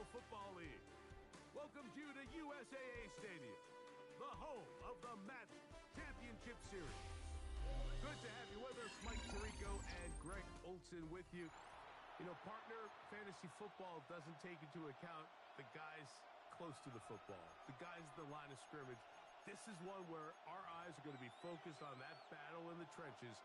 Football League welcomes you to USAA Stadium, the home of the Match Championship Series. Good to have you with us. Mike Tirico and Greg Olson with you. You know, partner, fantasy football doesn't take into account the guys close to the football, the guys at the line of scrimmage. This is one where our eyes are going to be focused on that battle in the trenches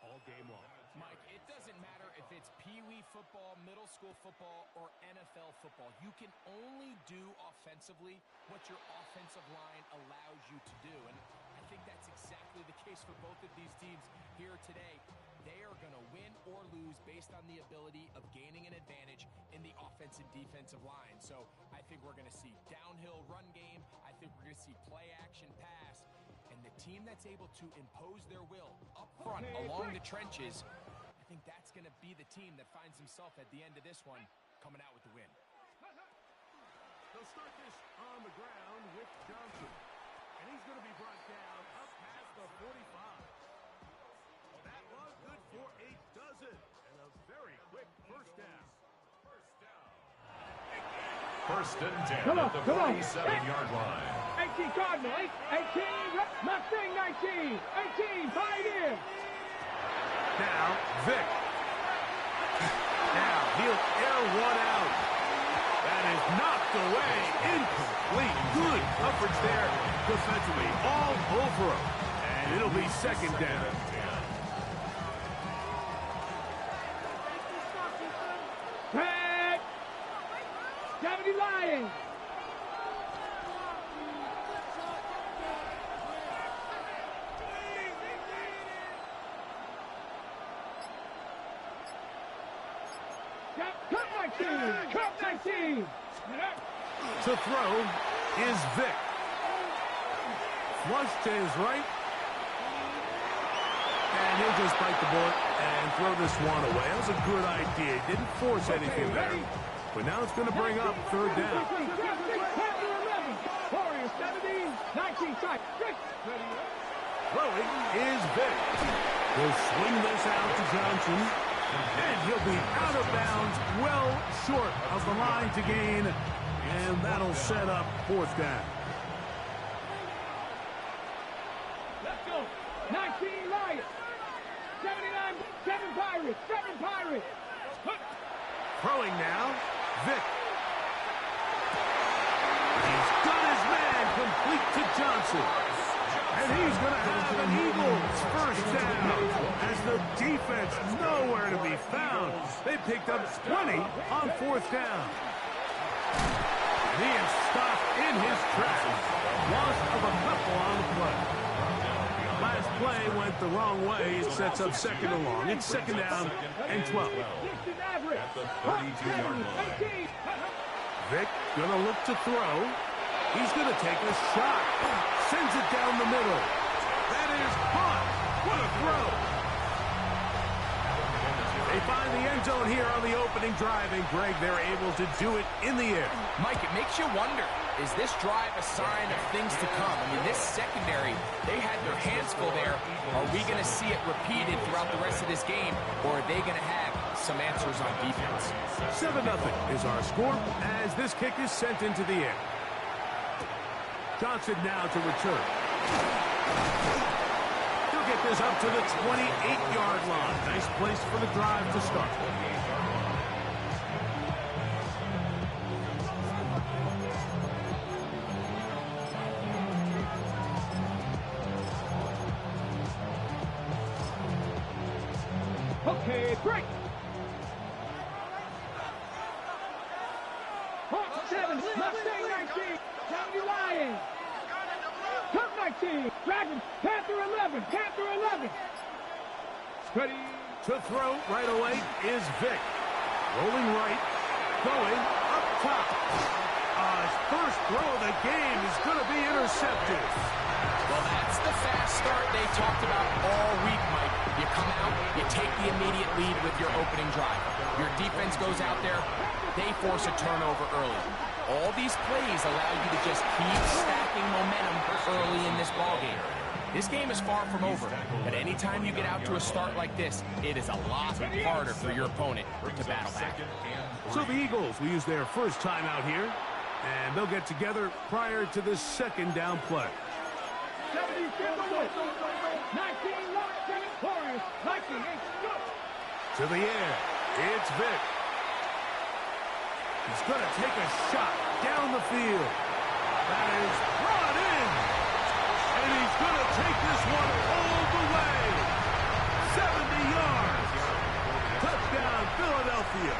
all game long. Mike, it doesn't matter if it's Pee-wee football, middle school football, or NFL football. You can only do offensively what your offensive line allows you to do. And I think that's exactly the case for both of these teams here today. They are going to win or lose based on the ability of gaining an advantage in the offensive defensive line. So I think we're going to see downhill run game. I think we're going to see play action pass. And the team that's able to impose their will up front along the trenches, I think that's going to be the team that finds himself at the end of this one coming out with the win. They'll start this on the ground with Johnson. And he's going to be brought down up past the 45. That was good for a dozen. And a very quick first down. First and 10 at the 47-yard line. 18 Cardinal, 18, Mustang 19, 18, Pioneer. Now, Vic. Now, he'll air one out. That is knocked away. Incomplete. Good coverage there defensively. All over him. And it'll be second down. Pat! 70 Lions. Cup 19. To throw is Vic. Flush to his right. And he'll just bite the bullet and throw this one away. That was a good idea. Didn't force anything there. But now it's going to bring up third down. Warriors 17, 19 strike. Throwing is Vic. He'll swing this out to Johnson. And he'll be out of bounds, well short of the line to gain. And that'll set up fourth down. Let's go. 19 Lions. 79, 7 Pirates. 7 Pirates. Throwing now, Vic. He's got his man complete to Johnson. And he's going to have an Eagles first down as the defense nowhere to be found. They picked up 20 on fourth down. He is stopped in his tracks. Loss of a couple on the play. Last play went the wrong way. It sets up second and long. It's second down and 12. At the 32-yard line. Vic going to look to throw. He's going to take a shot. Sends it down the middle. That is caught. What a throw. They find the end zone here on the opening drive, and Greg, they're able to do it in the air. Mike, it makes you wonder, is this drive a sign of things to come? I mean, this secondary, they had their hands full there. Are we going to see it repeated throughout the rest of this game, or are they going to have some answers on defense? 7-0 is our score as this kick is sent into the air. Johnson now to return. He'll get this up to the 28-yard line. Nice place for the drive to start. Okay, break. 7, Mustang 19, 70 Lions. Cup 19, Dragon, Panther 11, Panther 11. Ready to throw right away is Vic. Rolling right, going up top. His first throw of the game is going to be intercepted. Well, that's the fast start they talked about all week, Mike. You come out, you take the immediate lead with your opening drive. Your defense goes out there, they force a turnover early. All these plays allow you to just keep stacking momentum early in this ballgame. This game is far from over, but anytime you get out to a start like this, it is a lot harder for your opponent to battle back. So the Eagles will use their first time out here, and they'll get together prior to the second down play. 19 Warriors, 19, go! To the air, it's Vic. He's going to take a shot down the field. That is brought in. And he's going to take this one all the way. 70 yards. Touchdown, Philadelphia.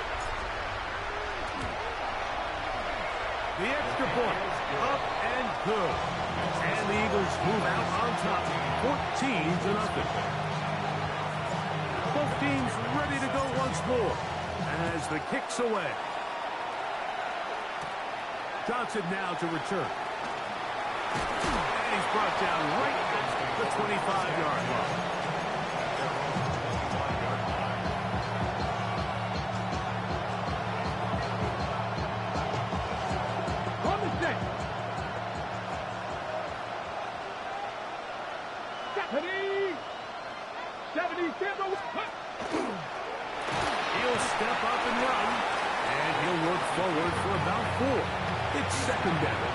The extra point, up and good. And the Eagles move out on top, 14-0. Both teams ready to go once more as the kick's away. Johnson now to return. And he's brought down right at the 25-yard line. On the set. 70 Campbell. He'll step up and run, and he'll work forward for about 4. It's second down.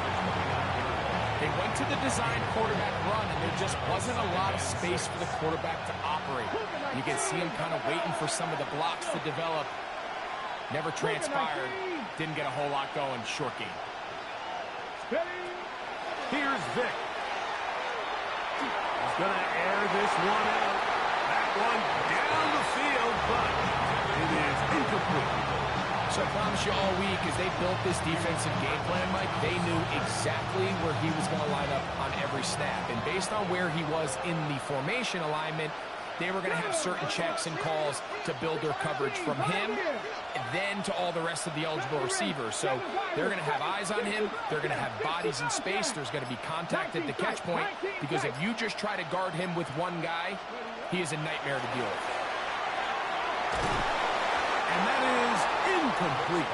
They went to the design quarterback run, and there just wasn't a lot of space for the quarterback to operate. You can see him kind of waiting for some of the blocks to develop. Never transpired. Didn't get a whole lot going. Short game. Here's Vic. He's going to air this one out. That one down the field, but it is incomplete. So I promise you all week, as they built this defensive game plan, Mike, they knew exactly where he was going to line up on every snap. And based on where he was in the formation alignment, they were going to have certain checks and calls to build their coverage from him, and then to all the rest of the eligible receivers. So they're going to have eyes on him. They're going to have bodies in space. There's going to be contact at the catch point, because if you just try to guard him with one guy, he is a nightmare to deal with. And that is incomplete.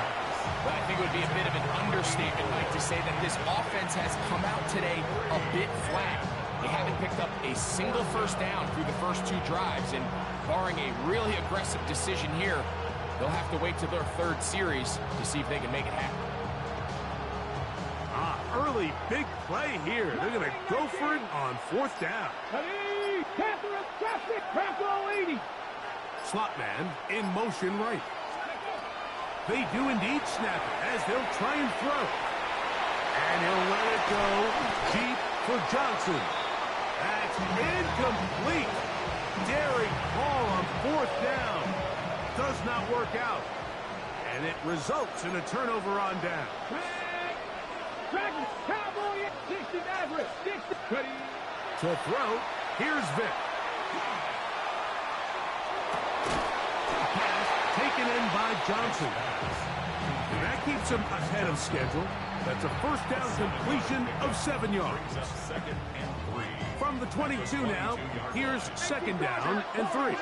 Well, I think it would be a bit of an understatement, Mike, to say that this offense has come out today a bit flat. They haven't picked up a single first down through the first 2 drives, and barring a really aggressive decision here, they'll have to wait to their 3rd series to see if they can make it happen. Early big play here. They're going to go for it on 4th down. Slot man in motion right. They do indeed snap it as they'll try and throw. And he'll let it go deep for Johnson. That's incomplete. Daring ball on 4th down. Does not work out. And it results in a turnover on down. To throw, here's Vic. Taken in by Johnson. And that keeps him ahead of schedule. That's a first down completion of 7 yards. From the 22 now, here's second down and 3.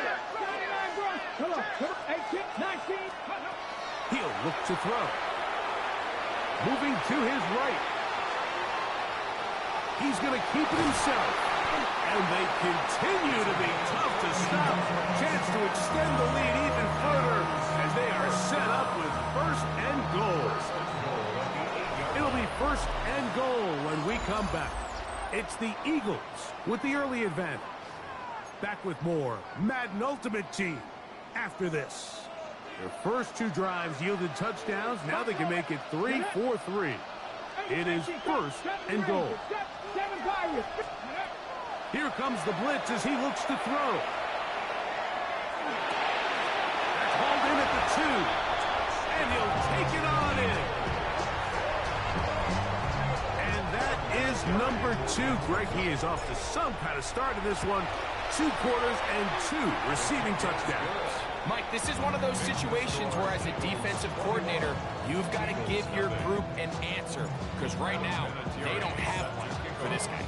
He'll look to throw. Moving to his right. He's going to keep it himself. And they continue to be tough to stop. Chance to extend the lead even further as they are set up with 1st and goal. It'll be 1st and goal when we come back. It's the Eagles with the early advantage. Back with more Madden Ultimate Team after this. Their first 2 drives yielded touchdowns. Now they can make it 3-4-3. It is 1st and goal. Here comes the blitz as he looks to throw. That's hauled in at the 2. And he'll take it on in. And that is number 2. Greg, he is off to some kind of start in this one. 2 quarters and 2 receiving touchdowns. Mike, this is one of those situations where as a defensive coordinator, you've got to give your group an answer. Because right now, they don't have one for this guy.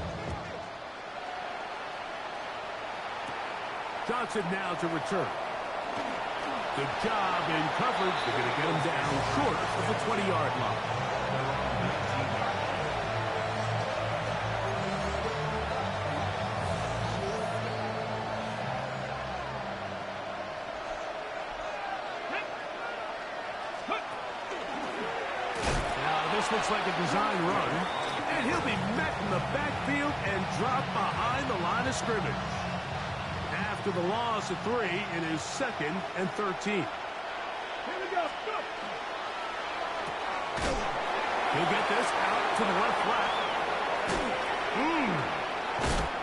Johnson now to return. Good job in coverage. They're going to get him down short of the 20-yard line. This looks like a design run, and he'll be met in the backfield and dropped behind the line of scrimmage. After the loss of 3, it is 2nd and 13. Here we go. Go. He'll get this out to the left flat.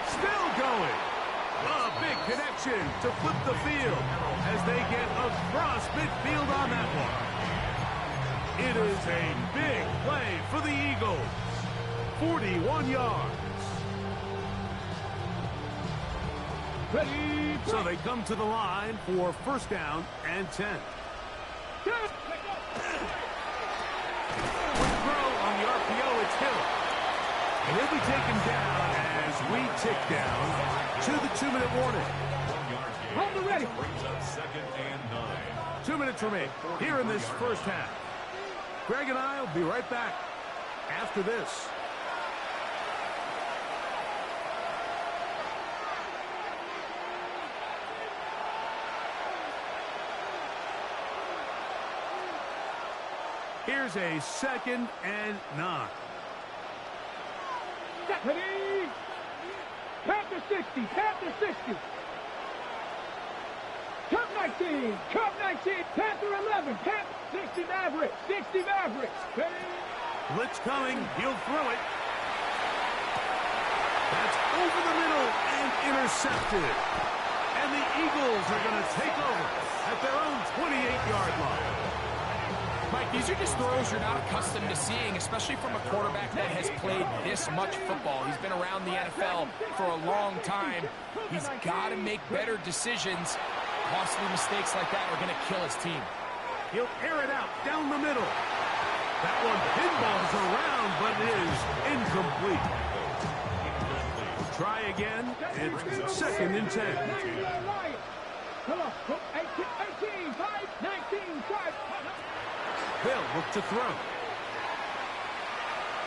Still going. A big connection to flip the field as they get across midfield on that one. It is a big play for the Eagles. 41 yards. Ready. So they come to the line for 1st down and 10. Go. Quick throw on the RPO, it's Hill. And he'll be taken down as we tick down to the 2-minute warning. Hold it ready. Brings up 2nd and 9. 2 minutes remain here in this first half. Greg and I will be right back after this. Here's a 2nd and 9. Ready. Panther 60. Panther 60. Cup 19. Cup 19. Panther 11. Panther 60 Mavericks. 60 Mavericks. Ready. Blitz coming. He'll throw it. That's over the middle and intercepted. And the Eagles are going to take over at their own 28-yard line. Mike, these are just throws you're not accustomed to seeing, especially from a quarterback that has played this much football. He's been around the NFL for a long time. He's got to make better decisions. Costly mistakes like that are going to kill his team. He'll air it out down the middle. That one pinballs around, but it is incomplete. Try again. It's 2nd and 10. Come on. 18, 5, 19, 5. They'll look to throw.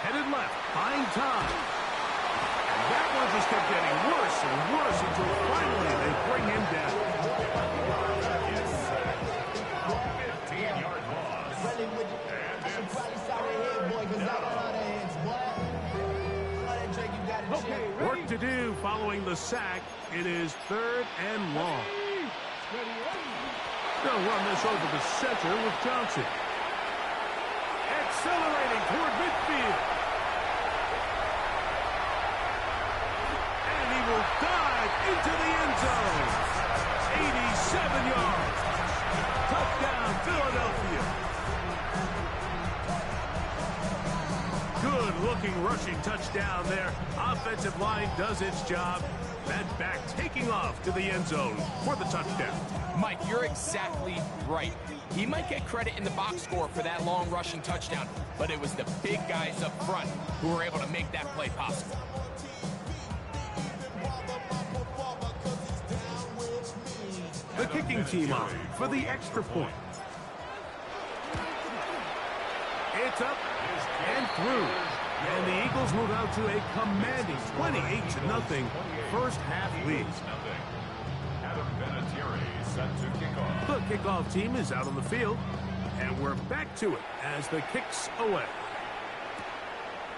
Headed left, buying time. And that one just kept getting worse and worse until finally they bring him down. 15-yard loss. Okay, ready. Work to do following the sack. It is 3rd and long. They'll run this over the center with Johnson. Accelerating toward midfield. And he will dive into the end zone. 87 yards. Touchdown, Philadelphia. Good-looking rushing touchdown there. Offensive line does its job. That back taking off to the end zone for the touchdown. Mike, you're exactly right. He might get credit in the box score for that long rushing touchdown, but it was the big guys up front who were able to make that play possible. The kicking team on for the extra point. It's up and through. And the Eagles move out to a commanding 28-0 first half lead. Adam Vinatieri set to kick off. The kickoff team is out on the field, and we're back to it as the kick's away.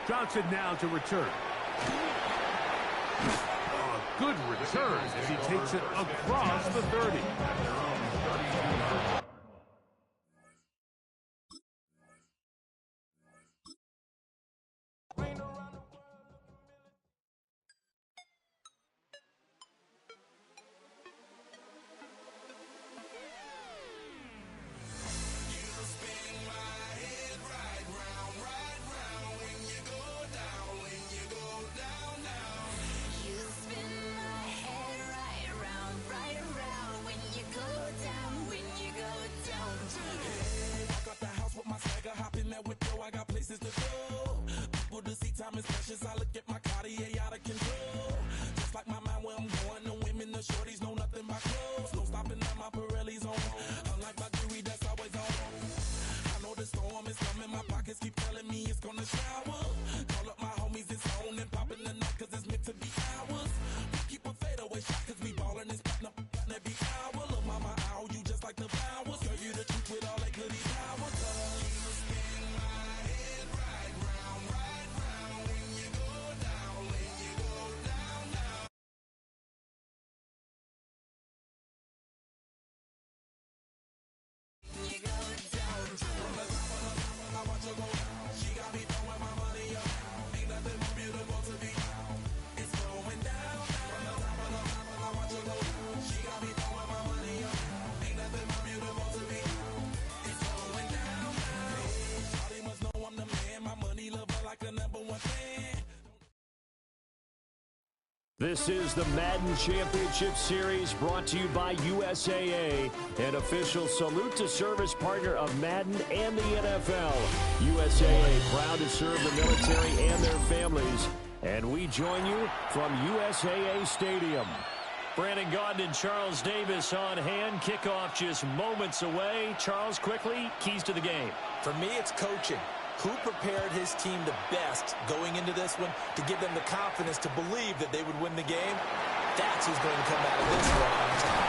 Johnson now to return. A good return as he takes it across the 30. This is the Madden Championship Series brought to you by USAA, an official salute to service partner of Madden and the NFL. USAA, proud to serve the military and their families. And we join you from USAA Stadium. Brandon Gaudin and Charles Davis on hand. Kickoff just moments away. Charles, quickly, keys to the game. For me, it's coaching. Who prepared his team the best going into this one to give them the confidence to believe that they would win the game? That's who's going to come out of this one on top.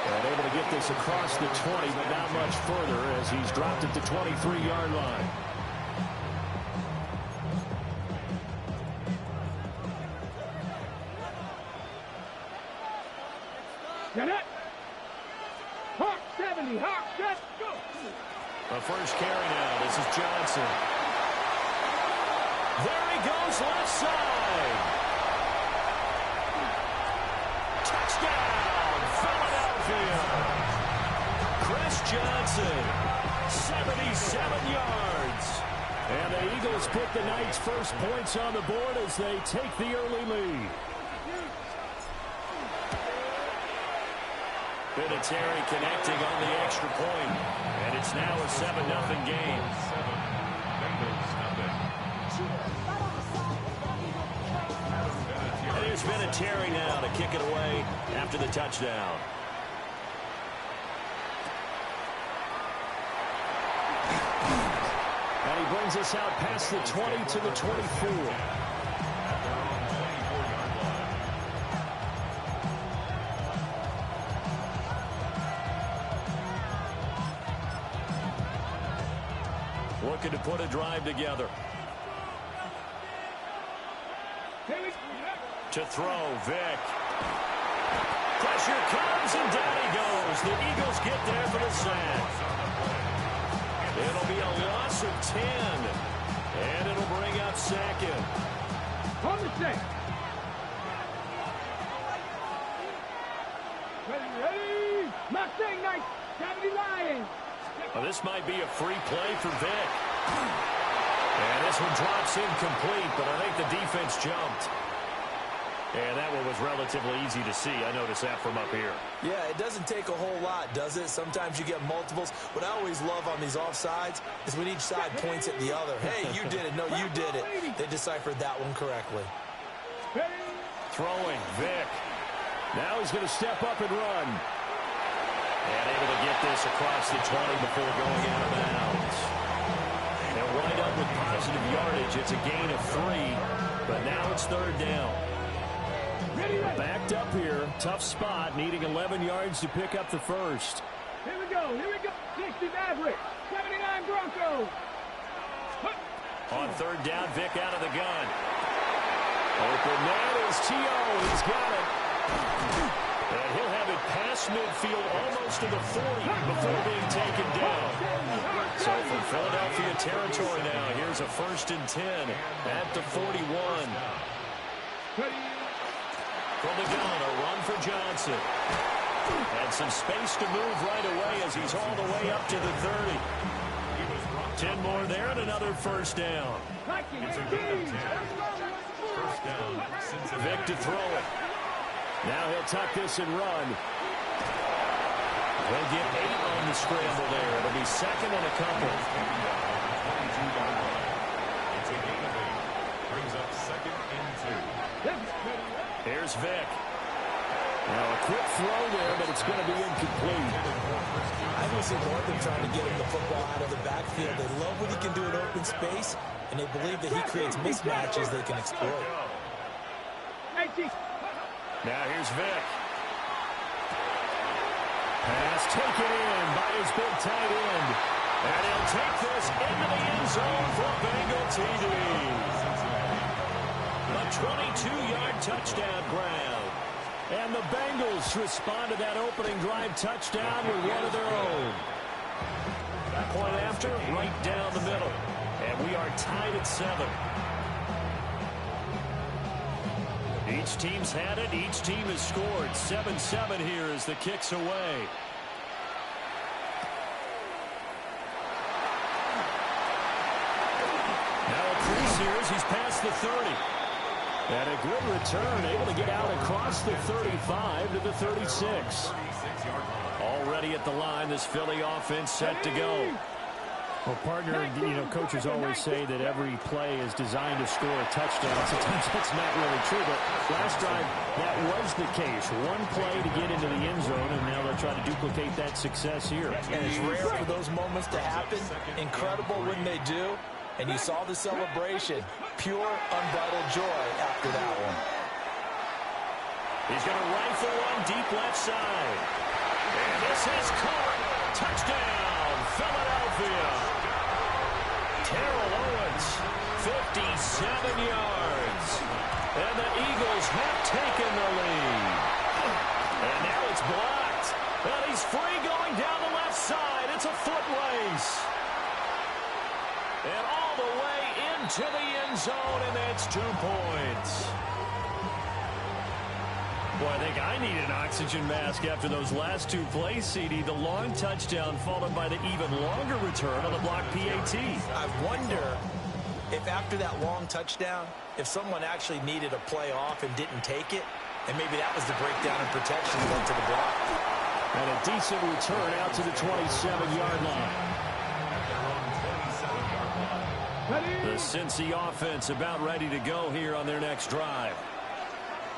And able to get this across the 20, but not much further as he's dropped it to 23-yard line. Get it. Hawk 70. Hawk, set, go. The first carry now. This is Johnson. There he goes, left side. Touchdown, Philadelphia. Chris Johnson, 77 yards. And the Eagles put the Knights' first points on the board as they take the early lead. Vinatieri connecting on the extra point. And it's now a 7-0 game. And here's Vinatieri now to kick it away after the touchdown. And he brings us out past the 20 to the 24. Looking to put a drive together. To throw, Vic. Pressure comes, and down he goes. The Eagles get there for the sack. It'll be a loss of 10. And it'll bring up second. On the sack. Ready. Mustang Knights. 70 Lions. Well, this might be a free play for Vic. And this one drops incomplete, but I think the defense jumped. And that one was relatively easy to see. I noticed that from up here. Yeah, it doesn't take a whole lot, does it? Sometimes you get multiples. What I always love on these offsides is when each side points at the other. Hey, you did it. No, you did it. They deciphered that one correctly. Throwing, Vic. Now he's going to step up and run. And able to get this across the 20 before going out of bounds. They'll wind up with positive yardage. It's a gain of 3, but now it's third down. Backed up here. Tough spot, needing 11 yards to pick up the first. Here we go. 60 Maverick. 79 Broncos. On third down, Vic out of the gun. Open man is T.O. He's got it. And he'll have it past midfield almost to the 40 before being taken down. So from Philadelphia territory now, here's a 1st and 10 at the 41. From the gun, a run for Johnson. And some space to move right away as he's all the way up to the 30. 10 more there and another first down. Vic to throw it. Now he'll tuck this and run. They'll get 8 on the scramble there. It'll be second and a couple. Brings up 2nd and 2. Here's Vic. Now a quick throw there, but it's going to be incomplete. I can see more than trying to get him the football out of the backfield. They love what he can do in open space, and they believe that he creates mismatches they can exploit. Now here's Vic. Pass taken in by his big tight end. And he'll take this into the end zone for a Bengal TD. A 22-yard touchdown grab. And the Bengals respond to that opening drive touchdown with one of their own. Point after, right down the middle. And we are tied at 7. Each team's had it. Each team has scored. 7-7 here as the kick's away. Now a Priest here as he's past the 30. And a good return, able to get out across the 35 to the 36. Already at the line, this Philly offense set to go. Well, partner, coaches always say that every play is designed to score a touchdown. Sometimes that's not really true, but last drive, that was the case. One play to get into the end zone, and now they'll try to duplicate that success here. And it's rare for those moments to happen. Incredible when they do. And you saw the celebration. Pure, unbridled joy after that one. He's going to rifle one deep left side. And this is caught. Touchdown, Philadelphia. Terrell Owens, 57 yards. And the Eagles have taken the lead. And now it's blocked. And he's free going down the left side. It's a foot race. And all the way into the end zone, and that's 2 points. Boy, I think I need an oxygen mask after those last 2 plays, CD. The long touchdown followed by the even longer return on the block PAT. I wonder if after that long touchdown, if someone actually needed a play off and didn't take it, and maybe that was the breakdown in protection that led to the block. And a decent return out to the 27-yard line. The Cincy offense about ready to go here on their next drive.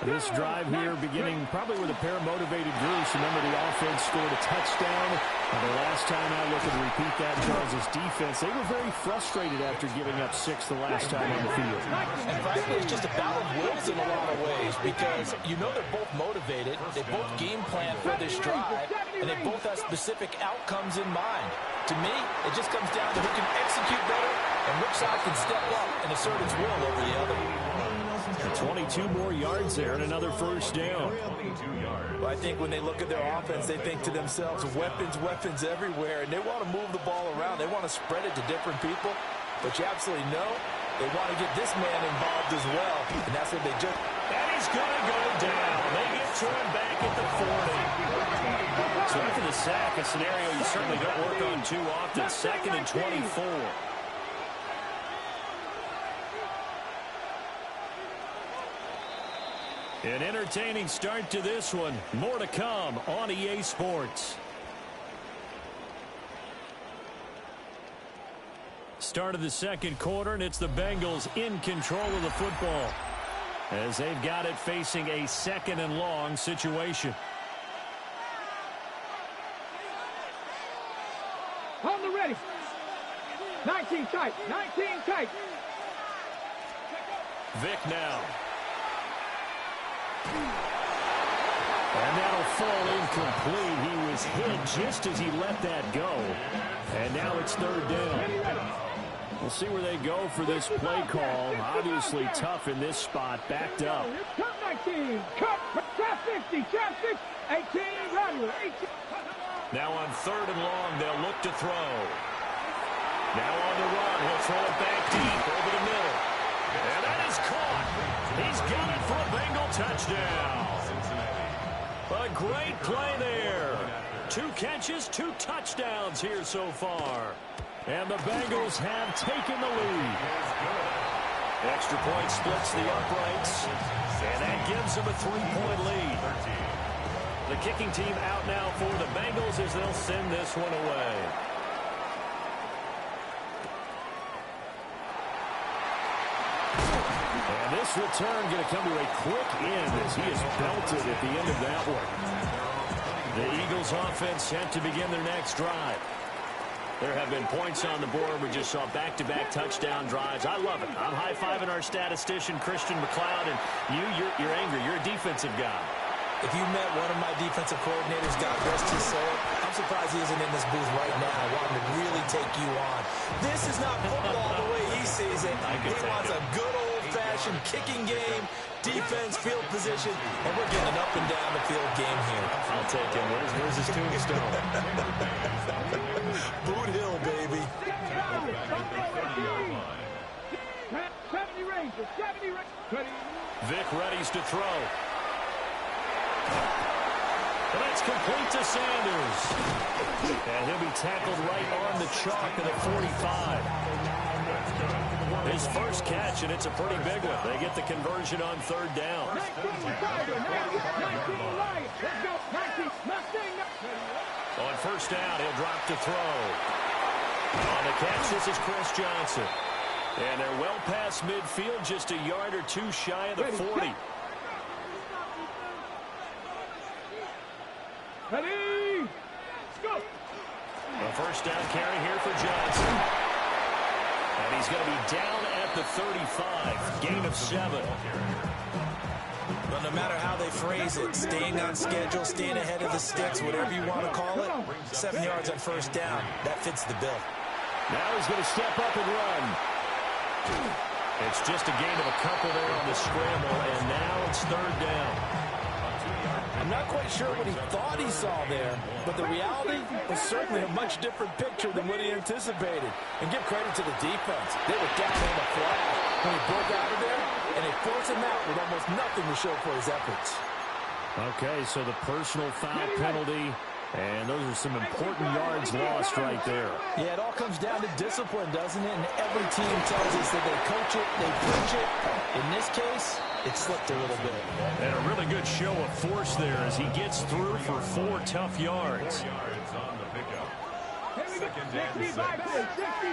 This drive here beginning probably with a pair of motivated groups. Remember, the offense scored a touchdown. And the last time I look and repeat that, Charles' defense, they were very frustrated after giving up 6 the last time on the field. And frankly, it's just a battle of wills in a lot of ways because they're both motivated. They both game plan for this drive, and they both have specific outcomes in mind. To me, it just comes down to who can execute better and which side can step up and assert its will over the other. 22 more yards there and another first down. Well, I think when they look at their offense, they think to themselves, weapons everywhere, and they want to move the ball around. They want to spread it to different people, but you absolutely know they want to get this man involved as well, and that's what they just... And he's going to go down. They get to him back at the 40. So after the sack, a scenario you certainly don't work on too often. 2nd and 24. An entertaining start to this one. More to come on EA Sports. Start of the second quarter, and it's the Bengals in control of the football as they've got it facing a 2nd and long situation. On the ready. 19 tight. 19 tight. Vic now. And that'll fall incomplete. He was hit just as he let that go. And now it's 3rd down. We'll see where they go for this play call. Obviously tough in this spot. Backed up. Cut 19. Cut. Trap 50. Trap 6. 18. Rattler. 18. Now on 3rd and long, they'll look to throw. Now on the run. He'll throw it back deep over the middle. And that is caught. He's got it for a Bengal touchdown. A great play there. 2 catches, 2 touchdowns here so far. And the Bengals have taken the lead. Extra point splits the uprights. And that gives them a 3-point lead. The kicking team out now for the Bengals as they'll send this one away. And this return going to come to a quick end as he is belted at the end of that one. The Eagles offense set to begin their next drive. There have been points on the board. We just saw back-to-back touchdown drives. I love it. I'm high-fiving our statistician, Christian McLeod, and you're angry. You're a defensive guy. If you met one of my defensive coordinators, God rest his soul, I'm surprised he isn't in this booth right now wanting to really take you on. This is not football the way he sees it. He wants a good old-fashioned kicking game, defense, field position, and we're getting an up-and-down-the-field game here. I'll take him. Where's his tombstone? Boot Hill, baby. 70 Rangers. 70 Rangers. Vic readies to throw. And that's complete to Sanders. And he'll be tackled right on the chalk of the 45. his first catch, and it's a pretty big one. They get the conversion on third down. 19 Tiger, 19 Lions. Let's go. 19 Mustang. On first down, he'll drop to throw. On the catch, this is Chris Johnson. And they're well past midfield, just a yard or two shy of the 40. Ready? Let's go. A first down carry here for Johnson. And he's going to be down at the 35. Gain of 7. Well, no matter how they phrase it, staying on schedule, staying ahead of the sticks, whatever you want to call it, 7 yards on first down. That fits the bill. Now he's going to step up and run. It's just a gain of a couple there on the scramble, and now it's third down. I'm not quite sure what he thought he saw there, but the reality was certainly a much different picture than what he anticipated. And give credit to the defense. They were down on the flag when he broke out of there, and they forced him out with almost nothing to show for his efforts. Okay, so the personal foul penalty, and those are some important yards lost right there. Yeah, it all comes down to discipline, doesn't it? And every team tells us that they coach it, they preach it. In this case, it slipped a little bit. And a really good show of force there as he gets through for 4 tough yards. Here we go. 65, 60,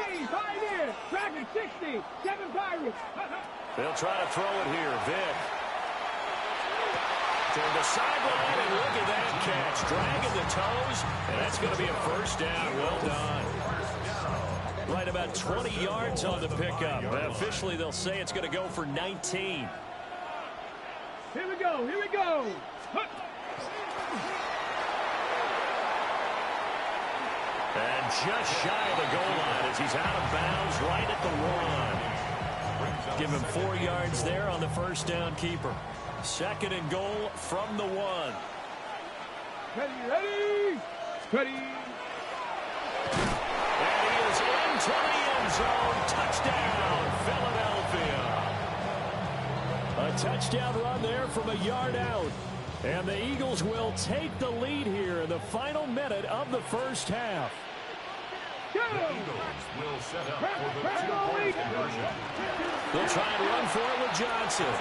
18, 5 in. Dragon, 60, 7 Pirates. They'll try to throw it here. Vic. To the sideline, and look at that catch. Dragging the toes, and that's going to be a first down. Well done. Right about 20 yards on the pickup. Officially, they'll say it's going to go for 19. Here we go. Here we go. And just shy of the goal line as he's out of bounds right at the 1. Give him 4 yards there on the first down keeper. Second and goal from the 1. Ready, ready, ready. And he is into the end zone. Touchdown, Philadelphia. A touchdown run there from a yard out. And the Eagles will take the lead here in the final minute of the first half. The Eagles will set up for the 2-point conversion. They'll try and run for it with Johnson.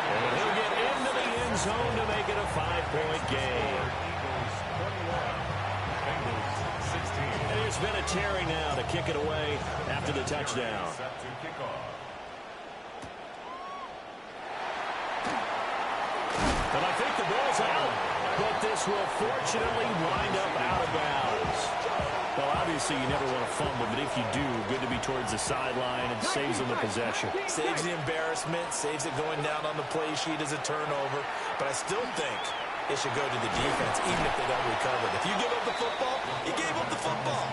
And he'll get into the end zone to make it a 5-point game. Eagles 21, Bengals 16. And it's been a Terry now to kick it away after the touchdown. Set to kick off. And I think the ball's out, but this will fortunately wind up out of bounds. Well, obviously, you never want to fumble, but if you do, good to be towards the sideline and saves them the possession. Saves the embarrassment, saves it going down on the play sheet as a turnover. But I still think it should go to the defense, even if they don't recover it. If you give up the football, you gave up the football.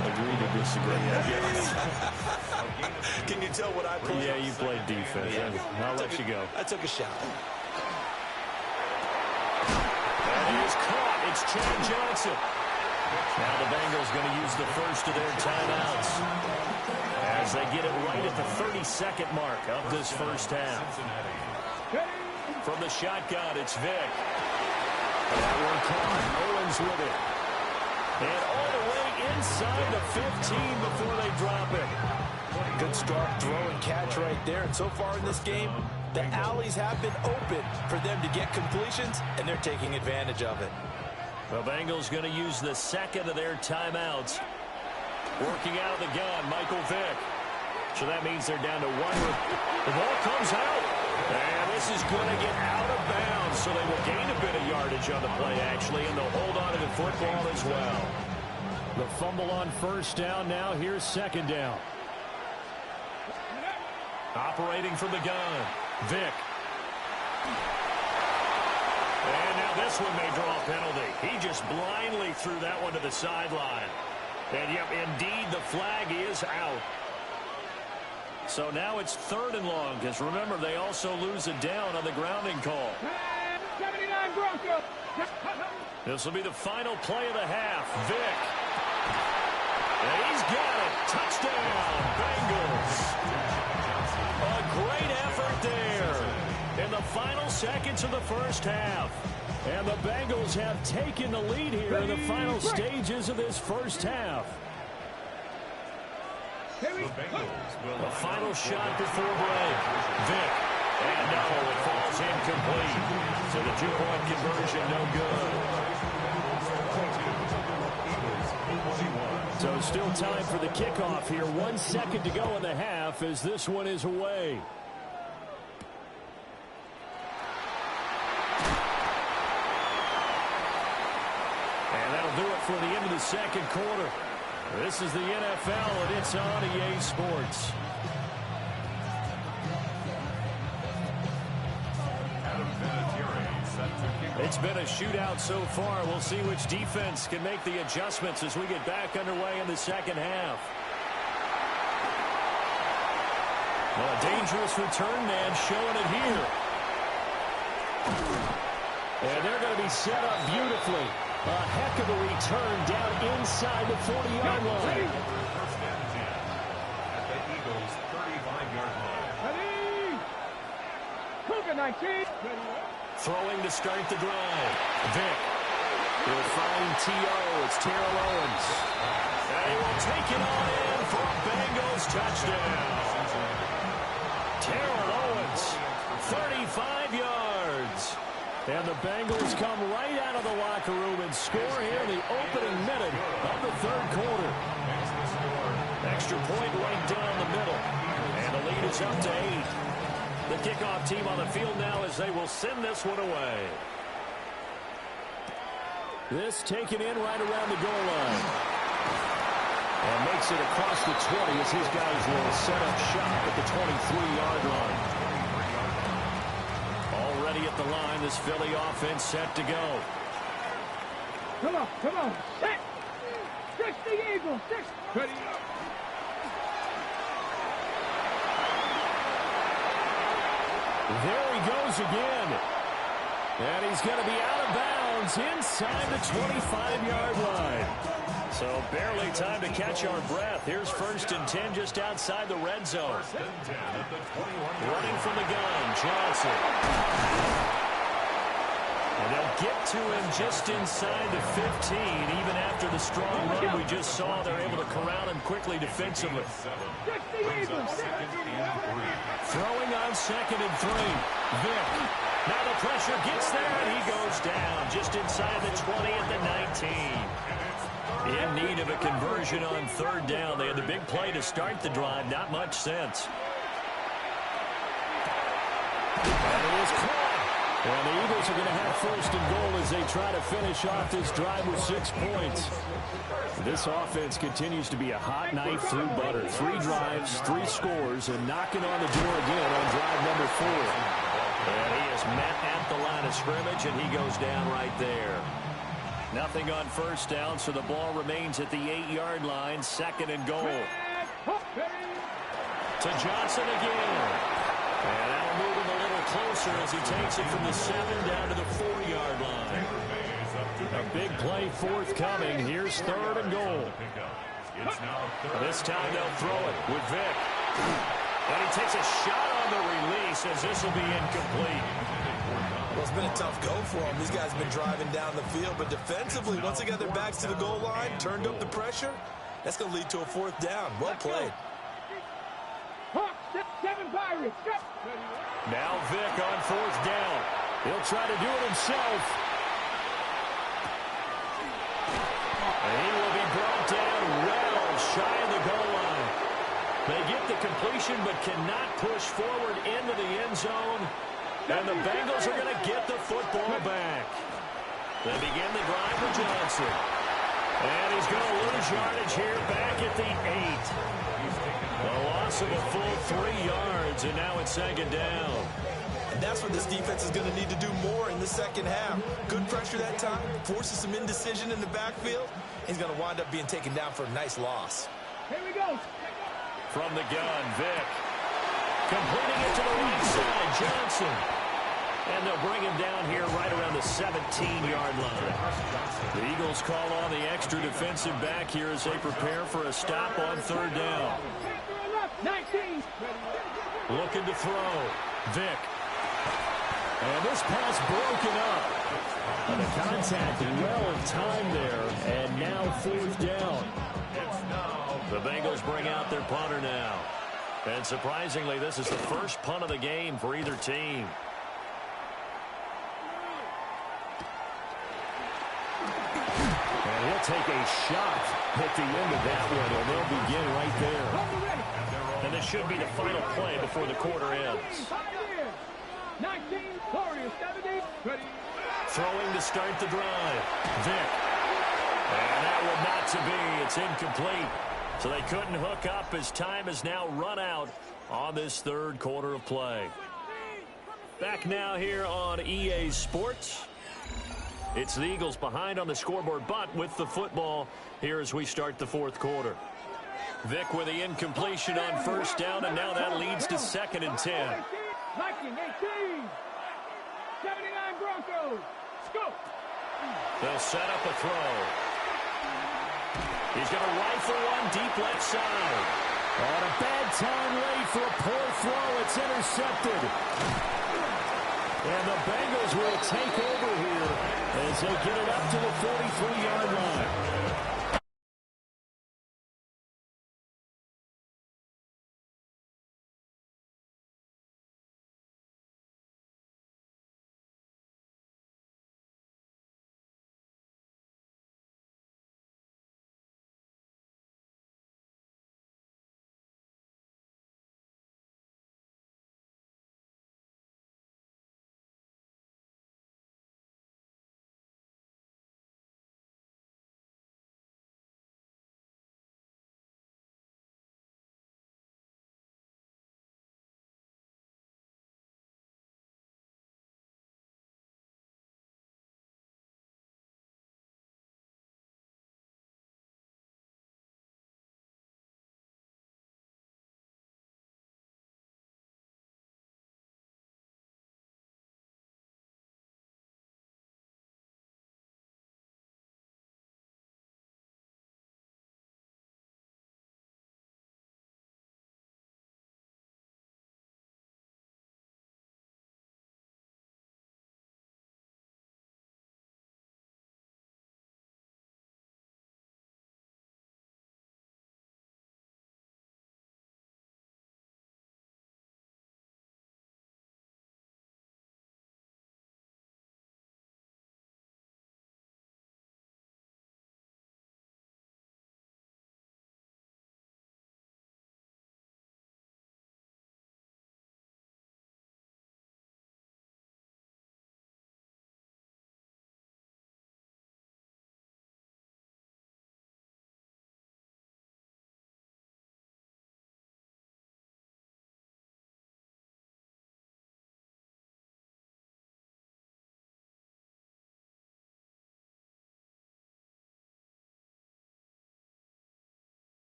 Agree to disagree. Can you tell what I played? Yeah, you played defense. Yeah. I'll let you go. I took a shot. And he is caught. It's Chad Johnson. Now the Bengals going to use the first of their timeouts as they get it right at the 32nd mark of this first half. From the shotgun, it's Vic. That one caught. Owens with it. And all the way inside the 15 before they drop it. Good start, throw and catch right there. And so far in this game, the alleys have been open for them to get completions, and they're taking advantage of it. The Bengals going to use the second of their timeouts. Working out of the gun, Michael Vick. So that means they're down to 1. The ball comes out. And this is going to get out of bounds. So they will gain a bit of yardage on the play, actually, and they'll hold on to the football as well. The fumble on first down now. Here's second down. Operating from the gun, Vick. And now this one may draw a penalty. He just blindly threw that one to the sideline. And, yep, indeed, the flag is out. So now it's 3rd and long, because remember, they also lose a down on the grounding call. 79 Broncos. This will be the final play of the half. Vick. And he's got it. Touchdown, Bengals. A great effort there in the final seconds of the first half. And the Bengals have taken the lead here in the final stages of this first half. The The final shot before break. Vick. And no, it falls incomplete. So the two-point conversion, no good. So still time for the kickoff here. 1 second to go in the half as this one is away. And that'll do it for the end of the second quarter. This is the NFL, and it's on EA Sports. It's been a shootout so far. We'll see which defense can make the adjustments as we get back underway in the second half. Well, a dangerous return man showing it here. And they're going to be set up beautifully. A heck of a return down inside the 40-yard line. First and 10 at the Eagles' 35-yard line. Ready? Cougar 19. Throwing to start the drive. Vick. He'll find T.O. It's Terrell Owens. And he will take it on in for a Bengals touchdown. Terrell Owens, 35 yards. And the Bengals come right out of the locker room and score here in the opening minute of the third quarter. Extra point right down the middle. And the lead is up to 8. The kickoff team on the field now as they will send this one away. This taken in right around the goal line. And makes it across the 20 as his guys will set up shop at the 23-yard line. Already at the line, this Philly offense set to go. Come on, come on. Set. 60 Eagles. 60. Ready? There he goes again. And he's going to be out of bounds inside the 25-yard line. So barely time to catch our breath. Here's 1st and 10 just outside the red zone. Running from the gun, Johnson. And they'll get to him just inside the 15. Even after the strong run we just saw, they're able to corral him quickly defensively. Throwing on 2nd and 3. Vick. Now the pressure gets there, and he goes down just inside the 20 at the 19. In need of a conversion on 3rd down. They had the big play to start the drive. Not much sense. And it is caught. And the Eagles are going to have 1st and goal as they try to finish off this drive with 6 points. This offense continues to be a hot knife through butter. 3 drives, 3 scores, and knocking on the door again on drive number 4. And he is met at the line of scrimmage, and he goes down right there. Nothing on 1st down, so the ball remains at the 8-yard line. 2nd and goal. To Johnson again. And that'll move him a little closer as he takes it from the 7 down to the 4-yard line. A big play forthcoming. Here's 3rd and goal. This time they'll throw it with Vick. And he takes a shot on the release as this will be incomplete. Well, it's been a tough go for them. These guys have been driving down the field, but defensively, once they got their backs to the goal line, turned up the pressure, that's going to lead to a 4th down. Well played. Hawks, 7 Pirates. Now Vick on 4th down. He'll try to do it himself. And he will be brought down well shy of the goal line. They get the completion but cannot push forward into the end zone. And the Bengals are going to get the football back. They begin the drive with Johnson. And he's going to lose yardage here back at the 8. A loss of a full 3 yards, and now it's 2nd down. And that's what this defense is going to need to do more in the second half. Good pressure that time, forces some indecision in the backfield. He's going to wind up being taken down for a nice loss. Here we go. From the gun, Vick. Completing it to the right side, Johnson. And they'll bring him down here right around the 17-yard line. The Eagles call on the extra defensive back here as they prepare for a stop on 3rd down. 19. Looking to throw. Vick. And this pass broken up. And the contact well in time there. And now 4th down. It's now The Bengals bring out their punter now. And surprisingly, this is the first punt of the game for either team. And he'll take a shot at the end of that one, and they'll begin right there. And this should be the final play before the quarter ends. 19, Warriors, 70, ready. Throwing to start the drive. Vic. And that one not to be. It's incomplete. So they couldn't hook up as time is now run out on this third quarter of play. Back now here on EA Sports. It's the Eagles behind on the scoreboard, but with the football here as we start the fourth quarter. Vic with the incompletion on first down, and now that leads to 2nd and 10. Viking 18, 79 Broncos, scope. They'll set up a throw. He's going to rifle one deep left side. On a bad time late for a poor throw. It's intercepted. And the Bengals will take over here as they get it up to the 43-yard line.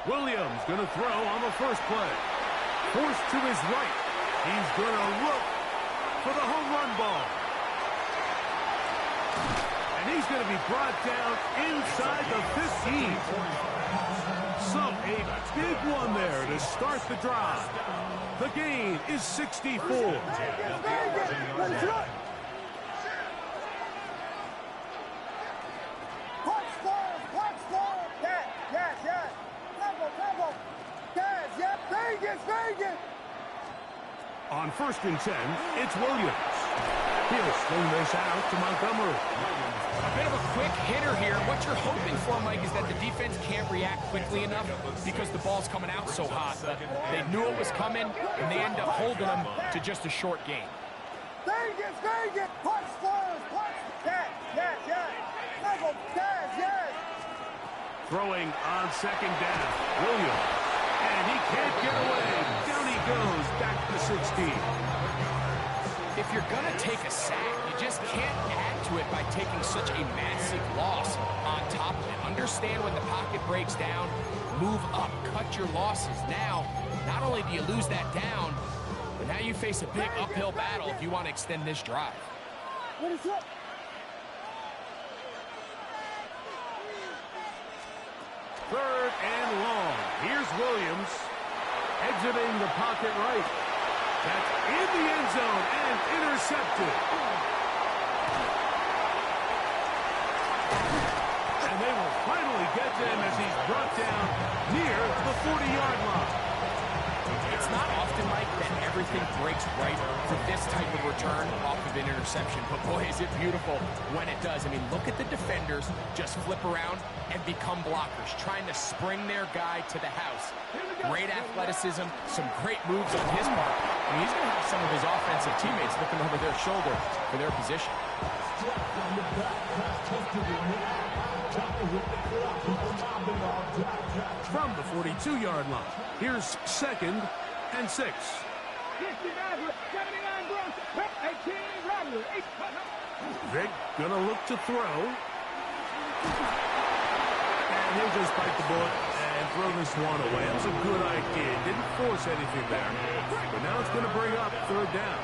Williams going to throw on the first play. Forced to his right. He's going to look for the home run ball. And he's going to be brought down inside the 15. So a big one there to start the drive. The gain is 64. On 1st and 10, it's Williams. He'll swing this out to Montgomery. A bit of a quick hitter here. What you're hoping for, Mike, is that the defense can't react quickly enough because the ball's coming out so hot. But they knew it was coming, and they end up holding them to just a short game. Vegas! Punch stars! Punch! Yes! Throwing on 2nd down, Williams. And he can't get away. Down he goes, back to 16. If you're going to take a sack, you just can't add to it by taking such a massive loss on top of it. Understand when the pocket breaks down, move up, cut your losses. Now, not only do you lose that down, but now you face a big uphill battle if you want to extend this drive. What is up? Third and long. Here's Williams exiting the pocket right. That's in the end zone and intercepted. And they will finally get to him as he's brought down near the 40-yard line. It's not often, Mike, that everything breaks right for this type of return off of an interception. But, boy, is it beautiful when it does. I mean, look at the defenders just flip around and become blockers, trying to spring their guy to the house. Great athleticism, some great moves on his part. I mean, he's going to have some of his offensive teammates looking over their shoulder for their position. From the 42-yard line, here's 2nd and 6. Vic gonna look to throw. And he'll just bite the bullet and throw this one away. That's a good idea. Didn't force anything there. But now it's gonna bring up 3rd down.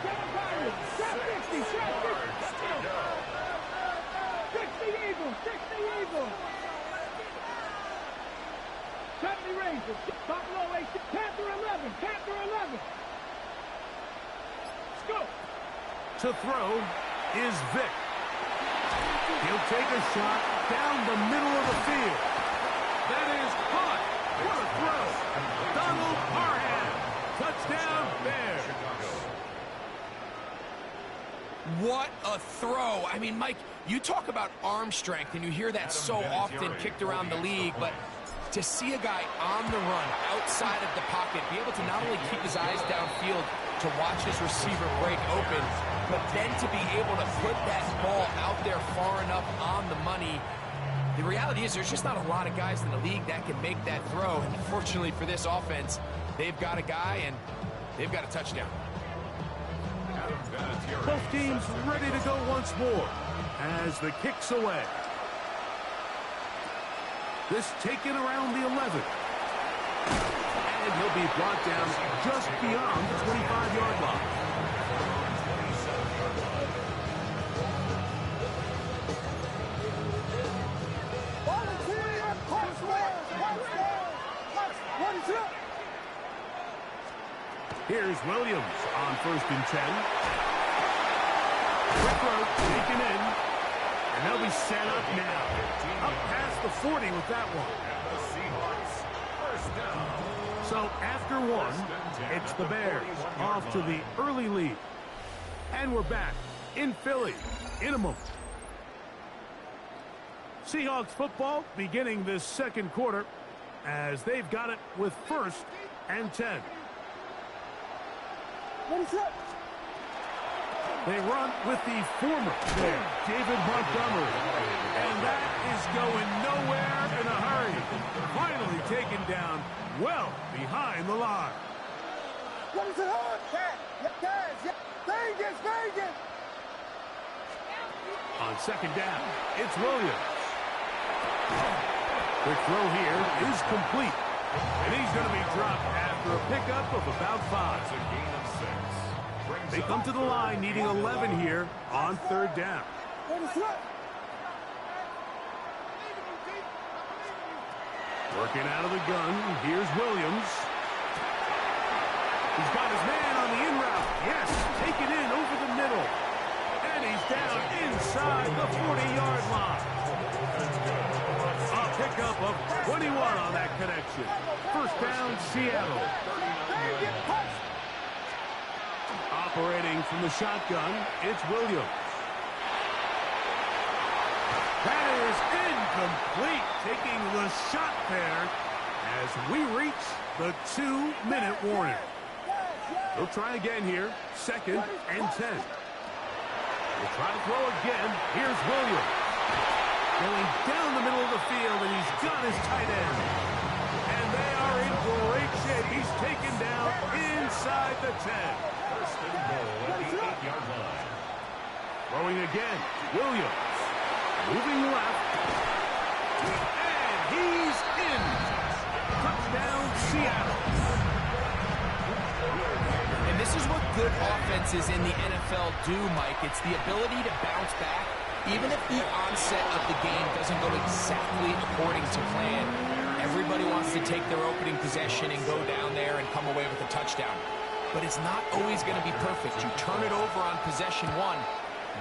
70 Rangers, Buffalo 8, Panther 11, Panther 11. Let's go. To throw is Vic. He'll take a shot down the middle of the field. That is caught. What a throw. Donald Parham. Touchdown, Bears. What a throw. I mean, Mike, you talk about arm strength, and you hear that so often kicked around the league, but to see a guy on the run, outside of the pocket, be able to not only keep his eyes downfield to watch his receiver break open, but then to be able to put that ball out there far enough on the money. The reality is there's just not a lot of guys in the league that can make that throw, and fortunately for this offense, they've got a guy, and they've got a touchdown. Both teams ready to go once more as the kick's away. This taken around the 11. And he'll be brought down just beyond the 25-yard line. Here's Williams on 1st and 10. Quick throw taken in. And they'll be set up now. Up past the 40 with that one. So after one, it's the Bears off to the early lead. And we're back in Philly in a moment. Seahawks football beginning this 2nd quarter as they've got it with 1st and 10. What is up? They run with the former there, David Montgomery. And that is going nowhere in a hurry. Finally taken down well behind the line. What is it on? Vegas! On 2nd down, it's Williams. Quick throw here is complete. And he's going to be dropped after a pickup of about 5. It's a gain of 6. They come to the line needing 11 here on 3rd down. Working out of the gun. Here's Williams. He's got his man on the in route. Yes, take it in over the middle. And he's down inside the 40-yard line. A pickup of 21 on that connection. 1st down, Seattle. Operating from the shotgun, it's Williams. That is incomplete, taking the shot there as we reach the 2-minute warning. They'll try again here, 2nd and 10. We'll try to throw again. Here's Williams. Going down the middle of the field, and he's got his tight end. And they are in great shape. He's taken down inside the 10. First and goal at the 8-yard line. Throwing again, Williams. Moving left. And he's in. Touchdown, Seattle. And this is what good offenses in the NFL do, Mike. It's the ability to bounce back, even if the onset of the game doesn't go exactly according to plan. Everybody wants to take their opening possession and go down there and come away with a touchdown. But it's not always going to be perfect. You turn it over on possession 1.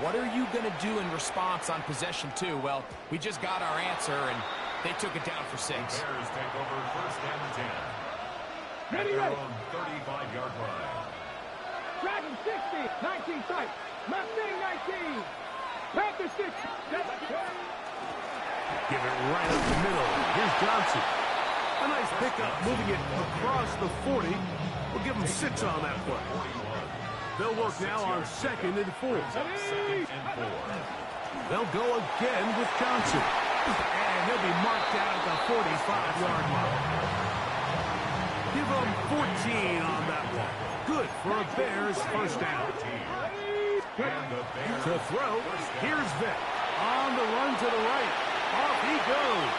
What are you going to do in response on possession 2? Well, we just got our answer, and they took it down for 6. Bears take over 1st and 10. At their own 35-yard line. Dragon 60, 19 sight. Mustang 19. Panther 6. Give it right up the middle. Here's Johnson. A nice pickup, moving it across the 40. We'll give him 6 on that play. They'll work now on 2nd and 4. 2nd and 4. They'll go again with Johnson. And he'll be marked out at the 45-yard line. Give him 14 on that one. Good for a Bears 1st down. To throw, here's Vick. On the run to the right. Off he goes.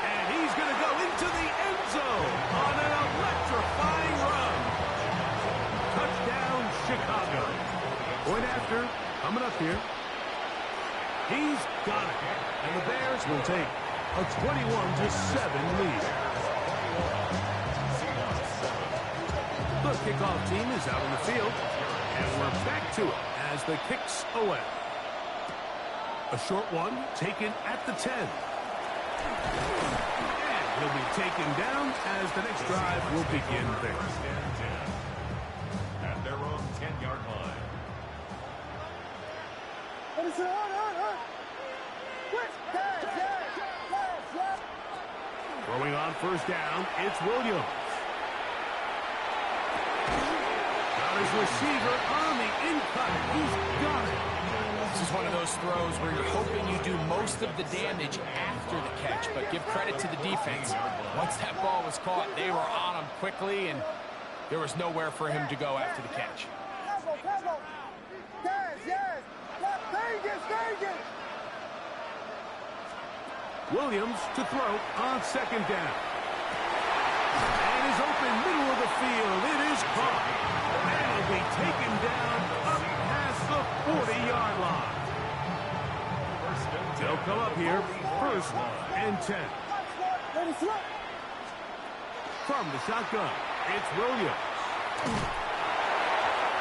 And he's going to go into the end zone on an electrifying run. Touchdown, Chicago. Point after, coming up here. He's got it. And the Bears will take a 21-7 lead. The kickoff team is out on the field. And we're back to it as the kick's away. A short one taken at the 10. And he'll be taken down as the next drive will begin there. 1st and 10. At their own 10-yard line. Throwing on 1st down, it's Williams. Got his receiver on the in-cut. He's got it. This is one of those throws where you're hoping you do most of the damage after the catch, but give credit to the defense. Once that ball was caught, they were on him quickly, and there was nowhere for him to go after the catch. Williams to throw on 2nd down. And is open middle of the field. It is caught. And will be taken down up past the 40-yard line. They'll come up here 1st and 10. From the shotgun, it's Williams.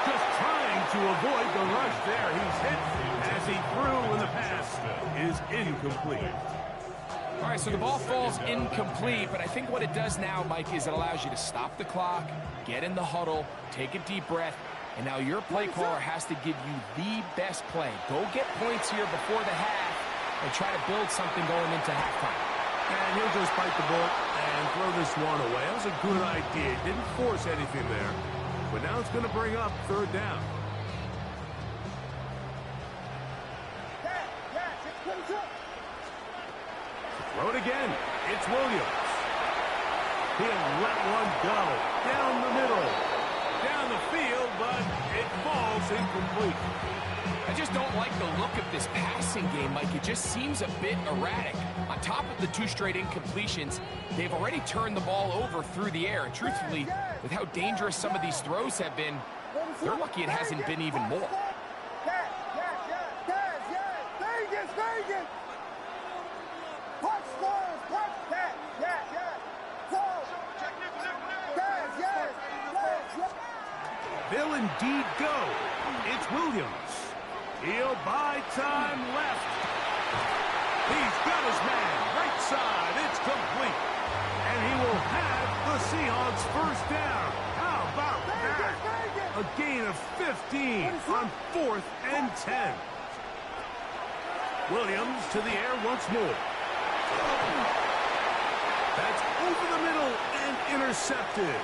Just trying to avoid the rush there. He's hit as he threw, and the pass is incomplete. All right, so the ball falls incomplete, but I think what it does now, Mike, is it allows you to stop the clock, get in the huddle, take a deep breath, and now your play caller has to give you the best play. Go get points here before the half and try to build something going into halftime. And he'll just bite the bullet and throw this one away. That was a good idea. Didn't force anything there. But now it's going to bring up 3rd down. Throw it again. It's Williams. He'll let one go down the middle. down the field, but it falls incomplete. I just don't like the look of this passing game, Mike. It just seems a bit erratic. On top of the 2 straight incompletions, they've already turned the ball over through the air. And truthfully, with how dangerous some of these throws have been, they're lucky it hasn't been even more. Vegas! Punch scorers! Punch! Yes! They'll indeed go. It's Williams. He'll buy time left. He's got his man. Right side. It's complete. And he will have the Seahawks first down. How about that? A gain of 15 on 4th and 10. Williams to the air once more. That's over the middle and intercepted.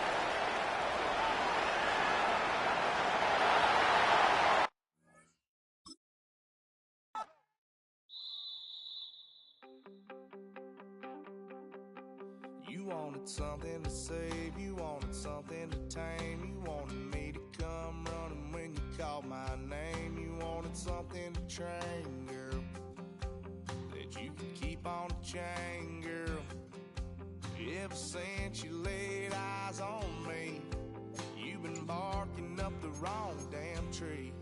You wanted something to save, you wanted something to tame, you wanted me to come running when you called my name, you wanted something to train, girl, that you could keep on the chain, girl. Ever since you laid eyes on me, you've been barking up the wrong damn tree.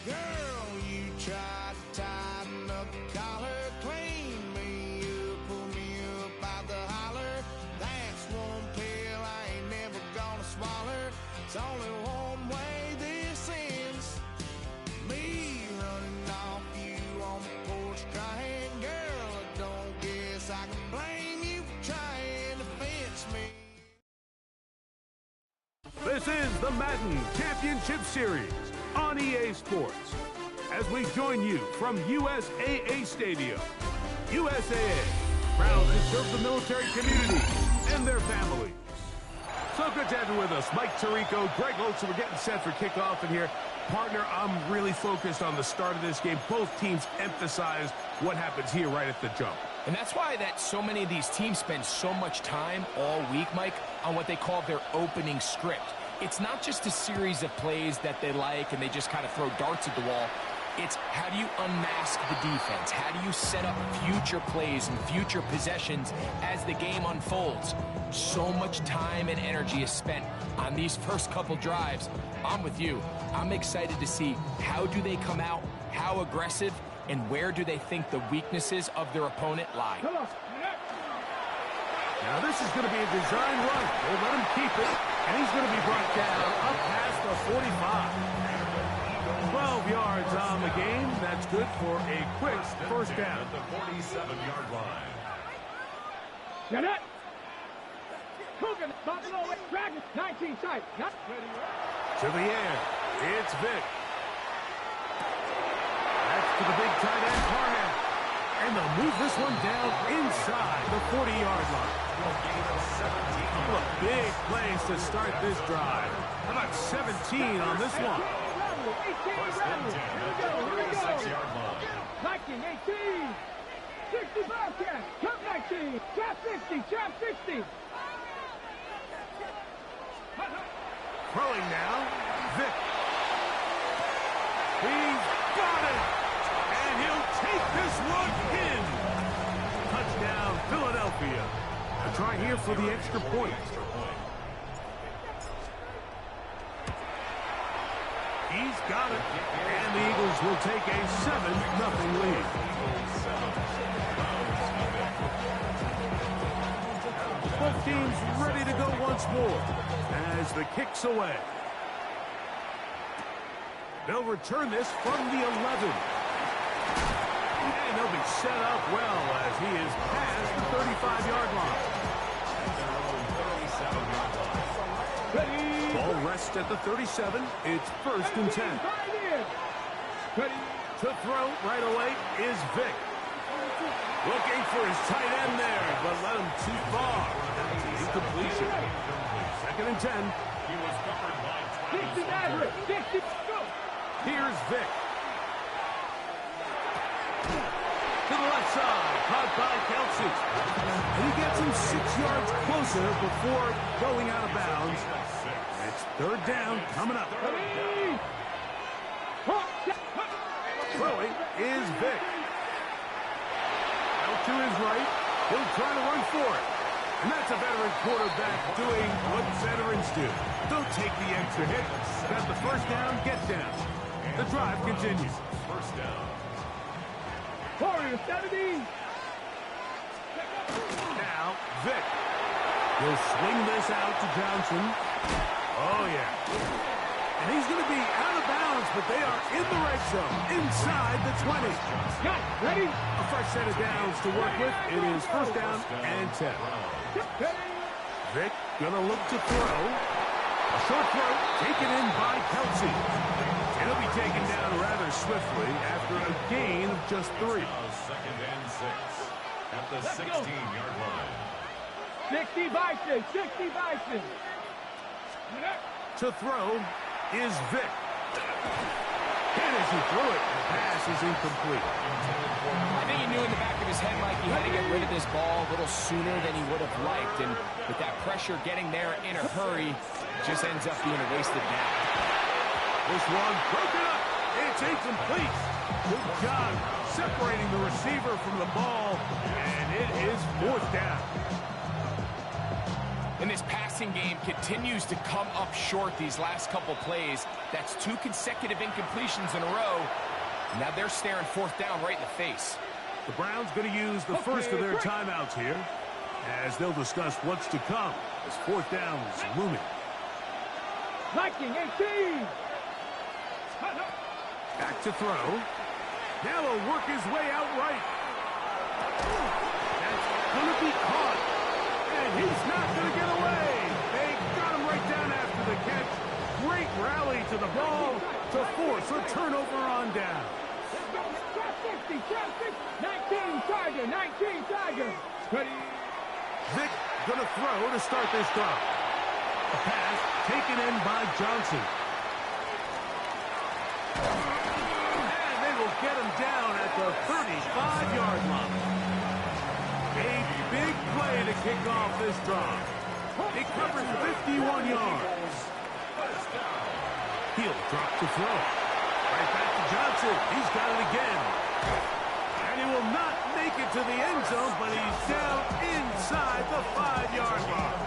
Girl, you tried to tighten up the collar, clean me up, pull me up out the holler. That's one pill I ain't never gonna swallow. It's only one way this ends. Me running off you on the porch crying. Girl, I don't guess I can blame you for trying to fence me. This is the Madden Championship Series on EA Sports. As we join you from USAA Stadium, USAA, proud to serve the military community and their families. So good to have you with us. Mike Tirico, Greg Olson, we're getting set for kickoff in here. Partner, I'm really focused on the start of this game. Both teams emphasize what happens here right at the jump. And that's why that so many of these teams spend so much time all week, Mike, on what they call their opening script. It's not just a series of plays that they like and they just kind of throw darts at the wall. It's how do you unmask the defense? How do you set up future plays and future possessions as the game unfolds? So much time and energy is spent on these first couple drives. I'm with you. I'm excited to see how do they come out, how aggressive, and where do they think the weaknesses of their opponent lie. Now this is going to be a design run. We'll let him keep it, and he's going to be brought down up past the 45. 12 yards on the game. That's good for a quick first down. At the 47-yard line. Get it! Coogan, Buffalo, Dragons, 19 tight. Not ready. To the air. It's Vic. That's to the big tight end, Parham. And they'll move this one down inside the 40-yard line. A big place to start this drive. How about 17 on this one? 46-yard line. 19, 18. 60 Bobcats. Come 19. Trap 60. Trap 60. Throwing now. Vic. He's got it. And he'll take this one in. Touchdown, Philadelphia. A try here for the extra point. He's got it. And the Eagles will take a 7-0 lead. Both teams ready to go once more as the kick's away. They'll return this from the 11. And they'll be set up well as he is past the 35-yard line. Ball rests at the 37. It's 1st and 10. Ready to throw right away is Vic. Looking for his tight end there, but let him too far. Incompletion. 2nd and 10. He was covered by 60, go. Here's Vic. To the left side, caught by Kelsey. And he gets him 6 yards closer before going out of bounds. It's Third down coming up. Throwing is Vic. Out to his right. He'll try to run for it. And that's a veteran quarterback doing what veterans do. Don't take the extra hit. Got the first down, get down. The drive continues. First down. 70. Now, Vic. He'll swing this out to Johnson. Oh, yeah. And he's going to be out of bounds, but they are in the red zone, inside the 20. Got it. Ready? A fresh set of downs to work with. It is first down and 10. Vic going to look to throw. A short throw taken in by Kelsey. And he'll be taken down rather swiftly after a gain of just 3. Second and 6 at the 16-yard line. 60 Bison. 60 Bison. To throw is Vic. And as he threw it, the pass is incomplete. I think he knew in the back of his head, Mike, he had to get rid of this ball a little sooner than he would have liked. And with that pressure getting there in a hurry, it just ends up being a wasted down. This one broken up. It's incomplete. Good job separating the receiver from the ball. And it is fourth down. And this passing game continues to come up short these last couple plays. That's 2 consecutive incompletions in a row. Now they're staring fourth down right in the face. The Browns going to use the first of their timeouts here as they'll discuss what's to come as fourth down is looming. Viking 18. Back to throw. Now he'll work his way out right. That's going to be caught. And he's not going to get away. They got him right down after the catch. Great rally to the ball to force a turnover on down. 60, 19 Tiger, 19 Tiger. Ready? Vic going to throw to start this drive. A pass taken in by Johnson. And they will get him down at the 35-yard line. A big play to kick off this drive. It covers 51 yards. He'll drop to throw. Right back to Johnson. He's got it again. And he will not make it to the end zone, but he's down inside the 5-yard line.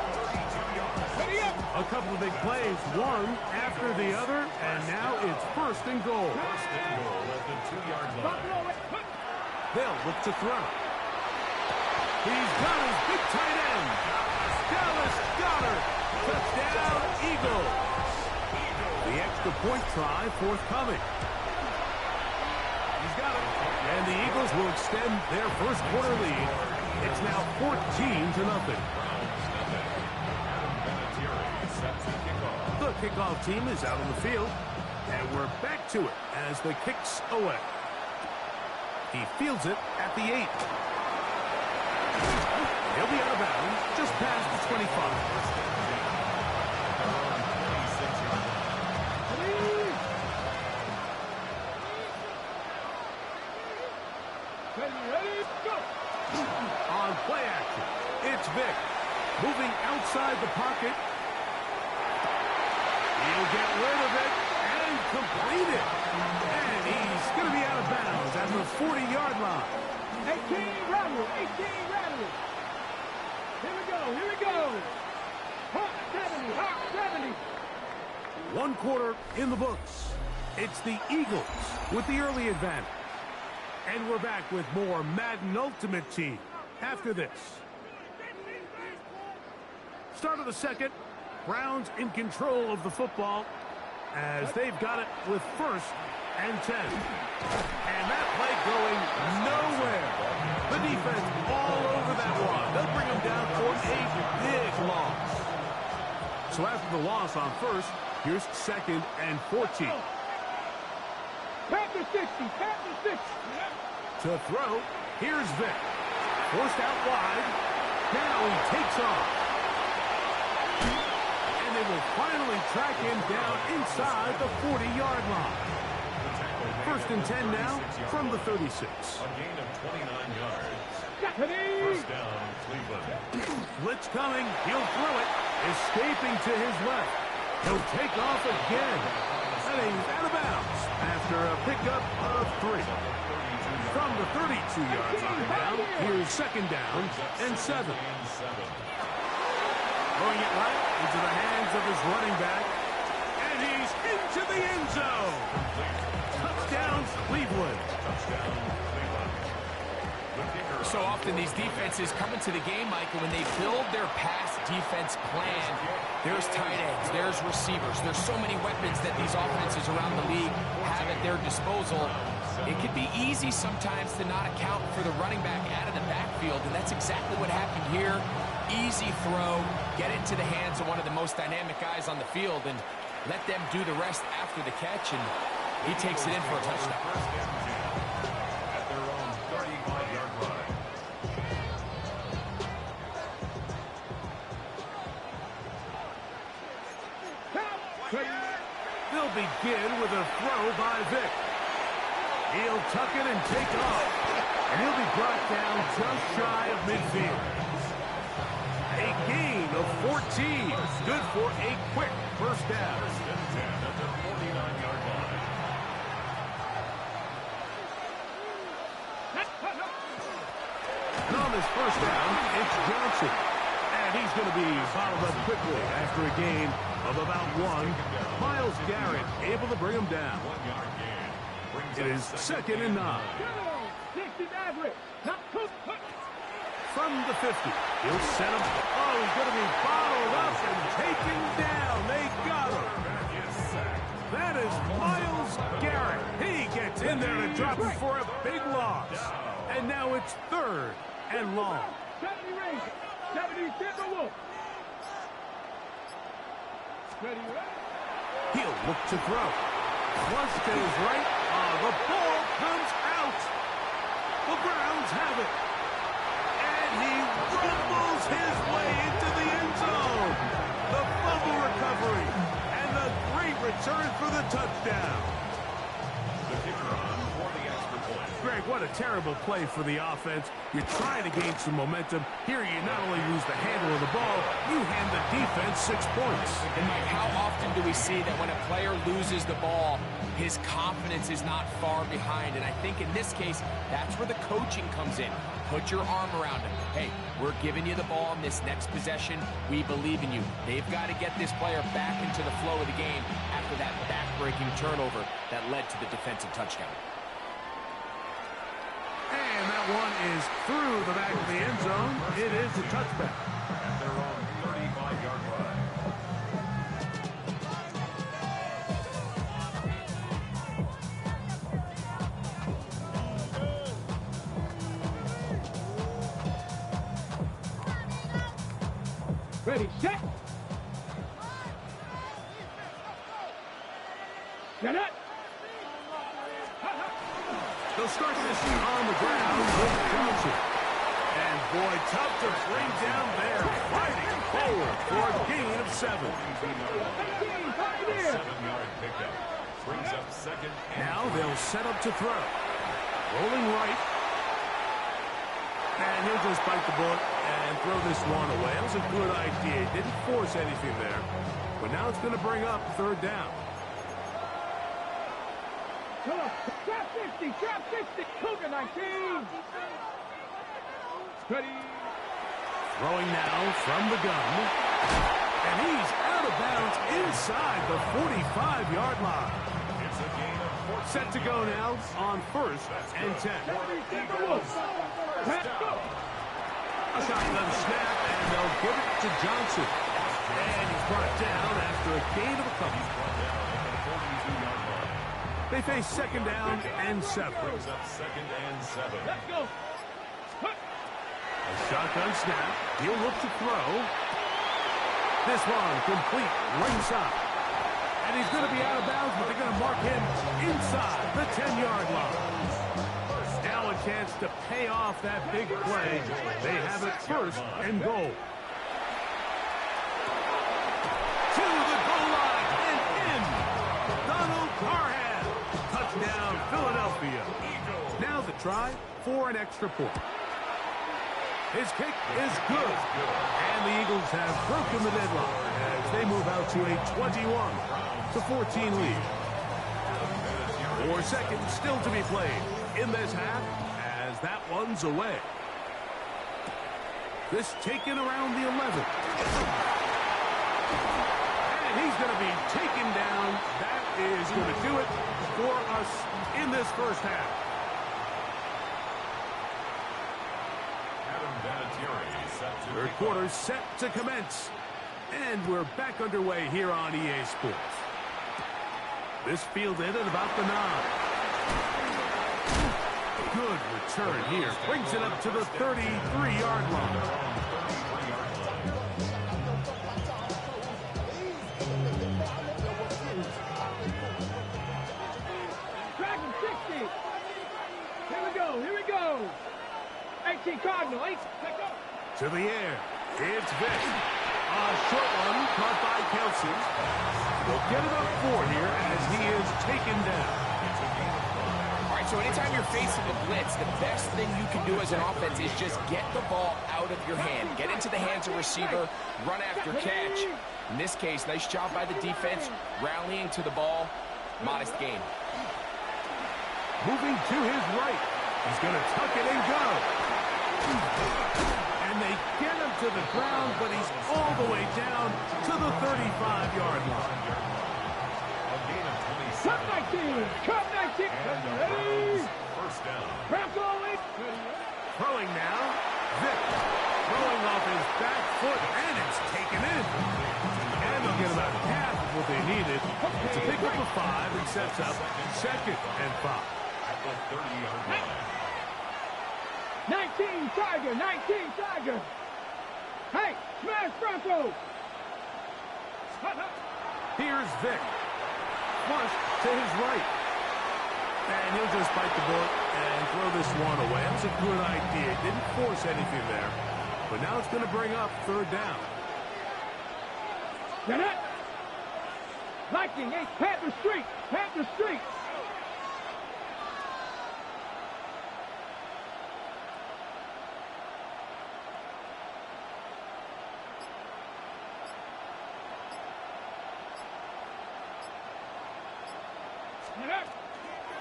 A couple of big plays, one after the other, and now it's first and goal. First and goal at the 2-yard line. They'll look to throw. He's got his big tight end. Dallas Goedert. Touchdown, Eagles. The extra point try forthcoming. He's got it. And the Eagles will extend their first quarter lead. It's now 14-0. The kickoff team is out on the field. And we're back to it as the kick's away. He fields it at the 8. He'll be out of bounds just past the 25. On play action, it's Vic. Moving outside the pocket. He'll get rid of it and complete it. And he's going to be out of bounds at the 40-yard line. 18 Rattle, 18 Rattle. Here we go. Hawk 70, Hawk 70. One quarter in the books. It's the Eagles with the early advantage. And we're back with more Madden Ultimate Team after this. Start of the second. Browns in control of the football as they've got it with first and 10. And that play going nowhere. The defense all over that one. They'll bring them down for a big loss. So after the loss on first, here's second and 14. Panther 60, Panther 60. To throw, here's Vic. Forced out wide. Now he takes off. And they will finally track him down inside the 40-yard line. First and 10 now from the 36. A gain of 29 yards. First down, Cleveland. Blitz coming. He'll throw it. Escaping to his left. He'll take off again. And he's out of bounds after a pickup of 3. From the 32-yard line now, here's second down and 7. Throwing it right into the hands of his running back. And he's into the end zone. Touchdowns, Cleveland. So often these defenses come into the game, Mike, and when they build their pass defense plan, there's tight ends, there's receivers, there's so many weapons that these offenses around the league have at their disposal. It can be easy sometimes to not account for the running back out of the backfield, and that's exactly what happened here. Easy throw, get into the hands of one of the most dynamic guys on the field, and let them do the rest after the catch, and he takes it in for a touchdown. They'll begin with a throw by Vic. He'll tuck it and take off. And he'll be brought down just shy of midfield. A gain of 14. Good for a quick first down. And on this first down, it's Johnson. And he's going to be followed up quickly after a gain of about 1. Myles Garrett able to bring him down. It is second and 9. From the 50, he'll set him. Oh, he's going to be bottled up and taken down. They got him. That is Myles Garrett. He gets in there to drop it for a big loss. And now it's third and long. 70 Timberwolves. He'll look to throw. Once to his right. The ball comes out. The Browns have it. And he rumbles his way into the end zone. The fumble recovery. And the great return for the touchdown. The kicker on for the extra point. Greg, what a terrible play for the offense. You're trying to gain some momentum. Here you not only lose the handle of the ball, you hand the defense 6 points. And Mike, how often do we see that when a player loses the ball, his confidence is not far behind? And I think in this case, that's where the coaching comes in. Put your arm around him. Hey, we're giving you the ball in this next possession. We believe in you. They've got to get this player back into the flow of the game after that back-breaking turnover that led to the defensive touchdown. And that one is through the back of the end zone. It is a touchback. At their own 35-yard line. Ready, set. Set up. They'll start this on the ground with Johnson. And boy, tough to bring down there. Fighting forward for a gain of 7. 7-yard pickup. Brings up second. Now they'll set up to throw. Rolling right. And he'll just bite the bullet and throw this one away. That was a good idea. He didn't force anything there. But now it's going to bring up third down. Trap 50, trap 50, Cougar 19. Ready. Throwing now from the gun. And he's out of bounds inside the 45-yard line. It's a gain of 4. Set to go now on first and 10. A shotgun snap, and they'll give it to Johnson. And he's brought down after a gain of a couple. They face second down and 7. Brings up second and 7. Let's go. A shotgun snap. He'll look to throw. This one complete ringside. And he's going to be out of bounds, but they're going to mark him inside the 10-yard line. Now a chance to pay off that big play. They have it first and goal. To the goal line and in. Donald Parham. Touchdown, Philadelphia. Now the try for an extra point. His kick is good. And the Eagles have broken the deadlock as they move out to a 21-14 lead. 4 seconds still to be played in this half as that one's away. This taken around the 11. And he's going to be taken down. That is going to do it for us in this first half. Third quarter set to commence. And we're back underway here on EA Sports. This fielded at about the 9. Good return here. Brings it up to the 33-yard line. Dragon 60. Here we go. 18 Cardinal. 8. To the air. It's Vick. A short one caught by Kelsey. We'll get it up 4 here as he is taken down. All right, so anytime you're facing a blitz, the best thing you can do as an offense is just get the ball out of your hand. Get into the hands of receiver, run after catch. In this case, nice job by the defense, rallying to the ball. Modest gain. Moving to his right. He's going to tuck it and go. And they get him to the ground, but he's all the way down to the 35-yard line. Cut 19. Cut 19. First down. Throwing now. Vick throwing off his back foot, and it's taken in. And they'll get about half of what they needed to pick up a 5 and sets up 2nd and 5. At the 30-yard line. 19 Tiger. 19 Tiger. Hey, smash Bronco. Here's Vick. Flush to his right. And he'll just bite the bullet and throw this one away. That was a good idea. Didn't force anything there. But now it's going to bring up 3rd down. Get it. Viking 8. Panther Street. Panther Street.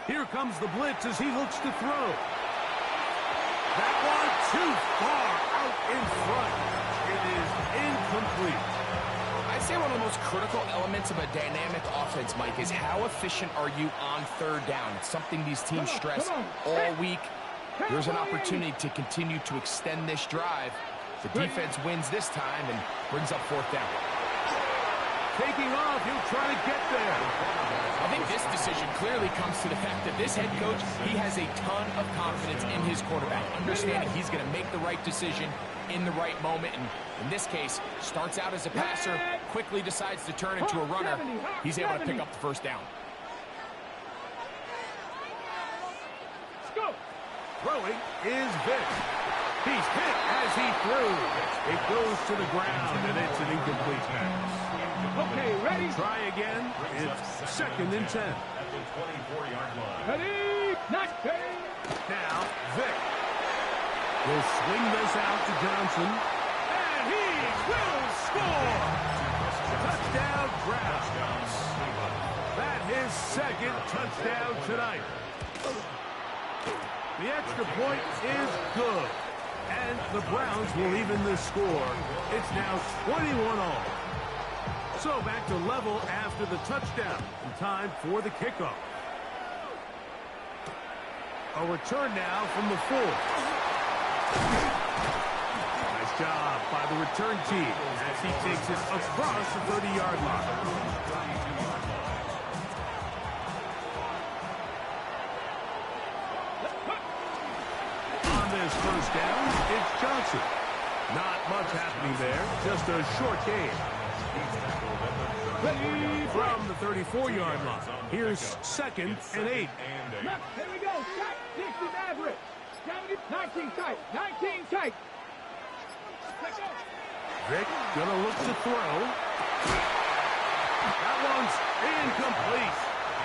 Here comes the blitz as he looks to throw. That one too far out in front. It is incomplete. I'd say one of the most critical elements of a dynamic offense, Mike, is how efficient are you on 3rd down. It's something these teams stress all week. There's an opportunity to continue to extend this drive. The defense wins this time and brings up 4th down. Taking off, he'll try to get there. I think this decision clearly comes to the fact that this head coach, he has a ton of confidence in his quarterback, understanding he's going to make the right decision in the right moment. And in this case, starts out as a passer, quickly decides to turn into a runner. He's able to pick up the 1st down. Throwing is Vick. He's hit as he threw. It goes to the ground, and it's an incomplete pass. Okay, ready? Try again. It's 2nd and 10. At the 24-yard line. Ready? Not Now, Vick will swing this out to Johnson. And he will score! Touchdown, Browns. That is 2nd touchdown tonight. The extra point is good. And the Browns will even the score. It's now 21-all. So back to level after the touchdown. And time for the kickoff. A return now from the 4. Nice job by the return team as he takes it across the 30-yard line. On this 1st down, it's Johnson. Not much happening there, just a short gain. From the 34-yard line, here's 2nd and 8. Here we go. 60 average. 19 tight. 19 tight. Vick gonna look to throw. That one's incomplete.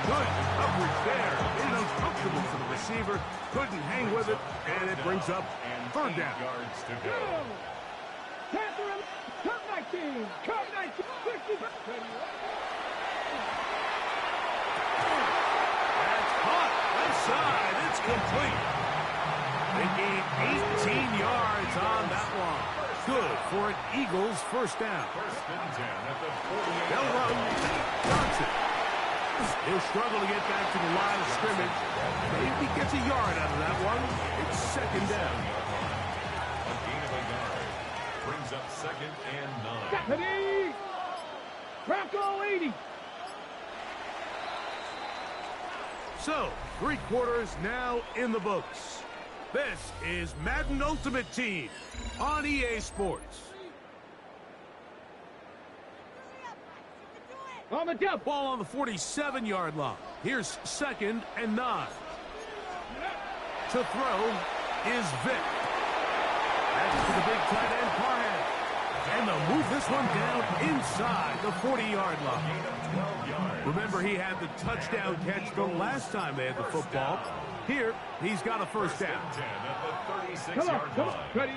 Good coverage there. It is uncomfortable for the receiver. receiver couldn't hang with it, and it brings up third down. Yards to go. Panther, Cup 19, Cup 19, 60. That's caught. Left side. It's complete. They gained 18 yards on that one. Good for an Eagles first down. First and 10 at the 48. They'll run. Johnson. He'll struggle to get back to the line of scrimmage. Maybe gets a yard out of that one. It's second down. A gain of a yard. Brings up second and 9. Deputy! Bronco 80. So, 3 quarters now in the books. This is Madden Ultimate Team on EA Sports. On the jump. Ball on the 47-yard line. Here's second and 9. To throw is Vic. That's to the big tight end, Parham. And they'll move this one down inside the 40-yard line. Remember, he had the touchdown catch the last time they had the football. Here, he's got a first down. Come on. Ready.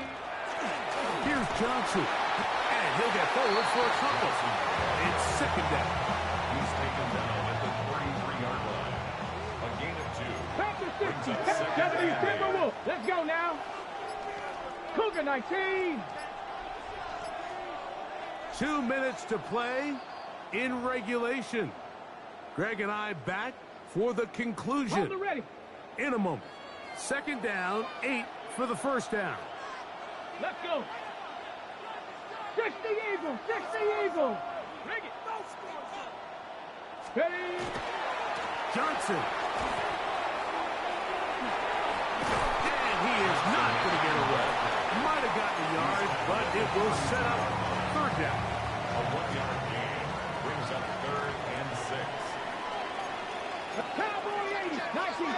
Here's Johnson. And he'll get forward for a couple. It's second down. He's taken down at the 33-yard line. A gain of 2. Panther 60. Brings up second Deputy and Timberwolf. Let's go now. Cougar 19. 2 minutes to play in regulation. Greg and I back for the conclusion. Hold it ready. In a moment. Second down, 8 for the first down. Let's go. 60 Eagles. 60 Eagles. Bring it. Ready. Johnson. And he is not going to get away. Might have gotten a yard, but it will set up third down. A 1-yard gain brings up third and 6. Cowboy 80. 19.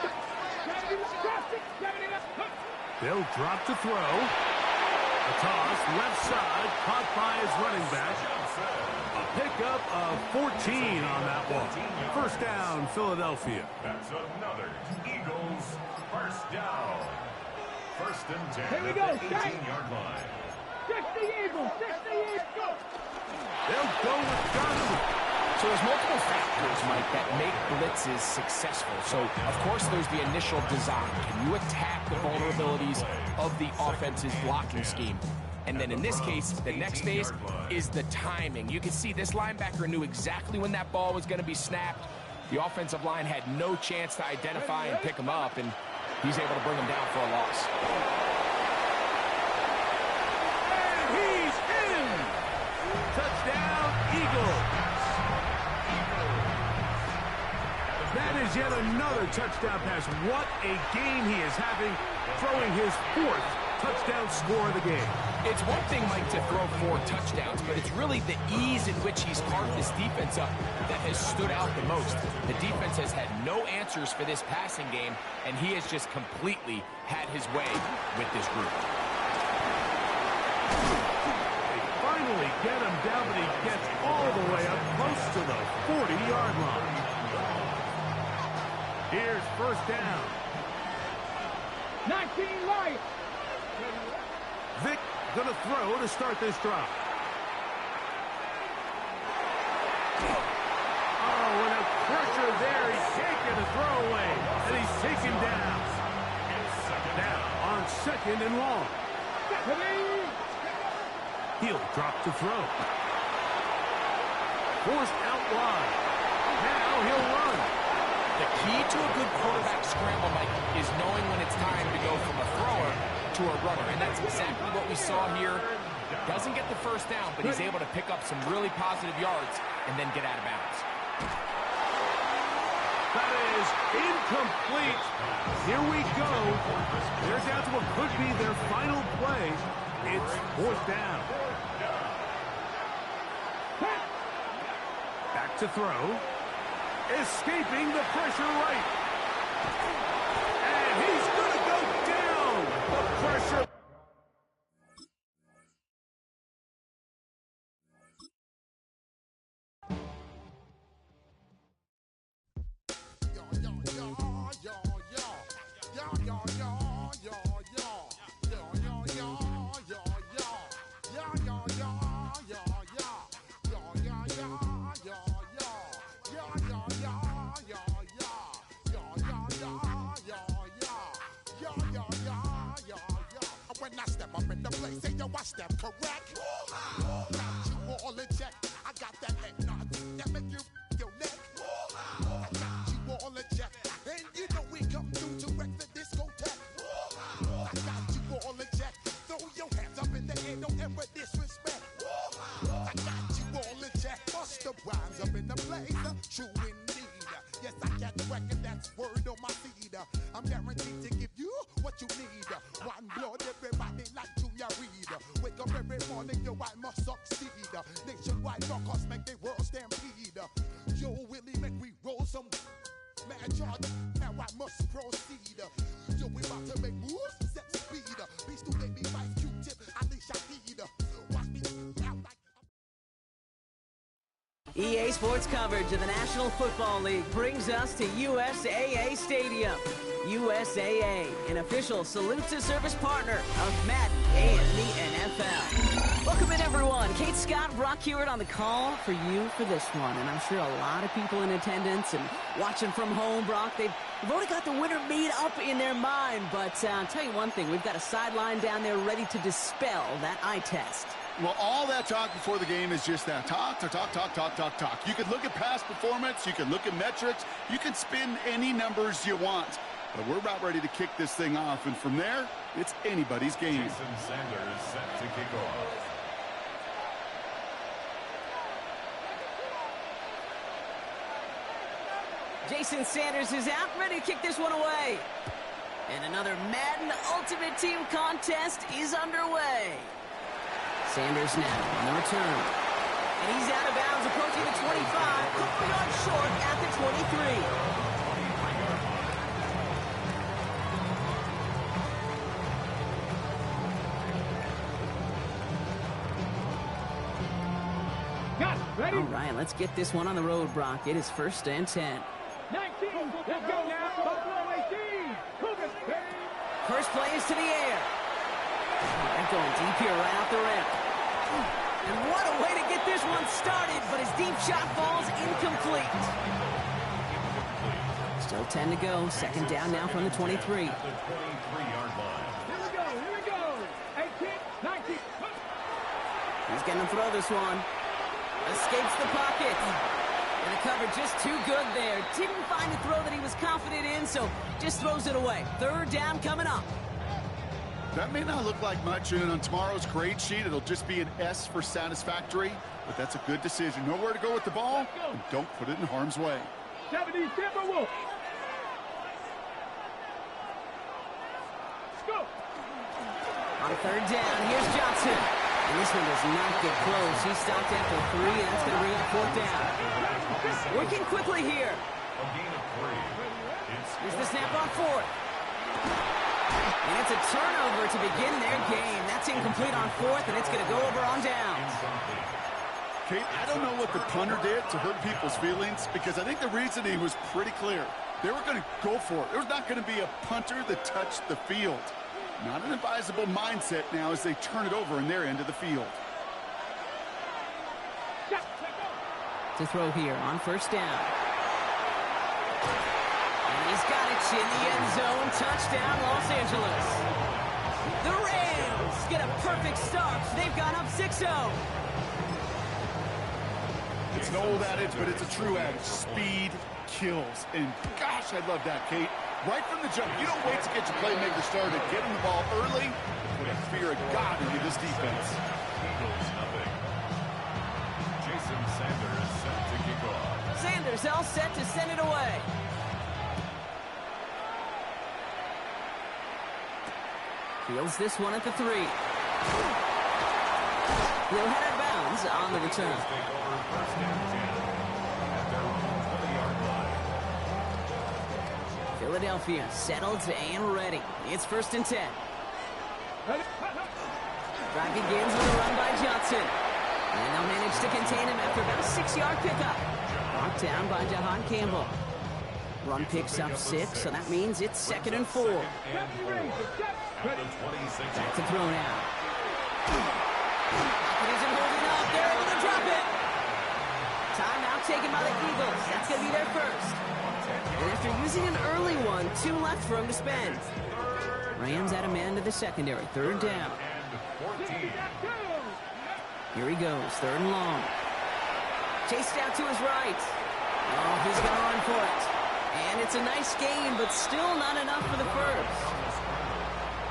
70. They'll drop to throw. A toss, left side, caught by his running back. A pickup of 14 on that one. First down, Philadelphia. That's another Eagles first down. First and 10 Here we at go, the 18-yard line. 60 Eagles. 60 Eagles. Go. They'll go with Johnson. So there's multiple factors, Mike, that make blitzes successful. So, of course, there's the initial design. Can you attack the vulnerabilities of the offense's blocking scheme? And then in this case, the next phase is the timing. You can see this linebacker knew exactly when that ball was going to be snapped. The offensive line had no chance to identify and pick him up, and he's able to bring him down for a loss. And he's in! Touchdown, Eagles! That is yet another touchdown pass. What a game he is having, throwing his 4th touchdown score of the game. It's one thing, Mike, to throw 4 touchdowns, but it's really the ease in which he's carved this defense up that has stood out the most. The defense has had no answers for this passing game, and he has just completely had his way with this group. They finally get him down, but he gets all the way up close to the 40-yard line. Here's first down. 19 Lions. Vic going to throw to start this drive. Oh, and a pressure there. He can't get a throwaway. And he's taken down. Now on second and long. He'll drop to throw. Forced out wide. Now he'll run. The key to a good quarterback scramble, Mike, is knowing when it's time to go from a thrower to a runner. And that's exactly what we saw here. Doesn't get the first down, but he's able to pick up some really positive yards and then get out of bounds. That is incomplete. Here we go. They're down to what could be their final play. It's fourth down. Back to throw. Escaping the pressure right. And he's going to go down. The pressure. When I step up in the place, say yo, I step correct. Got you all in check. I got that head nod that make you your neck. I got you all in check, and you know we come through to wreck the discotheque. I got you all in check. Throw your hands up in the air, don't ever disrespect. I got you all in check. Bust the rhymes up in the place, true indeed. Yes, I catch record, that's word on my seed. I'm guaranteed to give you what you need. One blood, everybody like Junior Reed. Wake up every morning, yo, I must succeed. Nationwide rockers make the world stampede. Yo, Willie, make we roll some mad charge. Now I must proceed. Yo, we about to make moves, set speed. Beast to baby, Vice Q-tip, Ali Shaheed. Watch me out like EA Sports coverage of the National Football League brings us to USAA Stadium. USAA, an official salute-to-service partner of Madden and the NFL. Welcome in, everyone. Kate Scott, Brock Hewitt on the call for you for this one. And I'm sure a lot of people in attendance and watching from home, Brock, they've already got the winner made up in their mind. But I'll tell you one thing, we've got a sideline down there ready to dispel that eye test. Well, all that talk before the game is just that. Talk. You can look at past performance. You can look at metrics. You can spin any numbers you want. But we're about ready to kick this thing off. And from there, it's anybody's game. Jason Sanders set to kick off. Jason Sanders is out, ready to kick this one away. And another Madden Ultimate Team contest is underway. Sanders now on the return. And he's out of bounds, approaching the 25, couple yards short at the 23. Ready? All right, let's get this one on the road, Brock. It is 1st and 10. 19, let's go now. Buffalo 18. Cougars, baby. First play is to the air. They're going deep here right off the ramp. And what a way to get this one started, but his deep shot falls incomplete. Still 10 to go. 2nd down now from the 23. The 23-yard line. Here we go. 18, 19. He's going to throw this one. Escapes the pocket. And the cover just too good there. Didn't find a throw that he was confident in, so just throws it away. 3rd down coming up. That may not look like much, and on tomorrow's grade sheet, it'll just be an S for satisfactory, but that's a good decision. Nowhere to go with the ball, and don't put it in harm's way. 70 Timberwolves. Go. On 3rd down, here's Johnson. And this one does not get close. He stopped after 3, and that's going to bring up 4th down. Working quickly here. A gain of 3. Here's the snap on 4th. And it's a turnover to begin their game. That's incomplete on 4th, and it's going to go over on downs. Kate, I don't know what the punter did to hurt people's feelings, because I think the reasoning was pretty clear. They were going to go for it. There was not going to be a punter that touched the field. Not an advisable mindset now as they turn it over in their end of the field. To throw here on 1st down. And he's got it in the end zone. Touchdown, Los Angeles. The Rams get a perfect start. They've gone up 6-0. It's an old adage, but it's a true adage. Speed kills. And gosh, I love that, Kate. Right from the jump, you don't wait to get your playmaker started. Get him the ball early, put a fear of God into this defense. Eagles nothing. Jason Sanders set to kick off. Sanders all set to send it away. Fields this one at the 3. He'll head out of bounds on the return. Take over 1st and 10 at their own 20-yard line. Philadelphia settled and ready. It's 1st and 10. Drive begins with a run by Johnson. And they'll manage to contain him after about a 6-yard pickup. Knocked down by Jahan Campbell. Run picks up 6, so that means it's 2nd and 4. At the 26. Back to throw now. It isn't holding up. They're able to drop it. Timeout taken by the Eagles. That's going to be their first. And after using an early one, 2 left for him to spend. Rams add a man to the secondary. 3rd down. Here he goes. 3rd and long. Chased out to his right. Oh, he's going to run for it. And it's a nice gain, but still not enough for the first.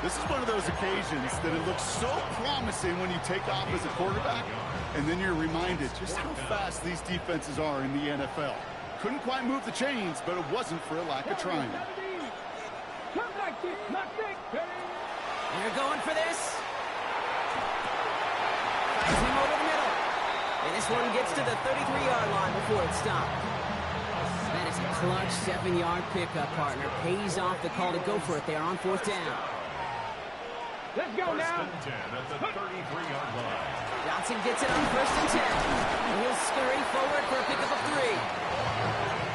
This is one of those occasions that it looks so promising when you take off as a quarterback, and then you're reminded just how fast these defenses are in the NFL. Couldn't quite move the chains, but it wasn't for a lack of trying. They're going for this. Finds him over the middle. And this one gets to the 33-yard line before it's stopped. That is a clutch 7-yard pickup, partner. Pays off the call to go for it there on 4th down. Let's go now. First and 10 at the 33-yard line. Johnson gets it on 1st and 10. And he'll scurry forward for a pickup of 3.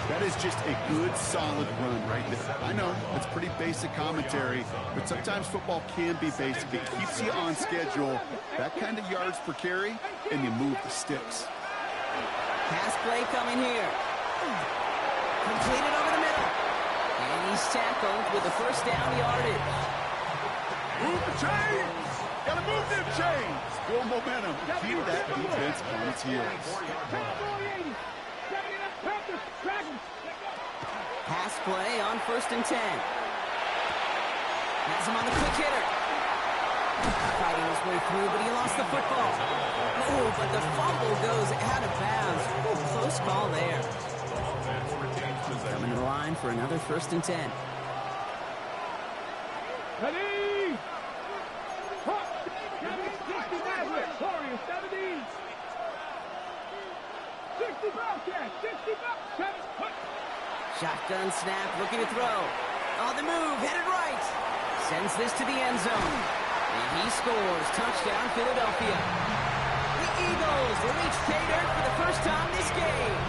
That is just a good, solid run right there. I know, it's pretty basic commentary, but sometimes football can be basic. It keeps you on schedule, that kind of yards per carry, and you move the sticks. Pass play coming here. Completed over the middle. And he's tackled with the 1st down yardage. Move the chains! Gotta move them chains! Build momentum. Keep that defense on its heels. Pass play on 1st and 10. Has him on the quick hitter. Fighting his way through, but he lost the football. Oh, but the fumble goes out of bounds. Ooh, close call there. Coming to the line for another 1st and 10. Ready! 60 Maverick, Warriors 70. 60 Bobcat, 60 Bobcat. Shotgun snap, looking to throw. On the move, headed right. Sends this to the end zone. And he scores. Touchdown, Philadelphia. The Eagles reach pay dirt for the first time this game.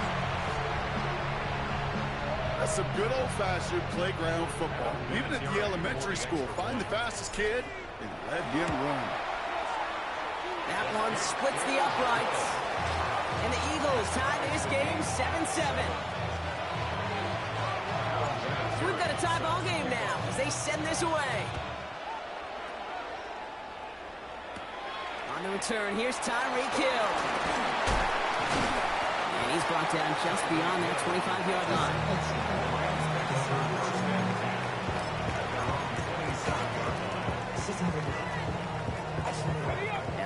That's some good old-fashioned playground football. Even at the elementary school, find the fastest kid and let him run. That one splits the uprights. And the Eagles tie this game 7-7. So we've got a tie ball game now as they send this away. On the return, here's Tyreek Hill. And he's brought down just beyond that 25-yard line.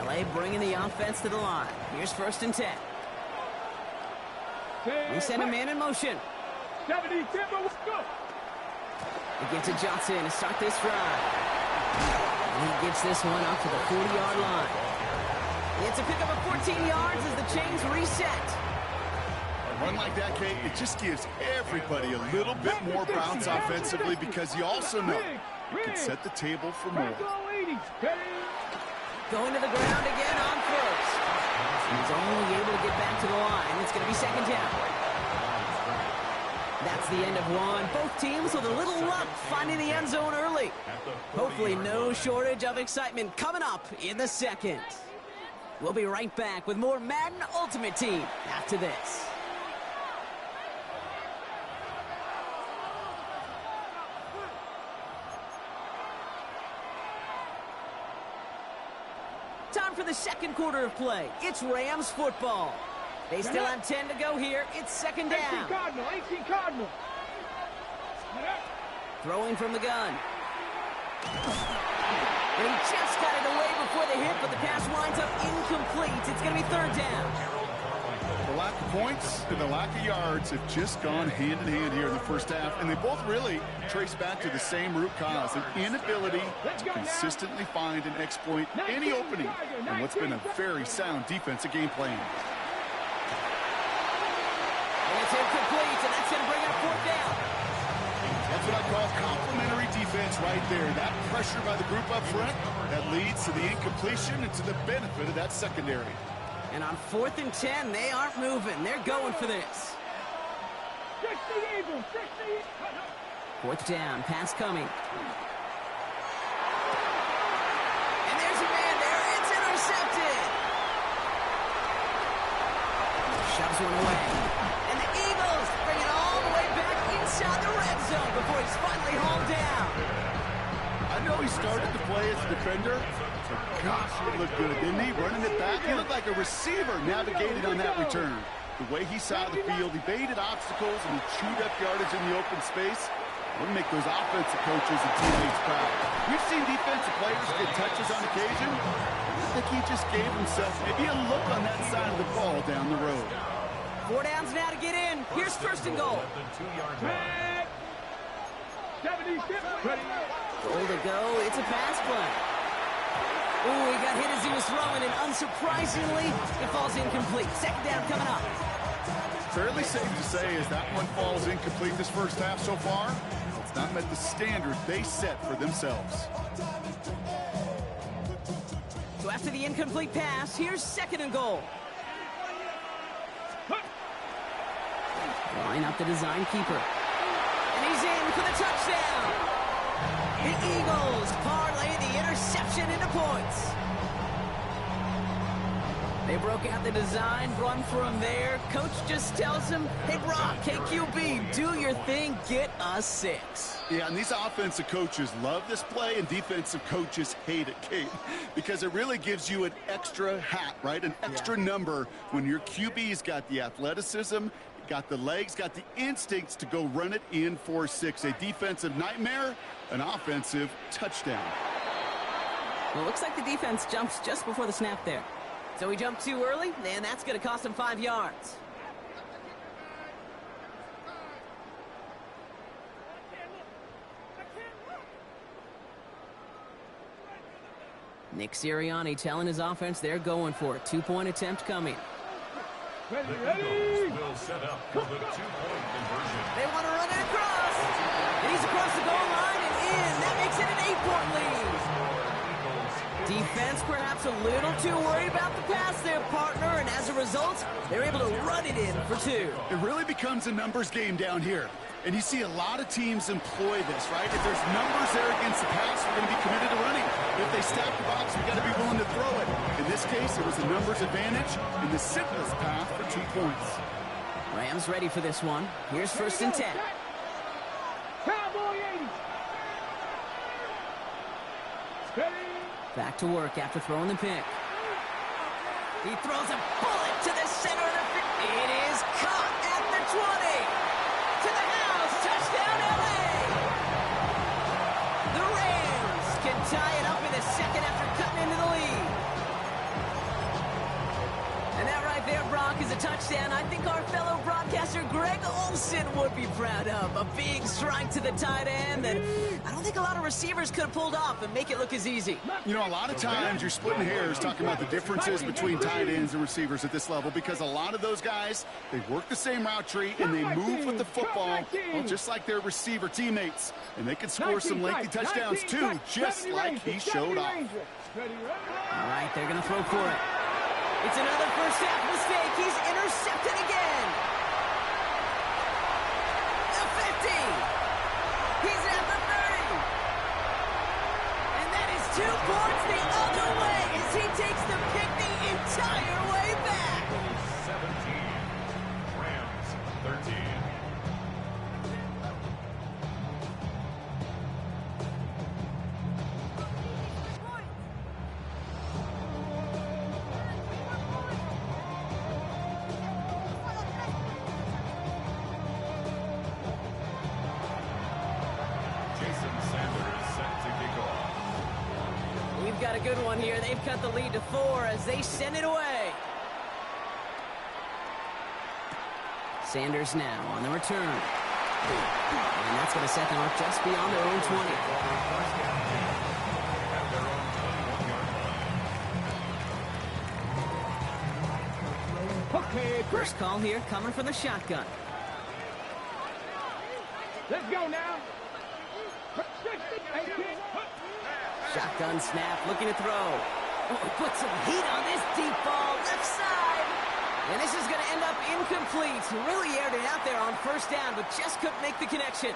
LA bringing the offense to the line. Here's 1st and 10. We send a man in motion. 70, Timber, let's go. They get to Johnson to start this drive. And he gets this one up to the 40-yard line. It's a pickup of 14 yards as the chains reset. A run like that, Kate, it just gives everybody a little bit more bounce offensively because you also know it can set the table for more. Going to the ground again on 1st. He's only able to get back to the line. It's going to be 2nd down. That's the end of one. Both teams with a little luck finding the end zone early. Hopefully no shortage of excitement coming up in the 2nd. We'll be right back with more Madden Ultimate Team after this. Time for the 2nd quarter of play. It's Rams football. They still have 10 to go here. It's 2nd down. 18 Cardinal. Throwing from the gun. And he just got it away before the hit, but the pass winds up incomplete. It's going to be 3rd down. The lack of points and the lack of yards have just gone hand in hand here in the first half, and they both really trace back to the same root cause, an inability to consistently find and exploit any opening in what's been a very sound defensive game plan. And it's incomplete, and that's going to bring up 4th down. That's what I call complementary defense right there. That pressure by the group up front, that leads to the incompletion and to the benefit of that secondary. And on 4th and 10, they aren't moving. They're going for this. Eagles. 60. Fourth down, pass coming. And there's a man there. It's intercepted. Shoves one away. And the Eagles bring it all the way back inside the red zone before he's finally hauled down. I know he started to play as a defender, but gosh, it looked good, didn't he? Running it back, he looked like a receiver navigated on that return. The way he saw the field, he baited obstacles and he chewed up yardage in the open space. Would make those offensive coaches and teammates proud. We've seen defensive players get touches on occasion. I think he just gave himself maybe a look on that side of the ball down the road. 4 downs now to get in. Here's first and goal. 76. Goal to go. It's a pass play. Ooh, he got hit as he was throwing, and unsurprisingly, it falls incomplete. Second down coming up. Fairly safe to say as that one falls incomplete this first half so far, it's not met the standard they set for themselves. So after the incomplete pass, here's second and goal. Line up the design keeper. And he's in for the touchdown. The Eagles parlay the interception into points. They broke out the design, run from there. Coach just tells him, hey, Brock, KQB, do your thing, get us 6. Yeah, and these offensive coaches love this play, and defensive coaches hate it, Kate, because it really gives you an extra hat, right? An extra number when your QB's got the athleticism, got the legs, got the instincts to go run it in for 6. A defensive nightmare, an offensive touchdown. Well, it looks like the defense jumps just before the snap there. So he jumped too early, and that's going to cost him 5 yards. Nick Sirianni telling his offense they're going for it. 2-point attempt coming. The Eagles will set up for the 2-point conversion. They want to run it across. And he's across the goal line and in. That makes it an 8-point lead. Defense perhaps a little too worried about the pass there, partner, and as a result, they're able to run it in for 2. It really becomes a numbers game down here. And you see a lot of teams employ this, right? If there's numbers there against the pass, we're going to be committed to running. If they stack the box, we got to be willing to throw it. In this case, it was a numbers advantage in the simplest path for 2 points. Rams ready for this one. Here's first and 10. Cowboy 80. Back to work after throwing the pick. He throws a bullet to the center of the field. It is caught at the 20. To the house. Touchdown, LA. The Rams can tie it up in the second after cutting into the lead. And that right there, Brock, is a touchdown I think our fellow broadcaster Greg Olsen would be proud of. A big strike to the tight end that I don't think a lot of receivers could have pulled off and make it look as easy. You know, a lot of times you're splitting hairs talking about the differences between tight ends and receivers at this level because a lot of those guys, they work the same route tree and they move with the football, well, just like their receiver teammates. And they can score some lengthy touchdowns too, just like he showed off. All right, they're going to throw for it. It's another first half mistake. He's intercepted again. The 50. He's at the 30. And that is 2 points the other way as he takes the pick the entire way back. 17. Rams 13. Got a good one here. They've cut the lead to 4 as they send it away. Sanders now on the return. And that's going to set them up just beyond their own 20. Okay, first call here coming from the shotgun. Let's go now. Shotgun snap, looking to throw. Oh, put some heat on this deep ball, left side. And this is going to end up incomplete. Really aired it out there on first down, but just couldn't make the connection.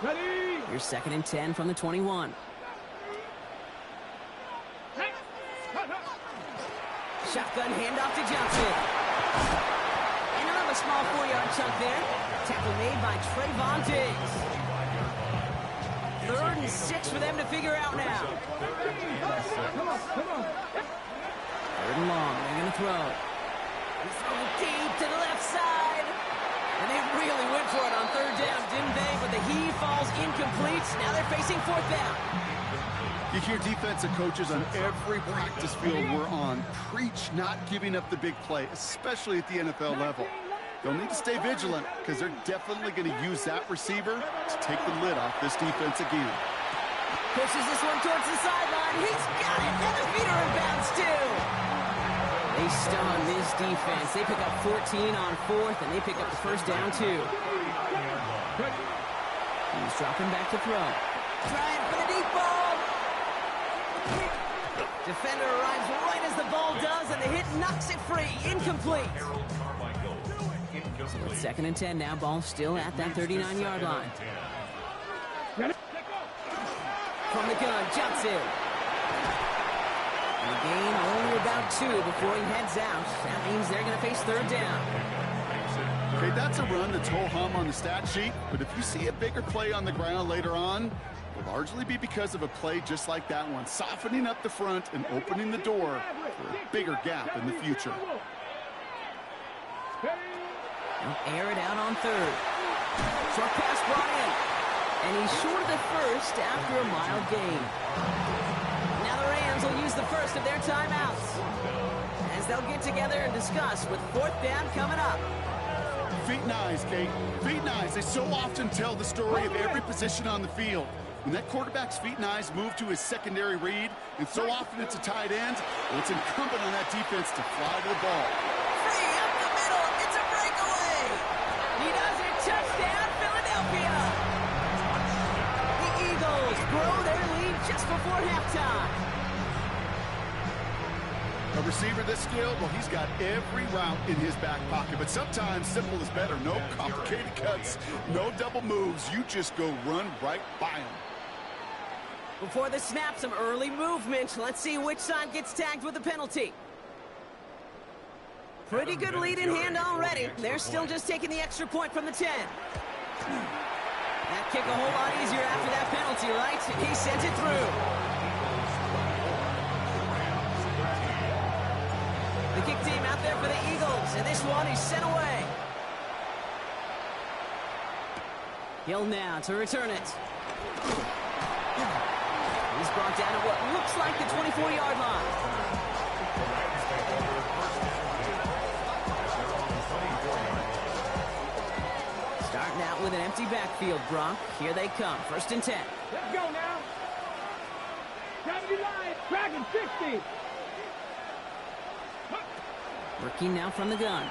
Ready? Here's 2nd and 10 from the 21. Shotgun handoff to Johnson. And another small 4-yard chunk there. Tackle made by Trayvon Diggs. 3rd and 6 for them to figure out now. Come on. 3rd and long. They're going to throw. He's throwing deep to the left side. And they really went for it on 3rd down, didn't they? But the heave falls incomplete. Now they're facing 4th down. You hear defensive coaches on every practice field we're on preach not giving up the big play, especially at the NFL level. They'll need to stay vigilant because they're definitely going to use that receiver to take the lid off this defense again. Pushes this one towards the sideline. He's got it. And the feet are in bounds, too. They stun this defense. They pick up 14 on 4th, and they pick up the first down, too. He's dropping back to throw. Trying for the deep ball. Defender arrives right as the ball does, and the hit knocks it free. Incomplete. So it's 2nd and 10 now. Ball still at that 39-yard line. From the gun, Johnson. And the gain only about 2 before he heads out. That means they're going to face 3rd down. Okay, that's a run that's ho-hum on the stat sheet, but if you see a bigger play on the ground later on, will largely be because of a play just like that one, softening up the front and opening the door for a bigger gap in the future. They'll air it out on 3rd. Short pass brought in. And he's short of the first after a mild gain. Now the Rams will use the first of their timeouts as they'll get together and discuss with 4th down coming up. Feet and eyes, Kate. Feet and eyes. They so often tell the story of every position on the field. When that quarterback's feet and eyes move to his secondary read, and so often it's a tight end, well, it's incumbent on that defense to fly to the ball. Free up the middle. It's a breakaway. He does it. Touchdown, Philadelphia. The Eagles grow their lead just before halftime. A receiver this skilled, well, he's got every route in his back pocket, but sometimes simple is better. No complicated cuts, no double moves. You just go run right by him. Before the snap, some early movement. Let's see which side gets tagged with a penalty. Pretty good lead in hand already. They're still just taking the extra point from the 10. That kick a whole lot easier after that penalty, right? He sent it through. The kick team out there for the Eagles, and this one is sent away. Hill now to return it. He's brought down at what looks like the 24-yard line. Starting out with an empty backfield, Brock. Here they come. 1st and 10. Let's go now. 79, Dragon 60. Working now from the gun.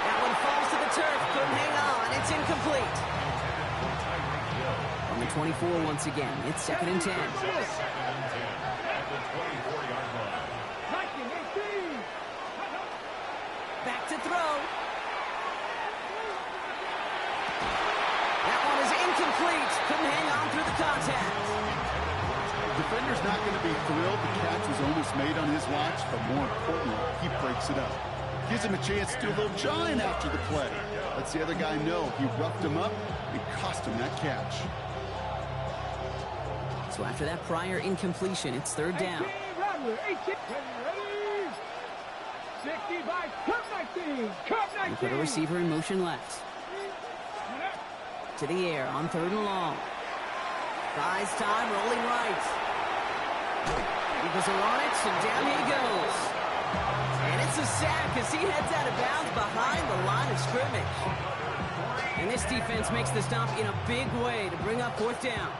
That one falls to the turf. Couldn't hang on. It's incomplete. On the 24 once again. It's 2nd and 10. Back to throw. That one is incomplete. Couldn't hang on through the contact. Defender's not going to be thrilled the catch was almost made on his watch, but more importantly, he breaks it up. Gives him a chance to do a little jawing after the play. Lets the other guy know he roughed him up and cost him that catch. So after that prior incompletion, it's 3rd down. 65, Cup 19, Cup 19. They put a receiver in motion left. To the air on 3rd and long. Buys time, rolling right. Eagles are on it, and down he goes. And it's a sack as he heads out of bounds behind the line of scrimmage. And this defense makes the stop in a big way to bring up 4th down.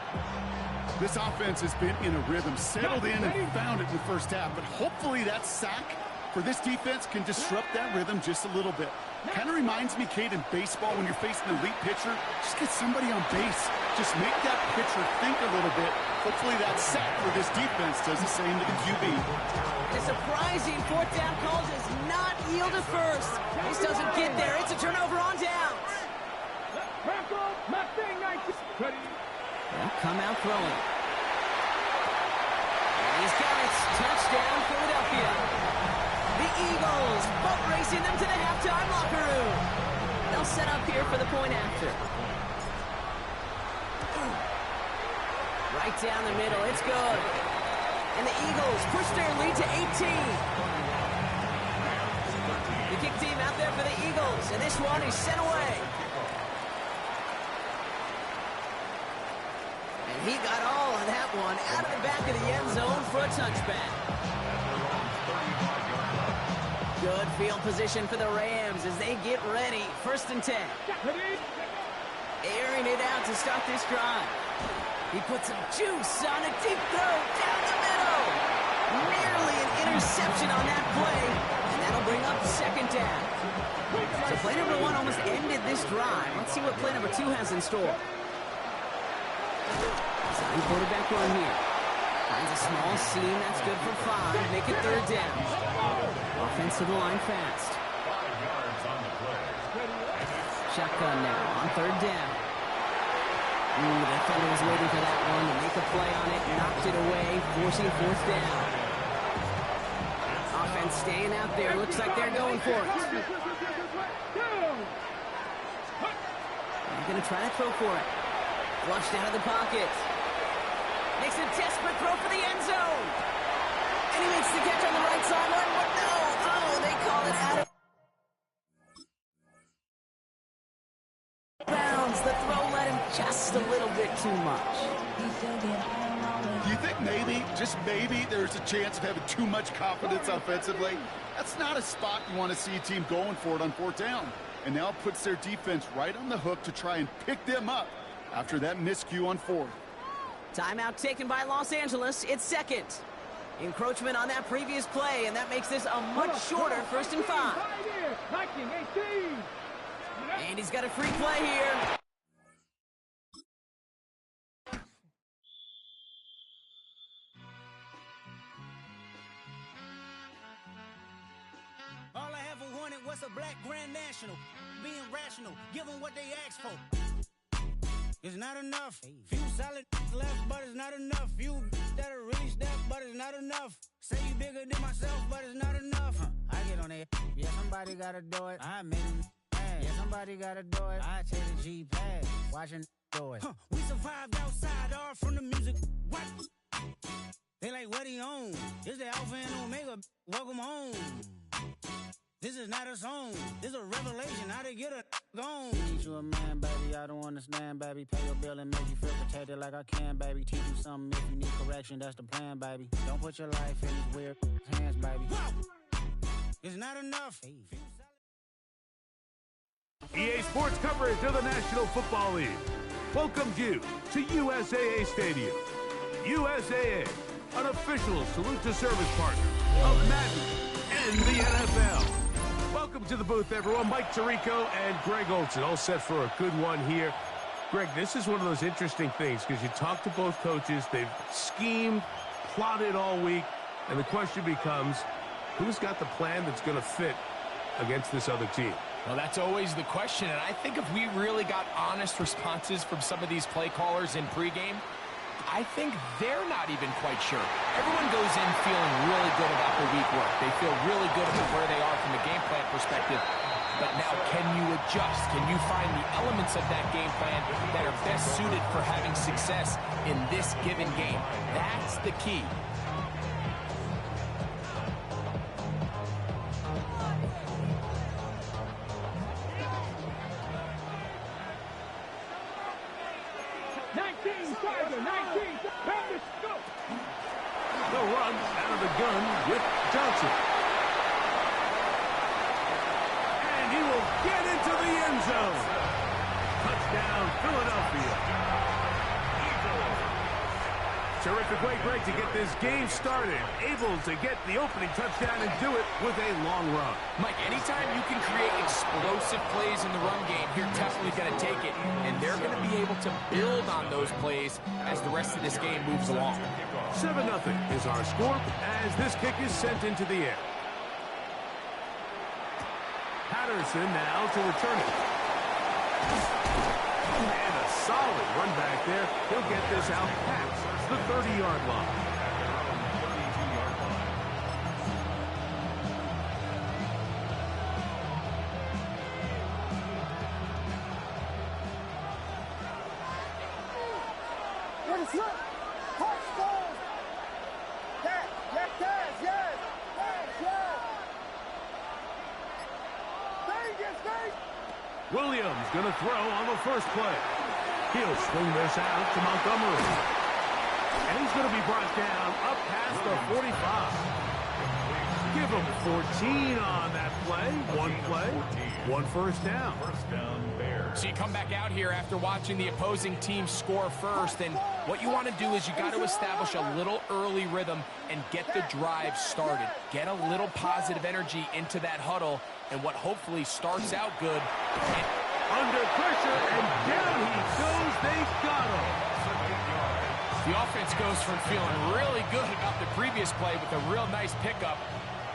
This offense has been in a rhythm, settled in and found it in the first half, but hopefully that sack for this defense can disrupt that rhythm just a little bit. Kind of reminds me, Kate, in baseball, when you're facing an elite pitcher, just get somebody on base. Just make that pitcher think a little bit. Hopefully that sack for this defense does the same to the QB. The surprising fourth down call does not yield at first. This doesn't get there. It's a turnover on downs. They'll come out throwing. And he's got it. Touchdown, Philadelphia. The Eagles boat racing them to the halftime locker room. They'll set up here for the point after. Right down the middle. It's good. And the Eagles push their lead to 18. The kick team out there for the Eagles. And this one is sent away. And he got all of that one out of the back of the end zone for a touchback. Good field position for the Rams as they get ready. 1st and 10. Airing it out to start this drive. He puts some juice on a deep throw down the middle. Nearly an interception on that play, and that'll bring up 2nd down. So play number 1 almost ended this drive. Let's see what play number 2 has in store. Sign quarterback run here. Finds a small seam. That's good for 5. Make it 3rd down. Offense to the line fast. 5 yards on the play. Shotgun now on 3rd down. The defender was waiting for that one to make a play on it. Knocked it away, forcing 4th down. Offense staying out there. Looks like they're going for it. They're going to try to throw for it. Flushed out of the pocket. Makes a desperate throw for the end zone. And he makes the catch on the right sideline, but no. Oh, they call it out of bounds. The throw let him just a little bit too much. Do you think maybe, just maybe, there's a chance of having too much confidence offensively? That's not a spot you want to see a team going for it on 4th down. And now it puts their defense right on the hook to try and pick them up after that miscue on 4th. Timeout taken by Los Angeles. It's 2nd. Encroachment on that previous play, and that makes this a much shorter 1st and 5. And he's got a free play here. All I ever wanted was a black Grand National. Being rational, give them what they asked for. It's not enough. Few solid left, but it's not enough. Few that'll really step, but it's not enough. Say you bigger than myself, but it's not enough. I get on it. Yeah, somebody gotta do it. I made him mad. Yeah, somebody gotta do it. I take the G-pad. Watching do it. We survived outside, all from the music. What? They like, what he on? This the Alpha and Omega. Welcome home. This is not a song. This is a revelation. How to get a gone. Teach you a man, baby. I don't understand, baby. Pay your bill and make you feel protected like I can, baby. Teach you something if you need correction. That's the plan, baby. Don't put your life in these weird hands, baby. Whoa! It's not enough. EA Sports coverage of the National Football League welcomes you to USAA Stadium. USAA, an official salute to service partner of Madden and the NFL. Welcome to the booth, everyone. Mike Tirico and Greg Olson, all set for a good one here. Greg, this is one of those interesting things because you talk to both coaches. They've schemed, plotted all week, and the question becomes, who's got the plan that's going to fit against this other team? Well, that's always the question, and I think if we really got honest responses from some of these play callers in pregame, I think they're not even quite sure. Everyone goes in feeling really good about the week work. They feel really good about where they are from a game plan perspective. But now, can you adjust? Can you find the elements of that game plan that are best suited for having success in this given game? That's the key. The run out of the gun with Johnson. And he will get into the end zone. Touchdown, Philadelphia. Terrific way, Greg, to get this game started. Able to get the opening touchdown and do it with a long run. Mike, anytime you can create explosive plays in the run game, you're definitely going to take it. And they're going to be able to build on those plays as the rest of this game moves along. 7-0 is our score as this kick is sent into the air. Patterson now to return it. And a solid run back there. He'll get this out past the 30-yard line. Williams going to throw on the first play. He'll swing this out to Montgomery. And he's going to be brought down up past the 45. Give him 14 on that play. One first down. So you come back out here after watching the opposing team score first, and what you want to do is you got to establish a little early rhythm and get the drive started. Get a little positive energy into that huddle, and what hopefully starts out good. Under pressure, and down he goes. They got him. The offense goes from feeling really good about the previous play with a real nice pickup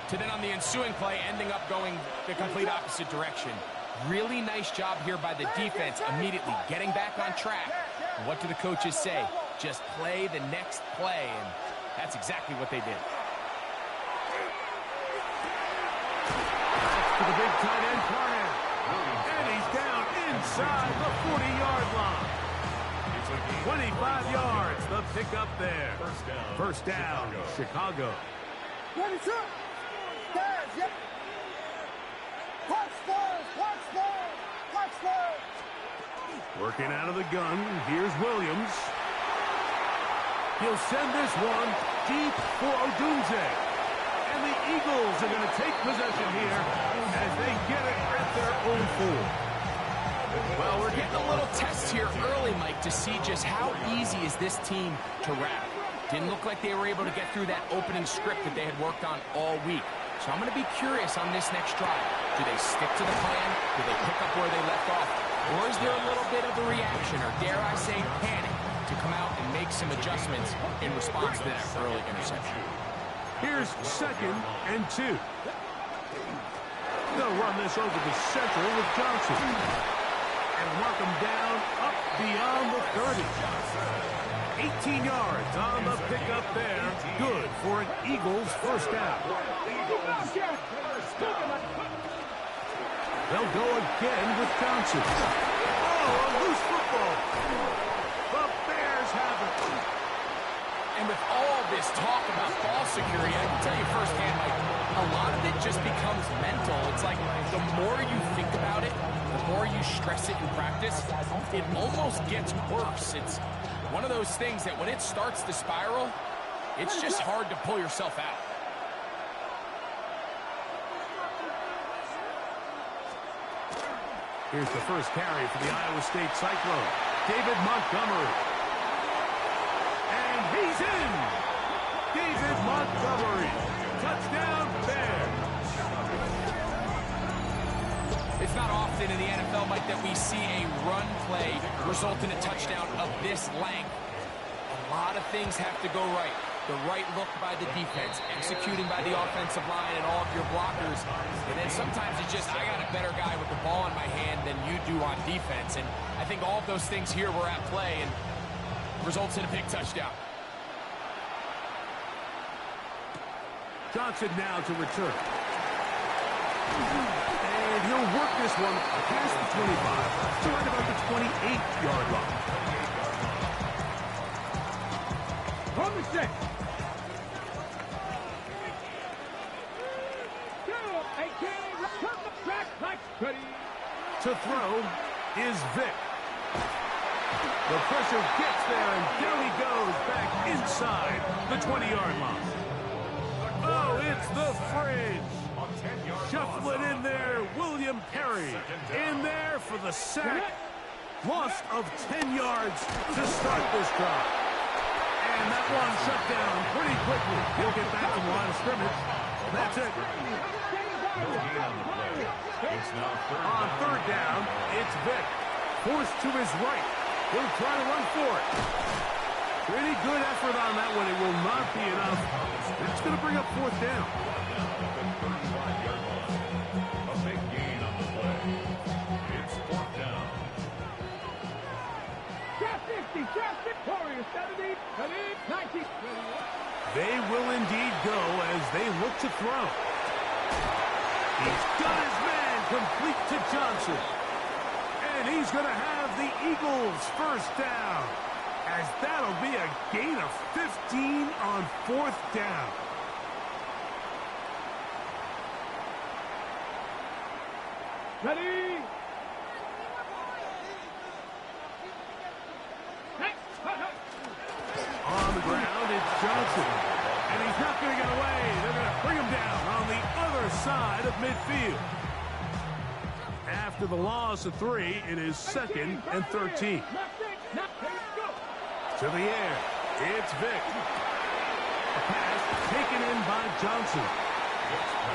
to then on the ensuing play ending up going the complete opposite direction. Really nice job here by the defense immediately getting back on track. And what do the coaches say? Just play the next play, and that's exactly what they did. To the big tight end corner. And he's down inside the 40-yard line. 25 yards, the pickup there. First down, Chicago. Working out of the gun, here's Williams. He'll send this one deep for Odunze. And the Eagles are going to take possession here as they get it at their own 4. Well, we're getting a little test here early, Mike, to see just how easy is this team to wrap. Didn't look like they were able to get through that opening script that they had worked on all week. So I'm going to be curious on this next drive. Do they stick to the plan? Do they pick up where they left off? Or is there a little bit of a reaction, or dare I say panic, to come out and make some adjustments in response to that early interception? Here's 2nd and 2. They'll run this over the center with Johnson. And mark him down up beyond the 30. 18 yards on the pickup there. Good for an Eagles first down. They'll go again with Johnson. Oh, a loose football. The Bears have it. And with all this talk about ball security, I can tell you firsthand, like, a lot of it just becomes mental. It's like the more you think about it, the more you stress it in practice, it almost gets worse. It's one of those things that when it starts to spiral, it's just hard to pull yourself out. Here's the first carry for the Iowa State Cyclone. David Montgomery. And he's in. David Montgomery. Touchdown Bears. It's not often in the NFL, Mike, that we see a run play result in a touchdown of this length. A lot of things have to go right. The right look by the defense, executing by the offensive line and all of your blockers. And then sometimes it's just, I got a better guy with the ball in my hand than you do on defense. And I think all of those things here were at play and results in a big touchdown. Johnson now to return. And he'll work this one past the 25 to right about the 28-yard line. From the 6. To throw is Vick. The pressure gets there, and down he goes back inside the 20-yard line. Oh, it's the fridge. Shuffle it in there. William Perry in there for the sack. Loss of 10 yards to start this drive. And that one shut down pretty quickly. He'll get back to the line of scrimmage. That's it. No gain on the play. It's now On third down, it's Vick. Forced to his right. He'll try to run for it. Pretty good effort on that one. It will not be enough. That's going to bring up fourth down. A big gain on the play. It's fourth down. Trap 50, trap 50. Warriors 70, 19. They will indeed go as they look to throw. He's got his man complete to Johnson. And he's going to have the Eagles first down, as that'll be a gain of 15 on fourth down. Ready? On the ground, it's Johnson. And he's not going to get away. They're going to bring him down on the other side of midfield. After the loss of 3, it is 2nd and 13. To the air, it's Vick. A pass taken in by Johnson.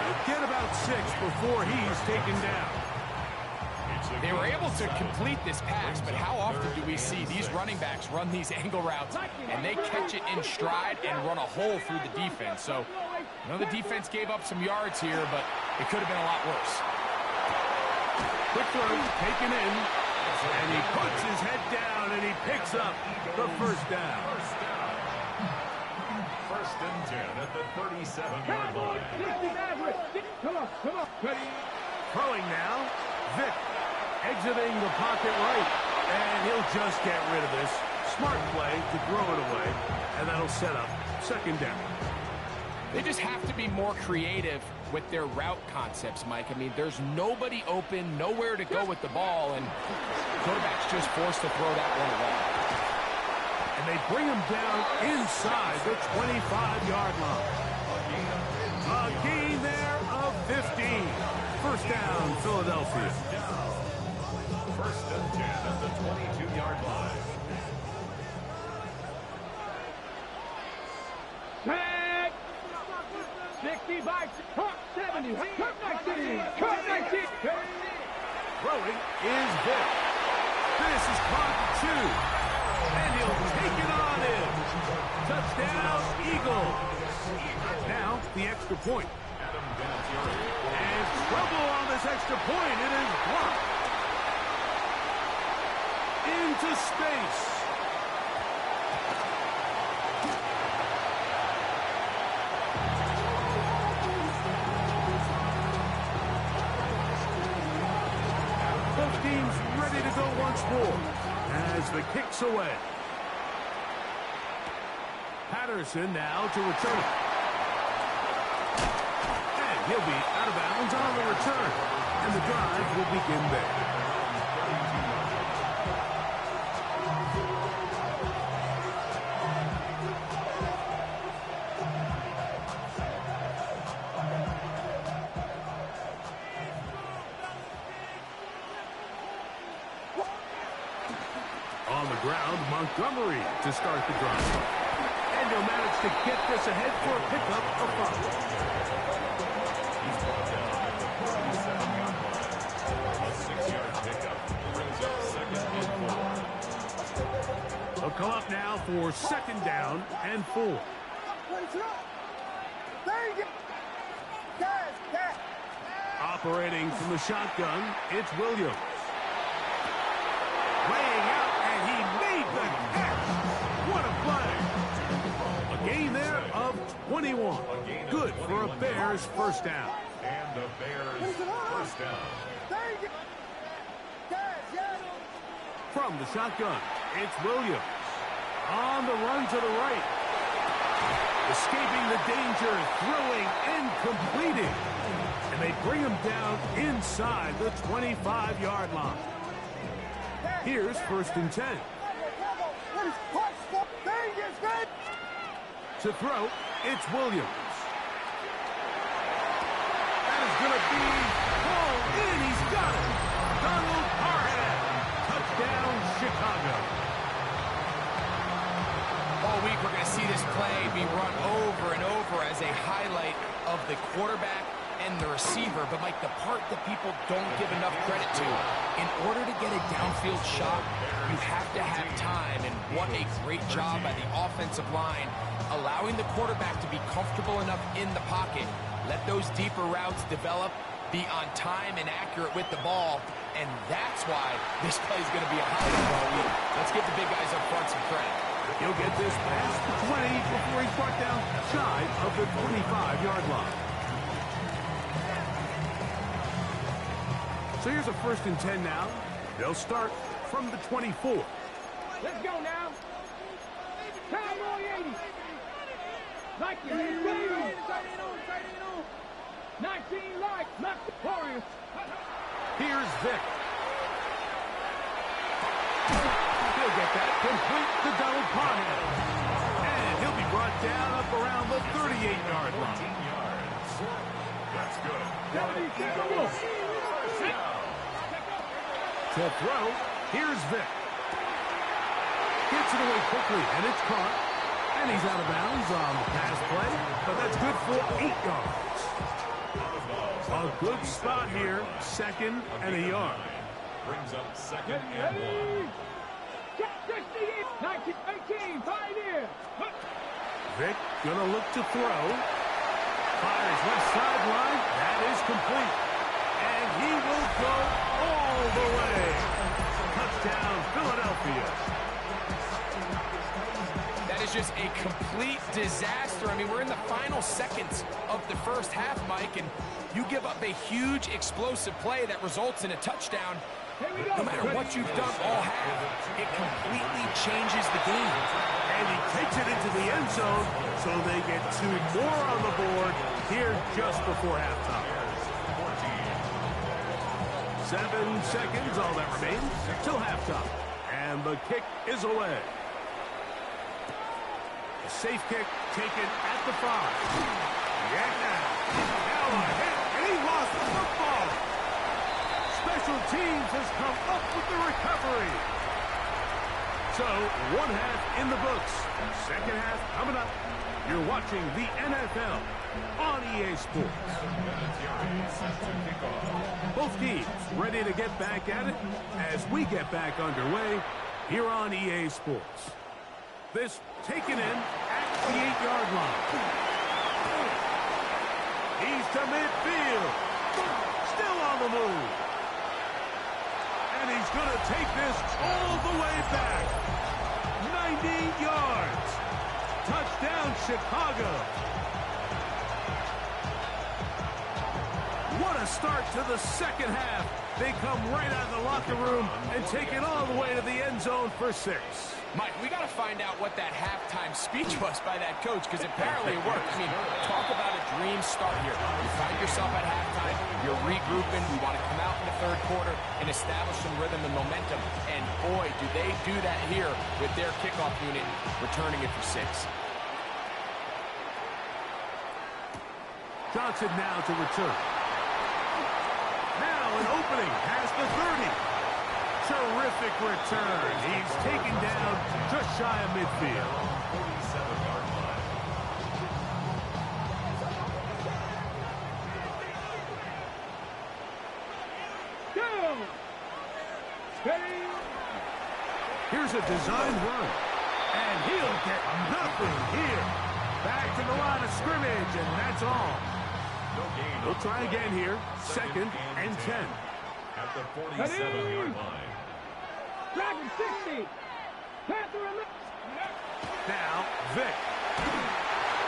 He'll get about 6 before he's taken down. They were able to complete this pass, but how often do we see these running backs run these angle routes and they catch it in stride and run a hole through the defense? So, I know the defense gave up some yards here, but it could have been a lot worse. Quick throw, taken in, and he puts his head down and he picks up the first down. First and 10 at the 37-yard line. Come on. Ready? Throwing now, Vick. Exiting the pocket right, and he'll just get rid of this. Smart play to throw it away, and that'll set up second down. They just have to be more creative with their route concepts, Mike. I mean, there's nobody open, nowhere to go with the ball, and the quarterback's just forced to throw that one away. And they bring him down inside the 25-yard line. A gain there of 15. First down, Philadelphia. First and 10 at the 22-yard line. Tag! 60 by 70. Cut 19. Cut 19. Throwing is Vick. This is caught 2. And he'll take it on in. Touchdown, Eagles. Now, the extra point. And trouble on this extra point. It is blocked. Into space. Both teams ready to go once more as the kick's away. Patterson now to return. And he'll be out of bounds on the return. And the drive will begin there. On the ground, Montgomery to start the drive. And he'll manage to get this ahead for a pickup of 5. He's brought down at the 37-yard line. A 6-yard pickup brings up second and 4. They'll come up now for second down and 4. Operating from the shotgun, it's Williams. Laying out, and he made the catch. What a play. A gain there of 21. Good for a Bears first down. And the Bears first down. From the shotgun, it's Williams. On the run to the right. Escaping the danger, throwing and completing. And they bring him down inside the 25-yard line. Here's first and 10. To throw, it's Williams. That is going to be hauled in. He's got it. Donald Parham. Touchdown, Chicago. All week, we're going to see play be run over and over as a highlight of the quarterback and the receiver, but Mike, the part that people don't give enough credit to, in order to get a downfield shot, you have to have time, and what a great job by the offensive line, allowing the quarterback to be comfortable enough in the pocket, let those deeper routes develop, be on time and accurate with the ball, and that's why this play is going to be a highlight all week. Let's give the big guys up front some credit. He'll get this past the 20 before he's brought down shy of the 25-yard line. So here's a 1st and 10 now. They'll start from the 24. Let's go now. Cowboy 80. Like you hit it. 19 like Warriors. Here's Vic. He'll get that complete to Donald Parham. And he'll be brought down up around the 38-yard line. That's good. 77. To throw, here's Vic. Gets it away quickly, and it's caught. And he's out of bounds on the pass play, but that's good for 8 yards. A good spot here, 2nd and a yard. Brings up 2nd and 1. 19-18, Pioneer. Vic gonna look to throw. Fires left sideline. That is complete. And he will go all the way. Touchdown, Philadelphia. That is just a complete disaster. I mean, we're in the final seconds of the first half, Mike, and you give up a huge explosive play that results in a touchdown. No matter what you've done all half, it completely changes the game. And he takes it into the end zone, so they get 2 more on the board here just before halftime. 7 seconds, all that remains, till halftime. And the kick is away. A safe kick taken at the 5. Yeah, now a hit, and he lost the football. Special teams has come up with the recovery. So, 1 half in the books. 2nd half coming up. You're watching the NFL on EA Sports. Both teams ready to get back at it as we get back underway here on EA Sports. This taken in at the 8-yard line. He's to midfield. Still on the move. And he's going to take this all the way back. 90 yards. Touchdown, Chicago. What a start to the 2nd half. They come right out of the locker room and take it all the way to the end zone for 6. Mike, we got to find out what that halftime speech was by that coach, because apparently it worked. I mean, talk about a dream start here. You find yourself at halftime, you're regrouping, you want to come out in the 3rd quarter and establish some rhythm and momentum. And boy, do they do that here with their kickoff unit returning it for 6. Johnson now to return. Now an opening past the 30. Terrific return. He's taken down just shy of midfield. 47-yard line. Go! Steady! Here's a designed run. And he'll get nothing here. Back to the line of scrimmage, and that's all. We'll try again here. 2nd and 10. At the 47-yard line. Dragon 60. Panther 11. Now, Vic.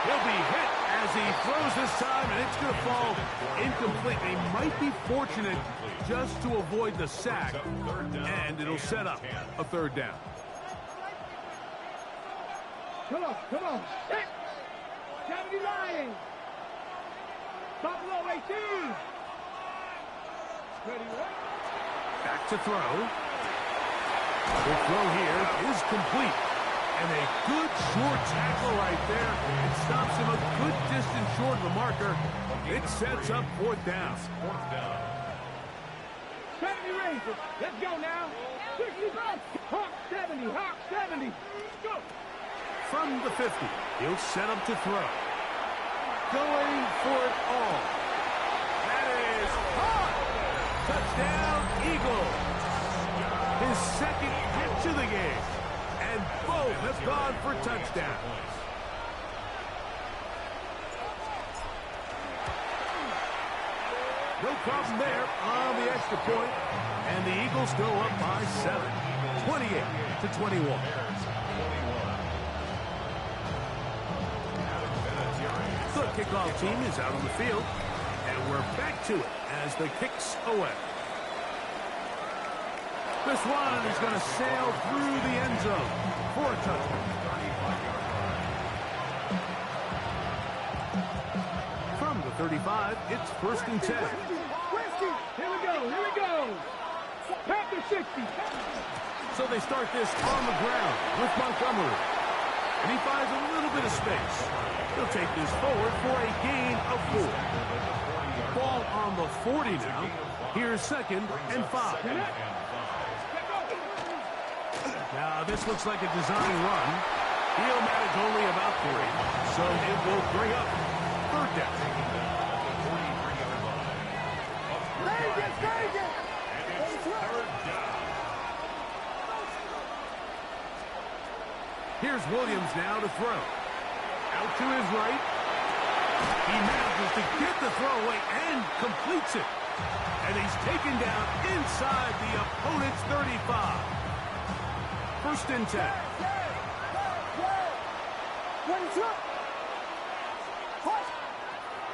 He'll be hit as he throws this time, and it's going to fall incomplete. They might be fortunate just to avoid the sack, and it'll set up a 3rd down. Come on, come on. 70 Lions. Buffalo 18. Ready, Back to throw. The throw here is complete. And a good short tackle right there. It stops him a good distance short of the marker. It sets up 4th down. 70 Rangers. Let's go now. 60 Hawk 70. Hawk 70. Go. from the 50. He'll set up to throw. Going for it all. That is caught. Touchdown, Eagles. His second catch of the game. And both have gone for touchdowns. No problem there on the extra point. And the Eagles go up by 7. 28-21. The kickoff team is out on the field. And we're back to it as the kick's away. This one is going to sail through the end zone for a touchdown. From the 35, it's 1st and 10. Here we go. Panther 60. So they start this on the ground with Montgomery. And he finds a little bit of space. He'll take this forward for a gain of 4. Ball on the 40 now. Here's 2nd and 5. Now this looks like a design run. He'll manage only about 3. So it will bring up 3rd down. Here's Williams now to throw. Out to his right. He manages to get the throw away and completes it. And he's taken down inside the opponent's 35. 1st and 10.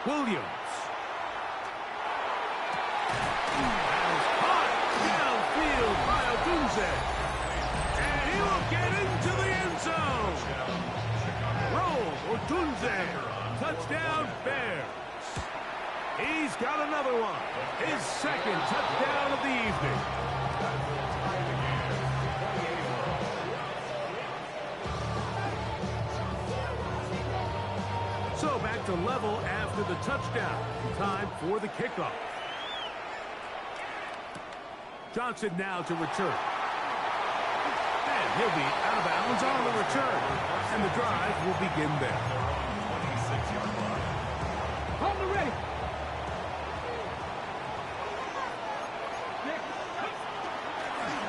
Williams. That is caught downfield by Odunze. And he will get into the end zone. Roll, Odunze. Touchdown, Bears. He's got another one. His 2nd touchdown of the evening. So back to level after the touchdown. Time for the kickoff. Johnson now to return. And he'll be out of bounds on the return. And the drive will begin there. 26-yard line. On the ready.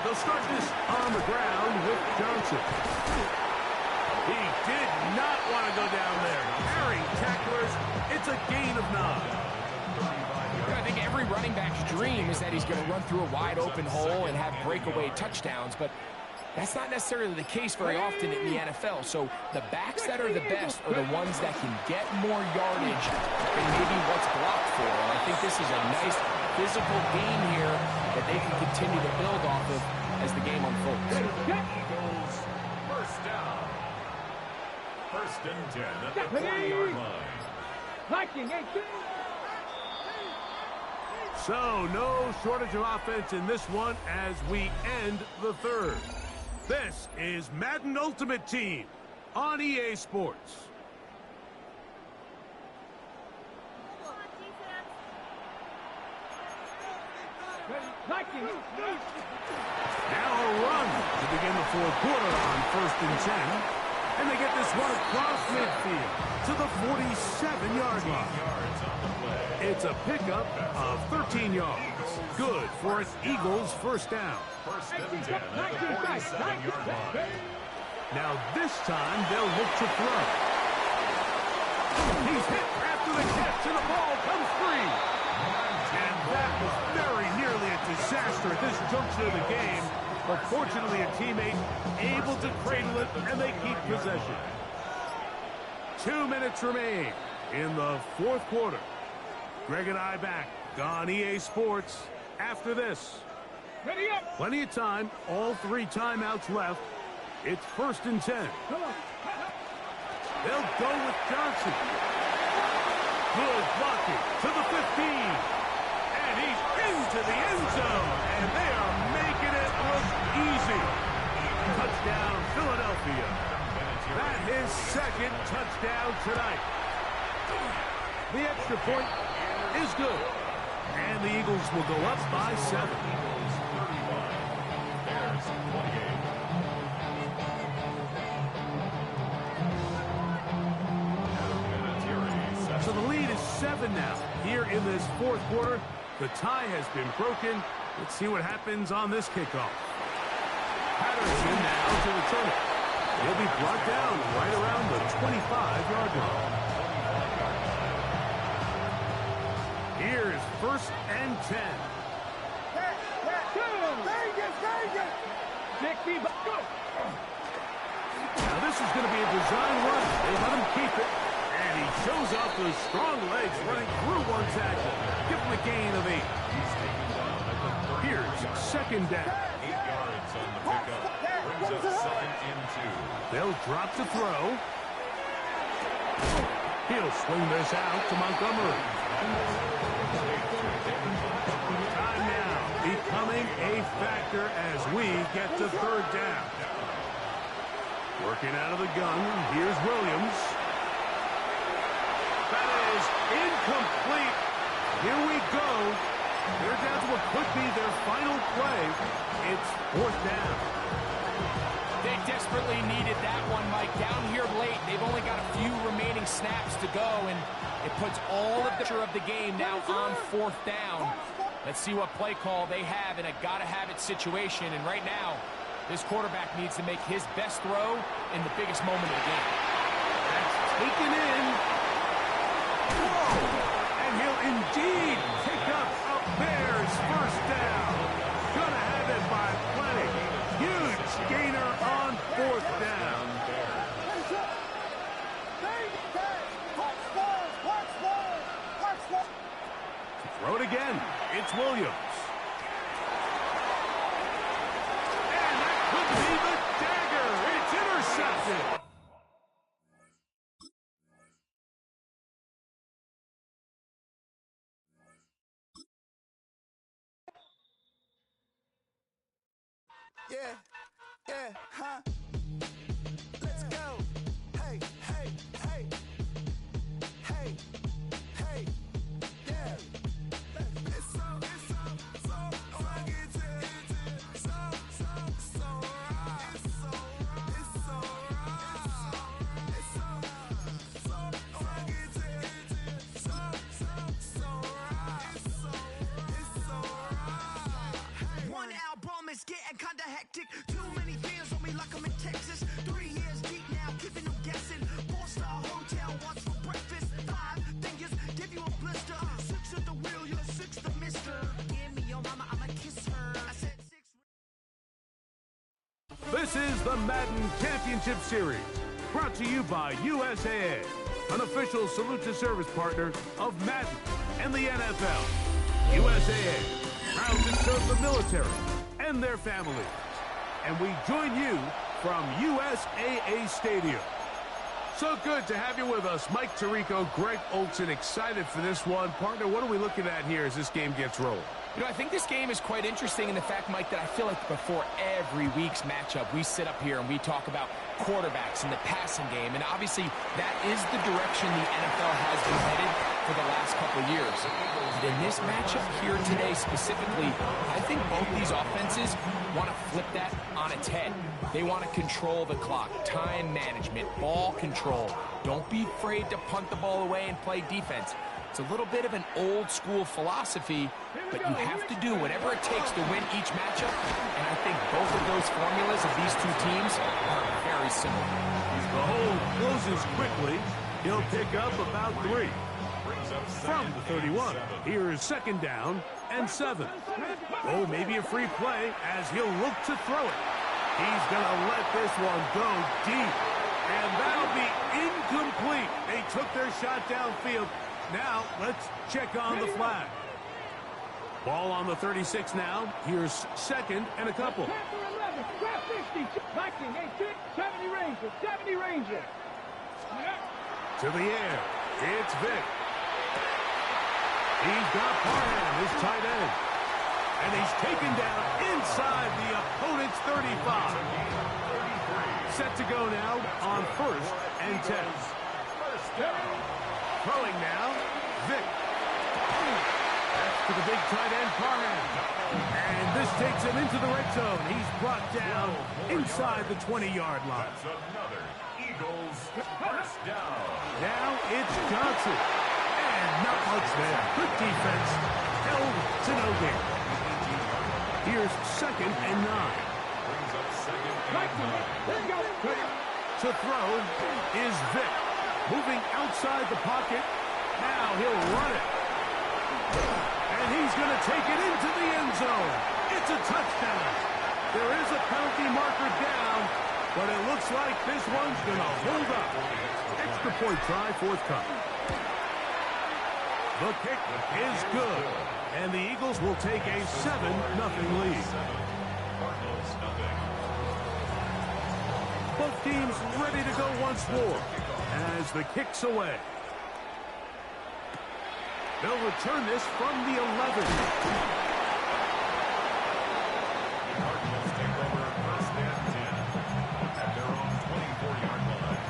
They'll start this on the ground with Johnson. He did not want to go down there. Carrying tacklers, it's a gain of 9. I think every running back's dream is that he's going to run through a wide open hole and have breakaway touchdowns, but that's not necessarily the case very often in the NFL. So the backs that are the best are the ones that can get more yardage than maybe what's blocked for. And I think this is a nice physical game here that they can continue to build off of as the game unfolds. Eagles, 1st down. 1st and 10 at the 40-yard line. Viking 18. So no shortage of offense in this one as we end the 3rd. This is Madden Ultimate Team on EA Sports. Now a run to begin the 4th quarter on 1st and 10. And they get this one across midfield to the 47-yard line. It's a pickup of 13 yards. Good for an Eagles 1st down. 1st and 10 at the 47-yard line. Now this time they'll look to throw. He's hit after the catch and the ball comes free. And that was very nearly a disaster at this juncture of the game. But fortunately a teammate able to cradle it and they keep possession. 2 minutes remain in the 4th quarter. Greg and I back on EA Sports after this. Ready up. Plenty of time. All 3 timeouts left. It's 1st and 10. They'll go with Johnson. Good blocking to the 15. And he's into the end zone. And they are making it look easy. Touchdown, Philadelphia. That his 2nd touchdown tonight. The extra point is good. And the Eagles will go up by 7. Eagles 31, Bears 28. 7 now. Here in this fourth quarter, the tie has been broken. Let's see what happens on this kickoff. Patterson now to return it. He'll be brought down right around the 25-yard line. Here's 1st and 10. Vegas! 60, go! Now this is going to be a design run. They let him keep it. And he shows off those strong legs running through one tackle. Give him a gain of 8. Here's 2nd down. 8 yards on the pickup. Brings up 2nd and 2. They'll drop to throw. He'll swing this out to Montgomery. Time now becoming a factor as we get to 3rd down. Working out of the gun. Here's Williams. That is incomplete. Here we go. They're down to what could be their final play. It's 4th down. They desperately needed that one, Mike. Down here late, they've only got a few remaining snaps to go, and it puts all of the pressure of the game now on 4th down. Let's see what play call they have in a gotta-have-it situation, and right now, this quarterback needs to make his best throw in the biggest moment of the game. That's taken in. Whoa! And he'll indeed pick up a Bears 1st down. Gonna have it by plenty. Huge gainer on 4th down. Throw it again. It's Williams. And that could be the dagger. It's intercepted. Yeah, huh? Let's go. Hey, hey, hey. Hey, hey, yeah. It's so fucking so right. It's so right. It's so fucking so right. One album is getting kinda hectic. Too many fans on me like I'm in Texas. 3 years deep now, keeping them guessing. 4-star hotel, what's for breakfast? 5 fingers, give you a blister. 6 at the wheel, you're 6 the mister. Give me your mama, I'ma kiss her. I said 6. This is the Madden Championship Series, brought to you by USAA, an official salute to service partner of Madden and the NFL. USAA, proud to serve the military and their families. And we join you from USAA Stadium. So good to have you with us. Mike Tirico, Greg Olsen, excited for this one. Partner, what are we looking at here as this game gets rolling? You know, I think this game is quite interesting in the fact, Mike, that I feel like before every week's matchup, we sit up here and we talk about quarterbacks and the passing game. And obviously, that is the direction the NFL has been headed for the last couple of years. But in this matchup here today specifically, I think both these offenses want to flip that on its head. They want to control the clock, time management, ball control. Don't be afraid to punt the ball away and play defense. It's a little bit of an old-school philosophy, but you have to do whatever it takes to win each matchup, and I think both of those formulas of these two teams are very similar. The hole closes quickly. He'll pick up about 3. From the 31, here is 2nd down and 7. Oh, maybe a free play as he'll look to throw it. He's going to let this one go deep, and that'll be incomplete. They took their shot downfield. Now, let's check on the flag. Ball on the 36 now. Here's 2nd and a couple. 70 Rangers, 70 Rangers. To the air, it's Vic. He's got Parham, his tight end. And he's taken down inside the opponent's 35. Set to go now on 1st and 10. Throwing now, Vic. That's to the big tight end, Parham. And this takes him into the red zone. He's brought down inside the 20-yard line. That's another Eagles 1st down. Now it's Johnson. And And not much there. Good defense. Held to no gain. Here's 2nd and 9. To throw is Vic. Moving outside the pocket. Now he'll run it. And he's going to take it into the end zone. It's a touchdown. There is a penalty marker down, but it looks like this one's going to hold up. Extra point try forthcoming. The kick is good, and the Eagles will take a 7-0 lead. Both teams ready to go once more as the kick's away. They'll return this from the 11. Cardinals take over 1st and 10 at their own 24-yard line.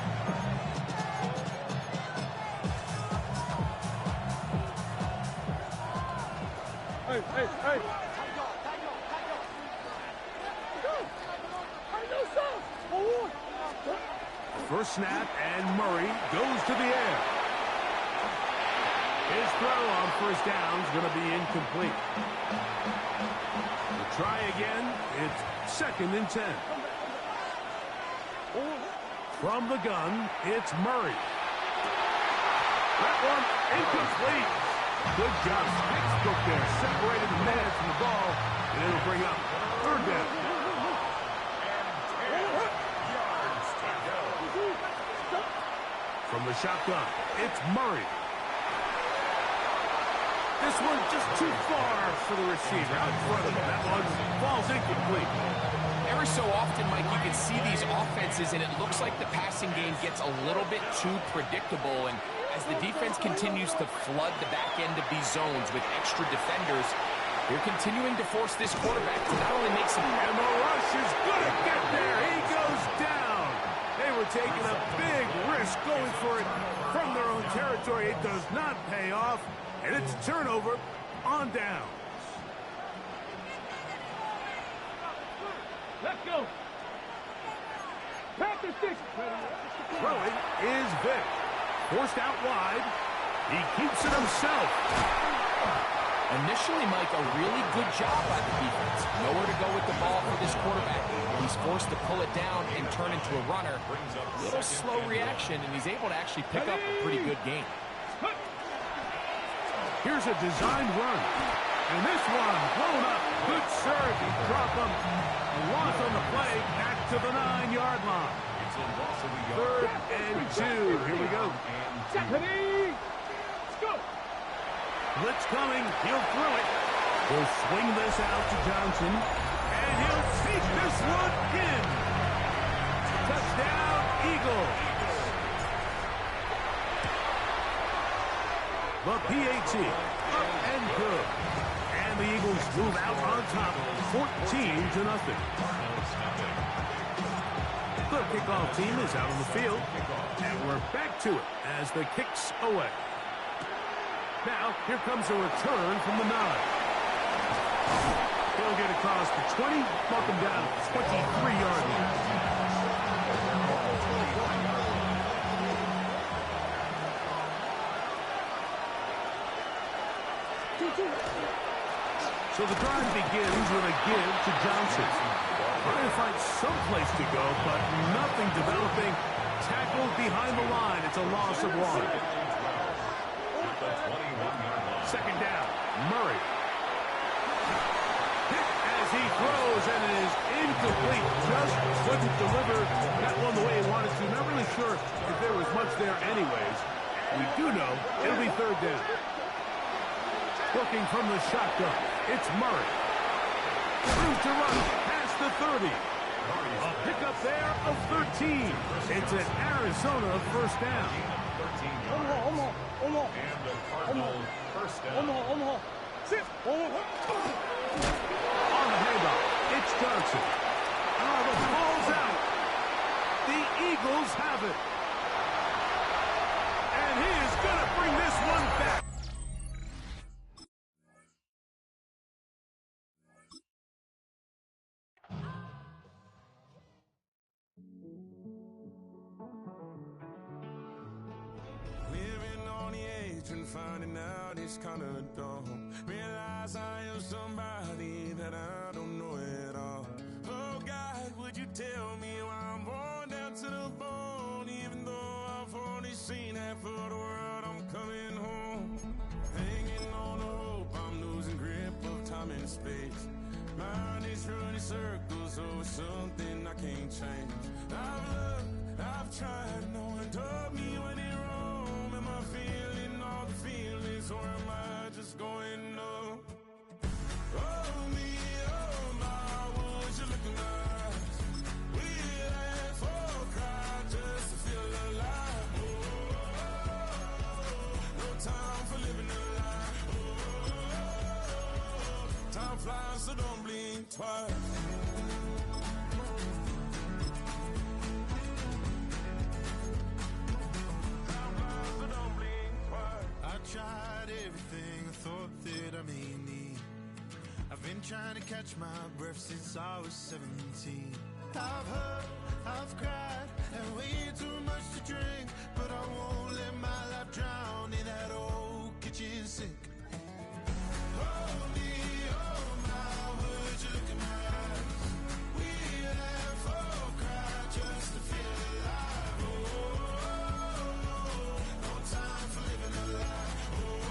Hey. First snap, and Murray goes to the air. His throw on 1st down is going to be incomplete. We'll try again. It's 2nd and 10. From the gun, it's Murray. That one incomplete. Good job. Textbook there. Separated the man from the ball, and it'll bring up 3rd down. From the shotgun, it's Murray. This one just too far for the receiver. Out in front of him. That one falls incomplete. Every so often, Mike, you can see these offenses, and it looks like the passing game gets a little bit too predictable. And as the defense continues to flood the back end of these zones with extra defenders, they're continuing to force this quarterback to not only make some... And the rush is going to get there. He goes down. They were taking a big risk going for it from their own territory. It does not pay off, and it's a turnover on downs. Let's go. Pack the six. Throwing is Vic. Forced out wide. He keeps it himself. Initially, Mike, a really good job by the defense. Nowhere to go with the ball for this quarterback. He's forced to pull it down and turn into a runner. A little slow reaction, and he's able to actually pick up a pretty good game. Here's a designed run. And this one blown up. Good serve. He dropped him. A loss on the play. Back to the 9-yard line. 3rd and 2. Here we go. Let's go. Blitz coming. He'll throw it. He'll swing this out to Johnson. And he'll take this one in. Touchdown, Eagles. The PAT up and good. And the Eagles move out on top 14-0. The kickoff team is out on the field. And we're back to it as the kick's away. Now, here comes a return from the 9. He'll get across the 20, mark him down 23-yard line. So the drive begins with a give to Johnson. Trying to find some place to go, but nothing developing. Tackled behind the line. It's a loss of 1. 2nd down, Murray. Hit as he throws, and it is incomplete. Just couldn't deliver that one the way he wanted to. Not really sure if there was much there anyways. We do know it'll be 3rd down. Working from the shotgun, it's Murray. Room to run past the 30. A pickup there of 13. It's an Arizona 1st down. And the Cardinals 1st down. On the handoff, it's Johnson. Oh, the ball's out. The Eagles have it. And he is going to bring this one back. finding out it's kinda dumb. Realize I am somebody that I don't know at all. Oh God, would you tell me why I'm worn down to the bone? Even though I've only seen half of the world, I'm coming home. Hanging on the hope, I'm losing grip of time and space. Mind is running circles over something I can't change. I've looked, I've tried, no one told me when it wrong. Am I feeling all the feelings, or am I just going numb? Oh me, oh my, would you look in my eyes? We laugh or cry just to feel alive. No time for living a lie. Time flies, so don't blink twice. I tried everything I thought that I may need. I've been trying to catch my breath since I was 17. I've hurt, I've cried, and way too much to drink, but I won't let my life drown in that old kitchen sink. Oh me, oh my, would you look in my eyes? We laugh or cry just to feel alive. Oh, no time for living a lie. Oh,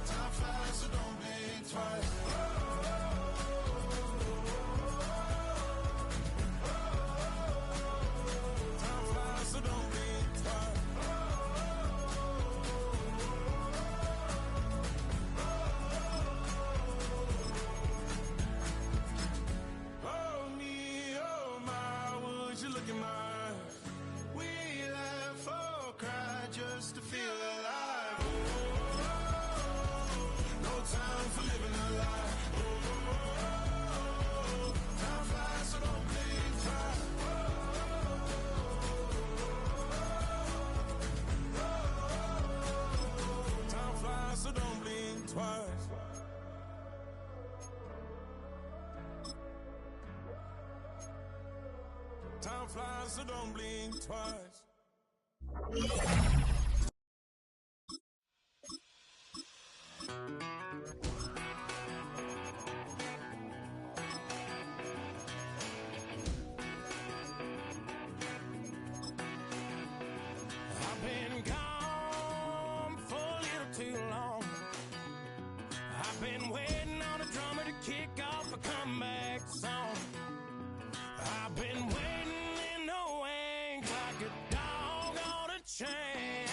time flies, so don't blink twice. Time flies, so don't blink twice. Oh me, oh my, would you look in my eyes? We laugh or cry just to feel alive. Oh, no time for living a lie. Oh, time flies, so don't blink twice. Time flies, so don't blink twice. Time flies, so don't blink twice. I've been gone for a little too long. I've been waiting on a drummer to kick off a comeback song. I've been waiting in the wings like a dog on a chain.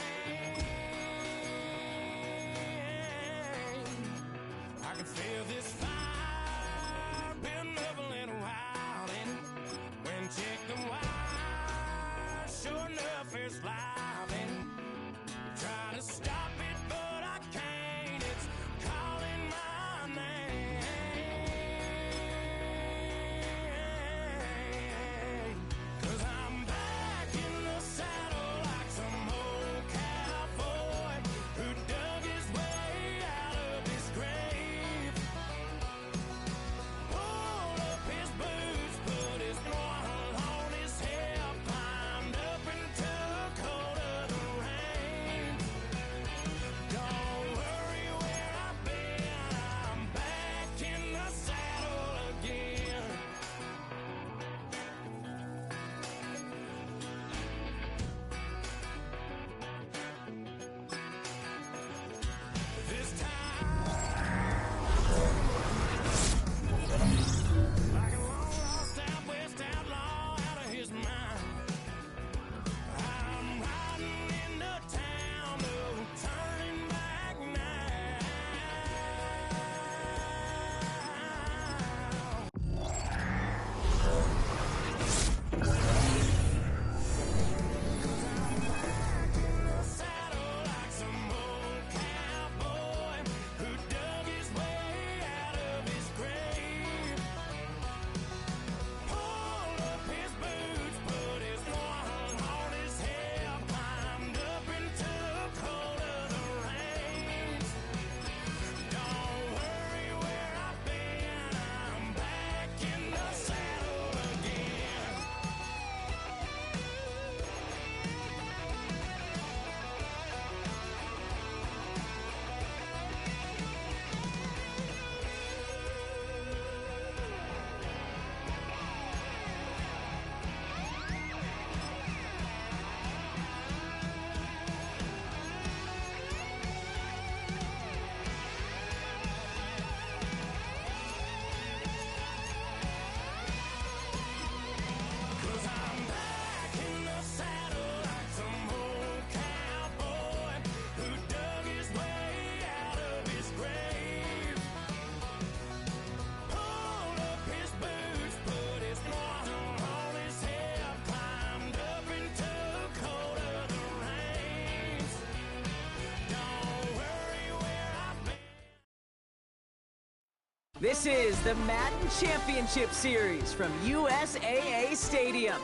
This is the Madden Championship Series from USAA Stadium.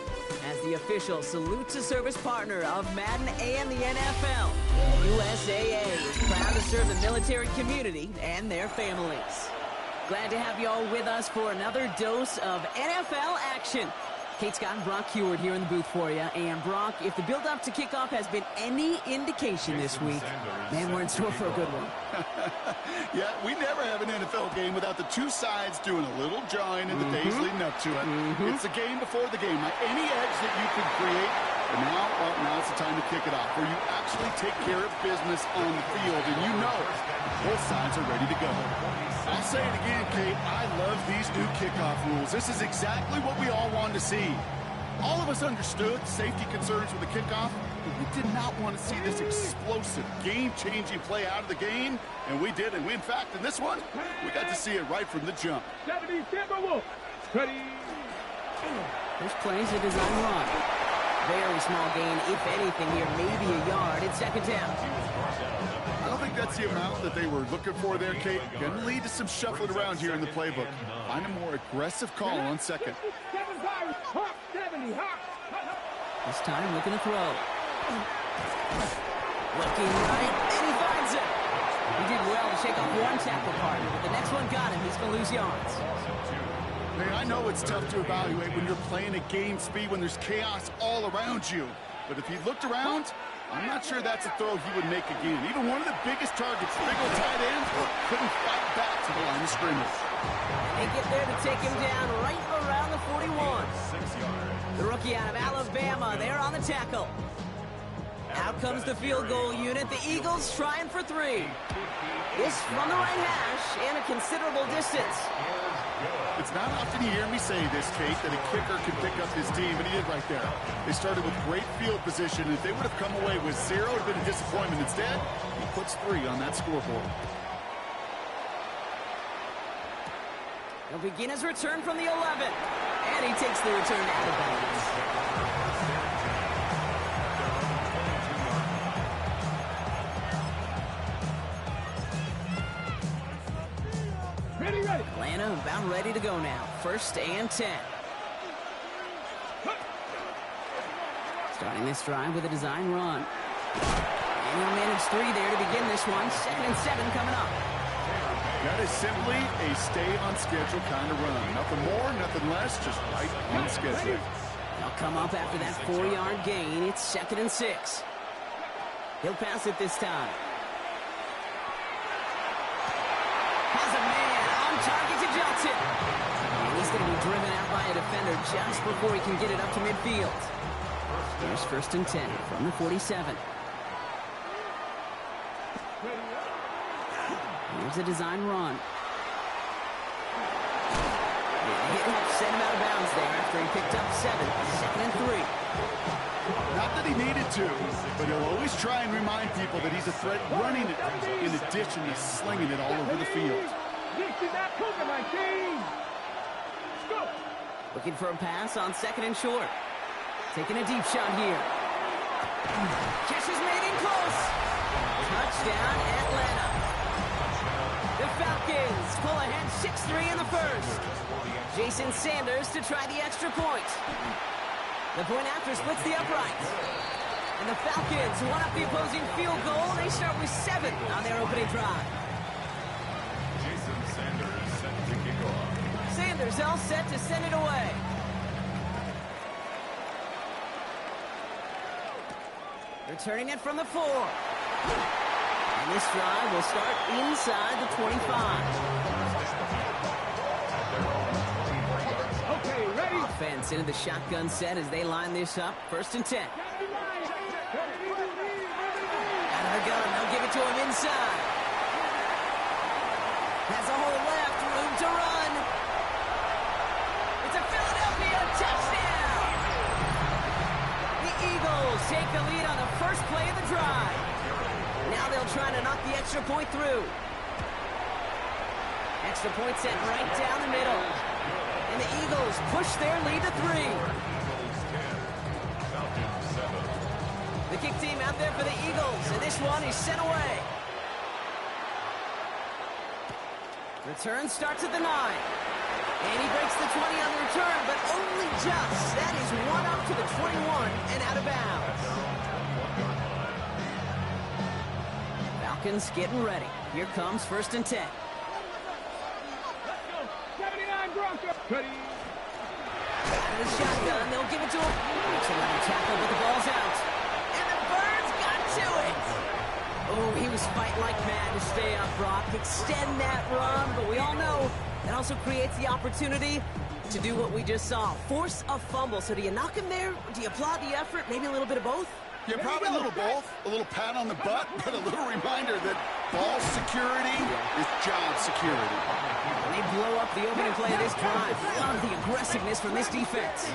As the official salute to service partner of Madden and the NFL, USAA is proud to serve the military community and their families. Glad to have you all with us for another dose of NFL action. Kate Scott and Brock Heward here in the booth for you. And Brock, if the build-up to kickoff has been any indication this week, man, we're in store for a good one. Yeah, we never have an NFL game without the two sides doing a little jawing in the days leading up to it. It's the game before the game. Like any edge that you could create, but now's the time to kick it off, where you actually take care of business on the field, and you know both sides are ready to go. I'll say it again, Kate. I love these new kickoff rules. This is exactly what we all wanted to see. All of us understood safety concerns with the kickoff, but we did not want to see this explosive, game-changing play out of the game, and we did. And in fact, in this one, we got to see it right from the jump. 70 Timberwolves. Ready. This play's a design run. Very small gain, if anything here, maybe a yard. It's second down. I don't think that's the amount that they were looking for there, Kate. Going to lead to some shuffling around here in the playbook. Find a more aggressive call on second. This time looking to throw. Looking right, and he finds it. He did well to shake off one tackle partner, but the next one got him. He's going to lose yards. Hey, I know it's tough to evaluate when you're playing at game speed when there's chaos all around you. But if he looked around, I'm not sure that's a throw he would make again. Even one of the biggest targets, big old tight end, couldn't fight back to the line of scrimmage. They get there to take him down right around the 41. The rookie out of Alabama, there on the tackle. Out comes the field goal unit. The Eagles trying for 3. This from the right hash and a considerable distance. It's not often you hear me say this, Kate, that a kicker can pick up his team, but he did right there. They started with great field position, and if they would have come away with 0, it would have been a disappointment. Instead, he puts 3 on that scoreboard. He'll begin his return from the 11, and he takes the return out of bounds. Atlanta about ready to go now. 1st and 10. Starting this drive with a design run. And he'll manage 3 there to begin this one. 2nd and 7 coming up. That is simply a stay-on-schedule kind of run. Nothing more, nothing less, just right on schedule. They'll come up after that 4-yard gain. It's 2nd and 6. He'll pass it this time. Has a man on target to Johnson. And he's going to be driven out by a defender just before he can get it up to midfield. Here's 1st and 10 from the 47. Here's a design run. Sent him out of bounds there after he picked up 7. 2nd and 3. Not that he needed to, but he'll always try and remind people that he's a threat running it in addition to slinging it all over the field. Looking for a pass on 2nd and short. Taking a deep shot here. Catch is made in close. Touchdown, Atlanta. The Falcons pull ahead 6-3 in the first. Jason Sanders to try the extra point. The point after splits the uprights. And the Falcons one up the opposing field goal. They start with 7 on their opening drive. Jason Sanders set to kick off. Sanders all set to send it away. Returning it from the 4. And this drive will start inside the 25. Okay, ready. Offense into the shotgun set as they line this up. 1st and 10. Out of the gun, they'll give it to him inside. Has a hole left, room to run. It's a Philadelphia touchdown. The Eagles take the lead on the first play of the drive. Now they'll try to knock the extra point through. Extra point set right down the middle. And the Eagles push their lead to 3. The kick team out there for the Eagles, and this one is sent away. Return starts at the 9. And he breaks the 20 on the return, but only just. That is one up to the 21 and out of bounds. Falcons getting ready. Here comes 1st and 10. Let's go. 79 Broncos. Ready. Out of the shotgun, they'll give it to him. Makes another tackle, but the ball's out. And the Birds got to it. Oh, he was fighting like mad to stay up, Brock. Extend that run, but we all know that also creates the opportunity to do what we just saw. Force a fumble. So do you knock him there? Do you applaud the effort? Maybe a little bit of both? Yeah, probably a little both. A little pat on the butt, but a little reminder that ball security is job security. And they blow up the opening play of this drive. Love the aggressiveness from this defense.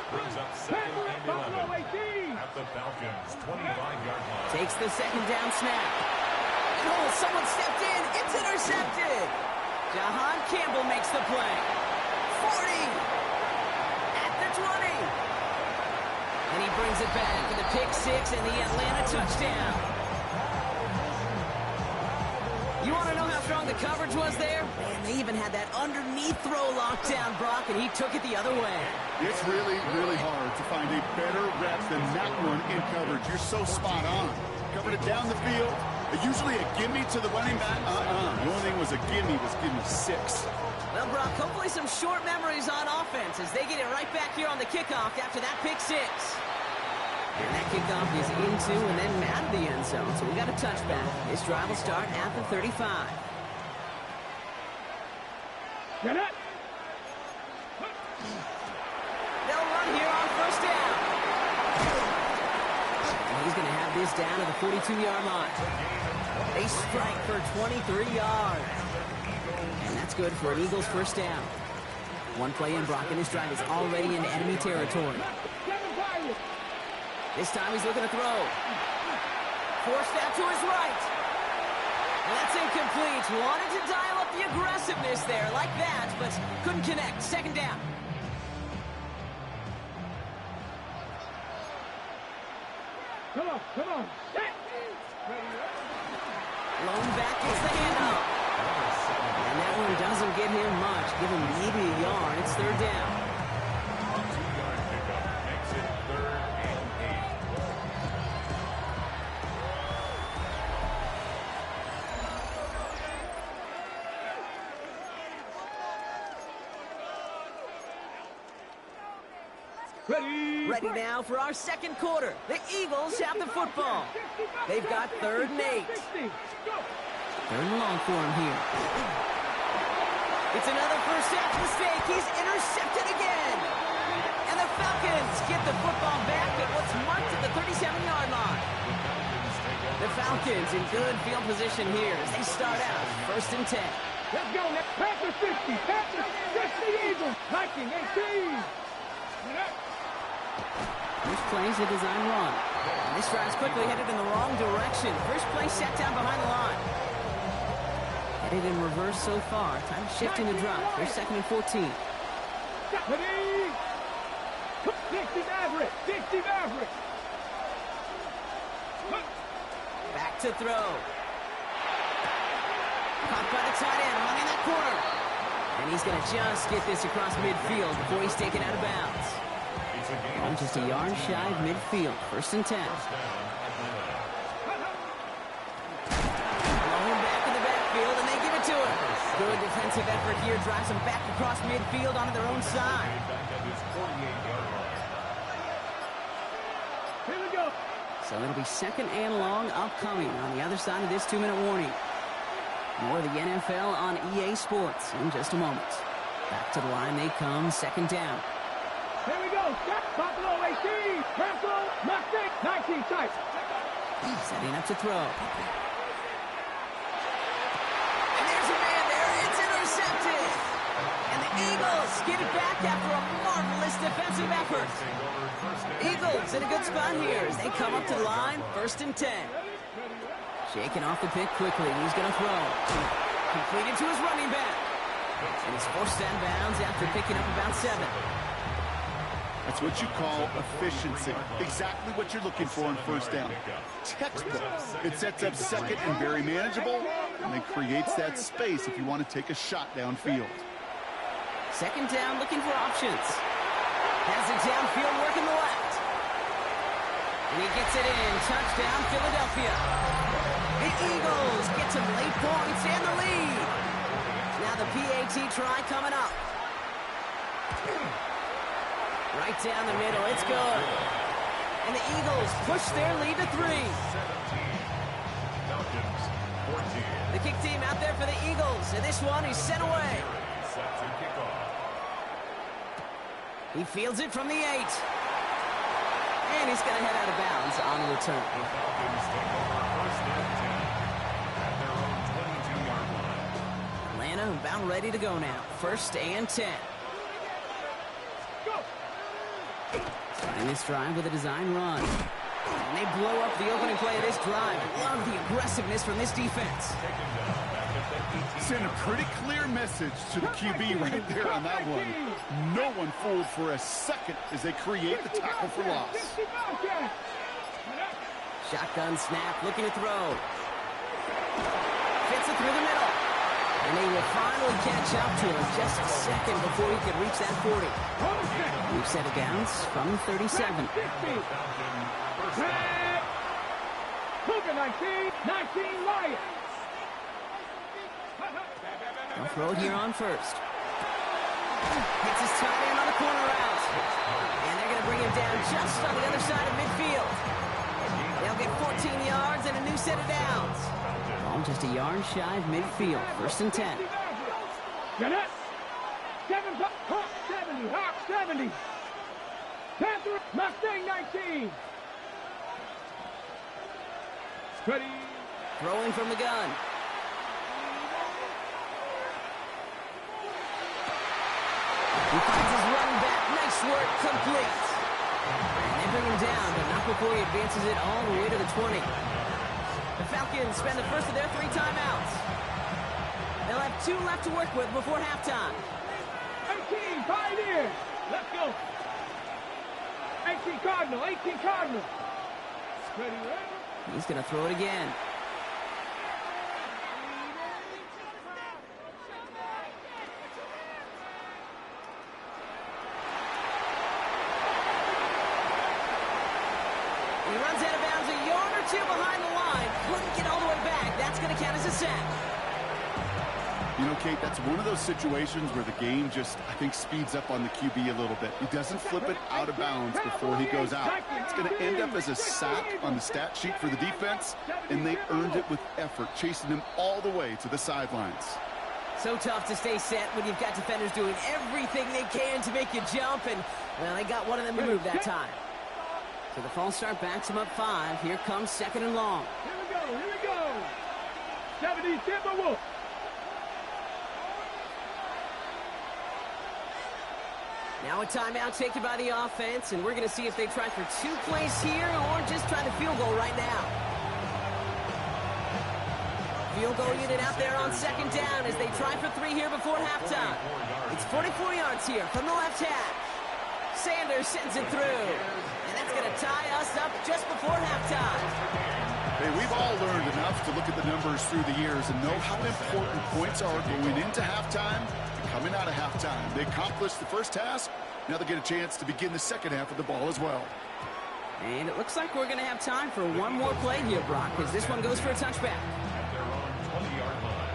Brings up 2nd and 11 at the Falcons' 25-yard line. Takes the 2nd down snap. And oh, someone stepped in. It's intercepted. Jahan Campbell makes the play. 40. At the 20. And he brings it back for the pick 6 and the Atlanta touchdown. You want to know how strong the coverage was there? Man, they even had that underneath throw locked down, Brock, and he took it the other way. It's really, really hard to find a better rep than that one in coverage. You're so spot on. Covered it down the field. Usually a gimme to the running back. The only thing was a gimme 6. Well, Brock, hopefully some short memories on offense as they get it right back here on the kickoff after that pick 6. And that kickoff is into and then out of the end zone, so we got a touchback. This drive will start at the 35. Get it. They'll run here on 1st down. And he's going to have this down to the 42-yard line. They strike for 23 yards. And that's good for an Eagles 1st down. One play in, Brock, and this drive is already into enemy territory. This time he's looking to throw. Forced out to his right. And that's incomplete. Wanted to dial up the aggressiveness there like that, but couldn't connect. 2nd down. Come on. Lone back gets the handoff. And that one doesn't get him much. Give him maybe a yard. It's 3rd down. 2-yard pickup makes it 3rd and 8. Ready now for our 2nd quarter. The Eagles have the football. They've got 3rd and 8. 3rd and long for him here. It's another first half mistake. He's intercepted again. And the Falcons get the football back at what's marked at the 37-yard line. The Falcons in good field position here as they start out 1st and 10. Let's go. Panthers 50. Panthers 50 Eagles. Viking 18. First play is a design run. And this drive's quickly headed in the wrong direction. First play set down behind the line. Headed in reverse so far. Time to shift into drop. Here's 2nd and 14. Dixie Maverick. Back to throw. Caught by the tight end, running that corner. And he's going to just get this across midfield before he's taken out of bounds. I'm just a yard shy of midfield. 1st and 10. Rolling back in the backfield, and they give it to him. Good defensive effort here. Drives them back across midfield onto their own side. Here we go. So it'll be 2nd and long upcoming on the other side of this 2-minute warning. More of the NFL on EA Sports in just a moment. Back to the line they come. 2nd down. Here we go. Buffalo 18. Buffalo 19 tight. Setting up to throw. And there's a man there. It's intercepted. And the Eagles get it back after a marvelous defensive effort. Eagles in a good spot here as they come up to the line. 1st and 10. Shaking off the pick quickly. He's going to throw. Completed to his running back. And he's forced out of bounds after picking up about 7. That's what you call efficiency. Exactly what you're looking for on first down. Textbook. It sets up second and very manageable, and then creates that space if you want to take a shot downfield. Second down, looking for options. Has it downfield, working the left. And he gets it in. Touchdown, Philadelphia. The Eagles get some late points and the lead. Now the PAT try coming up. Right down the middle, it's good. And the Eagles push their lead to 3. The kick team out there for the Eagles, and this one is sent away. He fields it from the 8. And he's going to head out of bounds on the return. Atlanta about ready to go now. 1st and 10. Starting this drive with a design run. And they blow up the opening play of this drive. Love the aggressiveness from this defense. Send a pretty clear message to the QB right there on that one. No one fooled for a second as they create the tackle for loss. Shotgun snap, looking to throw. Fits it through the middle. And they will finally catch up to him just a second before he could reach that 40. We've set it downs from 37. 19 Lions. They'll throw it here on first. Hits his tight end on the corner route. And they're going to bring him down just on the other side of midfield. They'll get 14 yards and a new set of downs. Ball just a yard shy of midfield. 1st and 10. Get it. 70. Hawk 70. Panther Mustang 19. Ready. Throwing from the gun. He finds his running back. Nice work. Complete. And they bring him down, but not before he advances it all the way to the 20. The Falcons spend the first of their 3 timeouts. They'll have 2 left to work with before halftime. 18 Pioneers. Let's go. 18 Cardinal. 18 Cardinal. Ready. He's going to throw it again. He runs out of bounds a yard or 2 behind the line. Couldn't get all the way back. That's going to count as a sack. You know, Kate, that's one of those situations where the game just, I think, speeds up on the QB a little bit. He doesn't flip it out of bounds before he goes out. It's going to end up as a sack on the stat sheet for the defense, and they earned it with effort, chasing him all the way to the sidelines. So tough to stay set when you've got defenders doing everything they can to make you jump, and, well, they got one of them to move that time. So the false start backs him up 5. Here comes 2nd and long. Here we go. 70 Timberwolves. Now a timeout taken by the offense, and we're going to see if they try for 2 plays here or just try the field goal right now. Field goal unit out there on 2nd down as they try for 3 here before halftime. It's 44 yards here from the left half. Sanders sends it through, and that's going to tie us up just before halftime. Hey, we've all learned enough to look at the numbers through the years and know how important points are going into halftime and coming out of halftime. They accomplished the first task. Now they get a chance to begin the second half of the ball as well. And it looks like we're going to have time for one more play here, Brock, because this one goes for a touchback. At their own 20-yard line.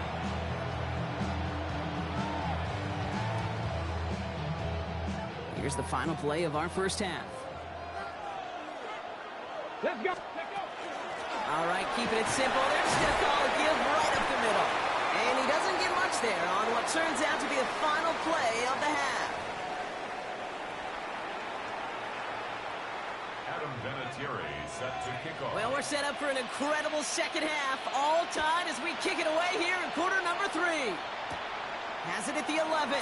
Here's the final play of our first half. Let's go. All right, keeping it simple. They're just going to call a give right up the middle. And he doesn't get much there on what turns out to be the final play of the half. Adam Vinatieri set to kick off. Well, we're set up for an incredible second half. All tied as we kick it away here in quarter number 3. Has it at the 11.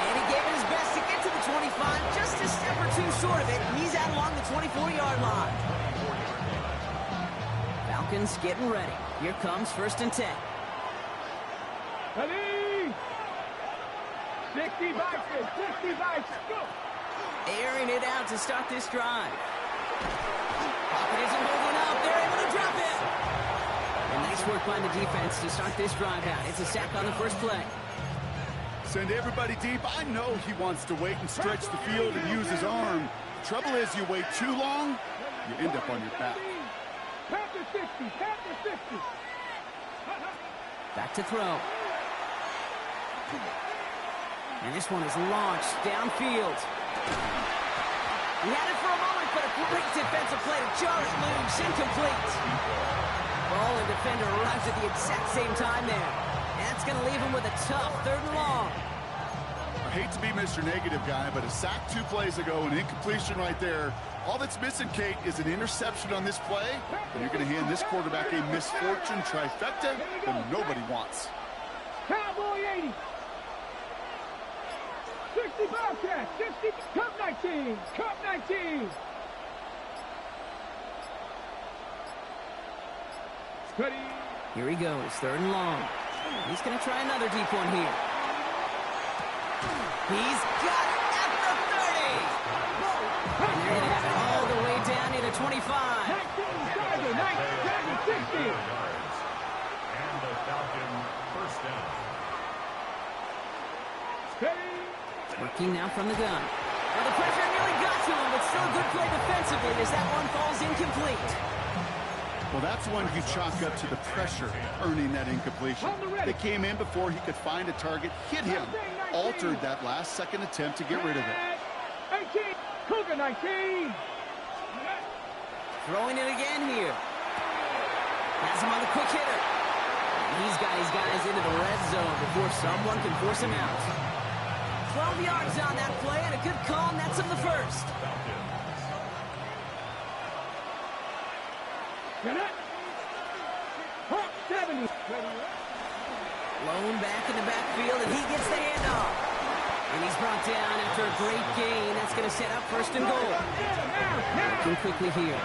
And he gave it his best to get to the 25. Just a step or 2 short of it. He's out along the 24-yard line. Falcons getting ready. Here comes 1st and 10. Ready. 60 bites, 60 bites. Go. Airing it out to start this drive. Pocket isn't holding up. They're able to drop it. And nice work by the defense to start this drive out. It's a sack on the first play. Send everybody deep. I know he wants to wait and stretch the field and use his arm. The trouble is, you wait too long, you end up on your back. Panther 60, Panther 60. Back to throw. And this one is launched downfield. He had it for a moment, but a great defensive play to jar it loose, incomplete. Ball and defender arrives at the exact same time there. That's going to leave him with a tough 3rd and long. I hate to be Mr. Negative Guy, but a sack 2 plays ago, an incompletion right there. All that's missing, Kate, is an interception on this play, and you're going to hand this quarterback a misfortune trifecta that nobody wants. Cowboy 80. 60 Bobcats, 60, Cup 19, Cup 19. Steady. Here he goes, 3rd and long. He's going to try another deep one here. He's got it at the 30. And they're going to have it all the way down to the 25. 19, 60. And the Falcon first down. Steady. Working now from the gun. Well, the pressure nearly got to him, but still a good play defensively as that one falls incomplete. Well, that's one you chalk up to the pressure earning that incompletion. They came in before he could find a target, hit him, altered that last-second attempt to get rid of it. 18, Cougar 19. Throwing it again here. Has him on the quick hitter. And he's got his guys into the red zone before someone can force him out. 12 yards on that play, and a good call, and that's him the first. Get it. 70. Lone back in the backfield, and he gets the handoff. And he's brought down after a great gain. That's going to set up 1st and goal. Working quickly here.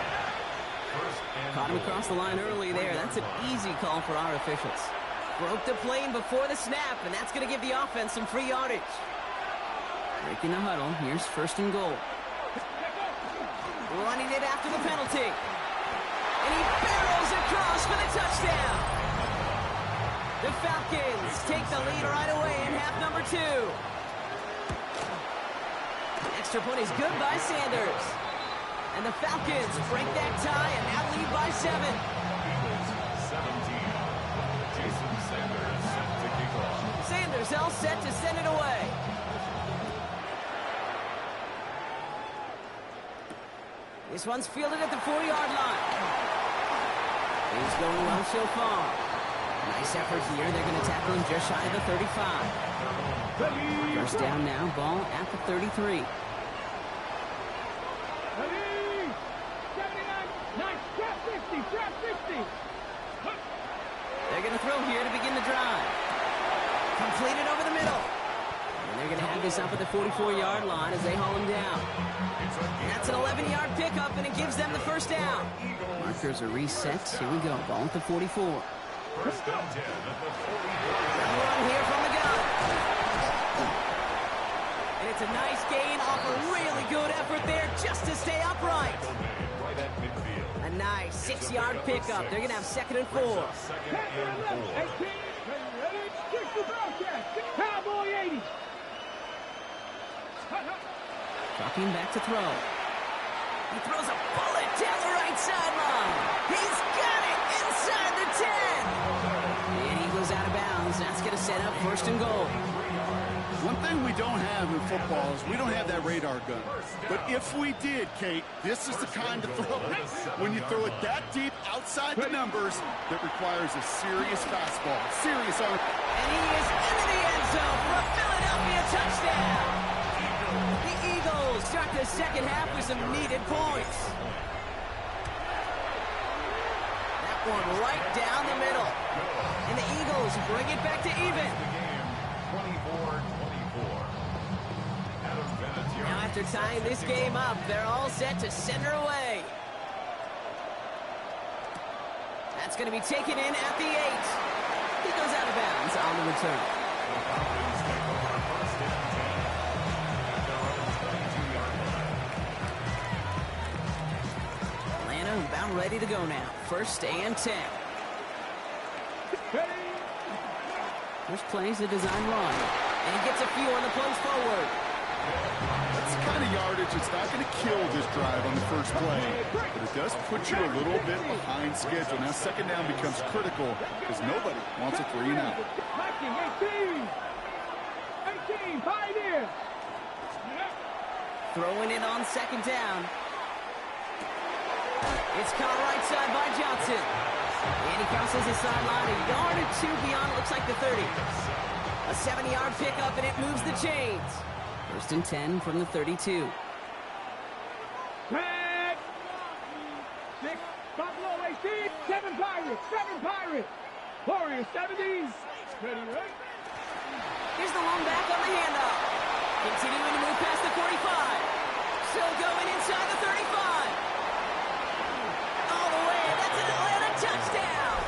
Caught him across the line early there. That's an easy call for our officials. Broke the plane before the snap, and that's going to give the offense some free yardage. Breaking the huddle. Here's 1st and goal. Running it after the penalty. And he barrels across for the touchdown. The Falcons take the lead right away in half number 2. Extra point is good by Sanders. And the Falcons break that tie and now lead by 7. 17. Jason Sanders set to kick off. Sanders all set to send it away. This one's fielded at the 4-yard line. He's going well so far. Nice effort here. They're going to tackle him just shy of the 35. First down now, ball at the 33. 79. Nice. Trap 60. Trap 60. They're going to throw here to begin the drive. Completed over the middle. And they're going to have this up at the 44-yard line as they haul him down. And that's an 11-yard pickup, and it gives them the first down. Markers are reset. Here we go. Ball at the 44. First down 10 at the 44. Run here from the gun. And it's a nice gain off a really good effort there just to stay upright. Right at midfield. A nice 6-yard pickup. They're going to have 2nd and 4. 2nd and 4. 18. Ready? 60 Bobcats. Cowboy 80. Dropping back to throw. He throws a bullet down the right sideline. He's got it inside the 10. And he goes out of bounds. That's going to set up 1st and goal. One thing we don't have in football is we don't have that radar gun. But if we did, Kate, this is the kind of throw. When you throw it that deep outside the numbers, that requires a serious fastball. Serious arm. And he is into the end zone for a Philadelphia touchdown. The Eagles start the second half with some needed points. That one right down the middle. And the Eagles bring it back to even. 24-24. Now after tying this game up, they're all set to send her away. That's going to be taken in at the 8. He goes out of bounds on the return. ready to go now. 1st and 10. First plays a design run. And he gets a few on the plunge forward. That's the kind of yardage it's not going to kill this drive on the first play, but it does put you a little bit behind schedule. Now 2nd down becomes critical because nobody wants a 3 and out. 18, Pioneer. Throwing it on 2nd down. It's caught right side by Johnson. And he crosses the sideline a yard or 2 beyond, looks like the 30. A 7-yard pickup, and it moves the chains. 1st and 10 from the 32. Red. 6, Buffalo 18, 7 Pirates, 7 Pirates. Warriors 70s. Ready, right? Here's the long back on the handoff. Continuing to move past the 45. Still going inside the 35. All the way, that's an Atlanta touchdown.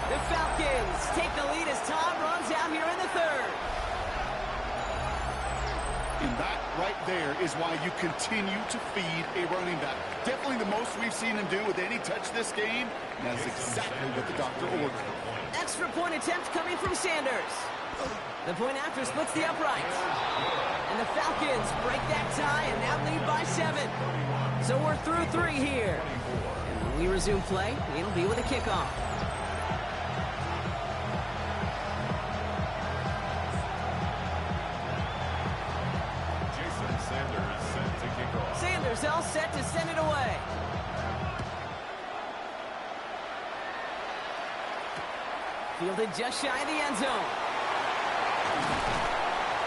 The Falcons take the lead as Todd runs out here in the 3rd. And that right there is why you continue to feed a running back. Definitely the most we've seen him do with any touch this game. And that's exactly what the doctor ordered. Extra point attempt coming from Sanders. The point after splits the uprights. And the Falcons break that tie and now lead by 7. So we're through 3 here. And when we resume play, it'll be with a kickoff. Sanders all set to send it away. Fielded just shy of the end zone.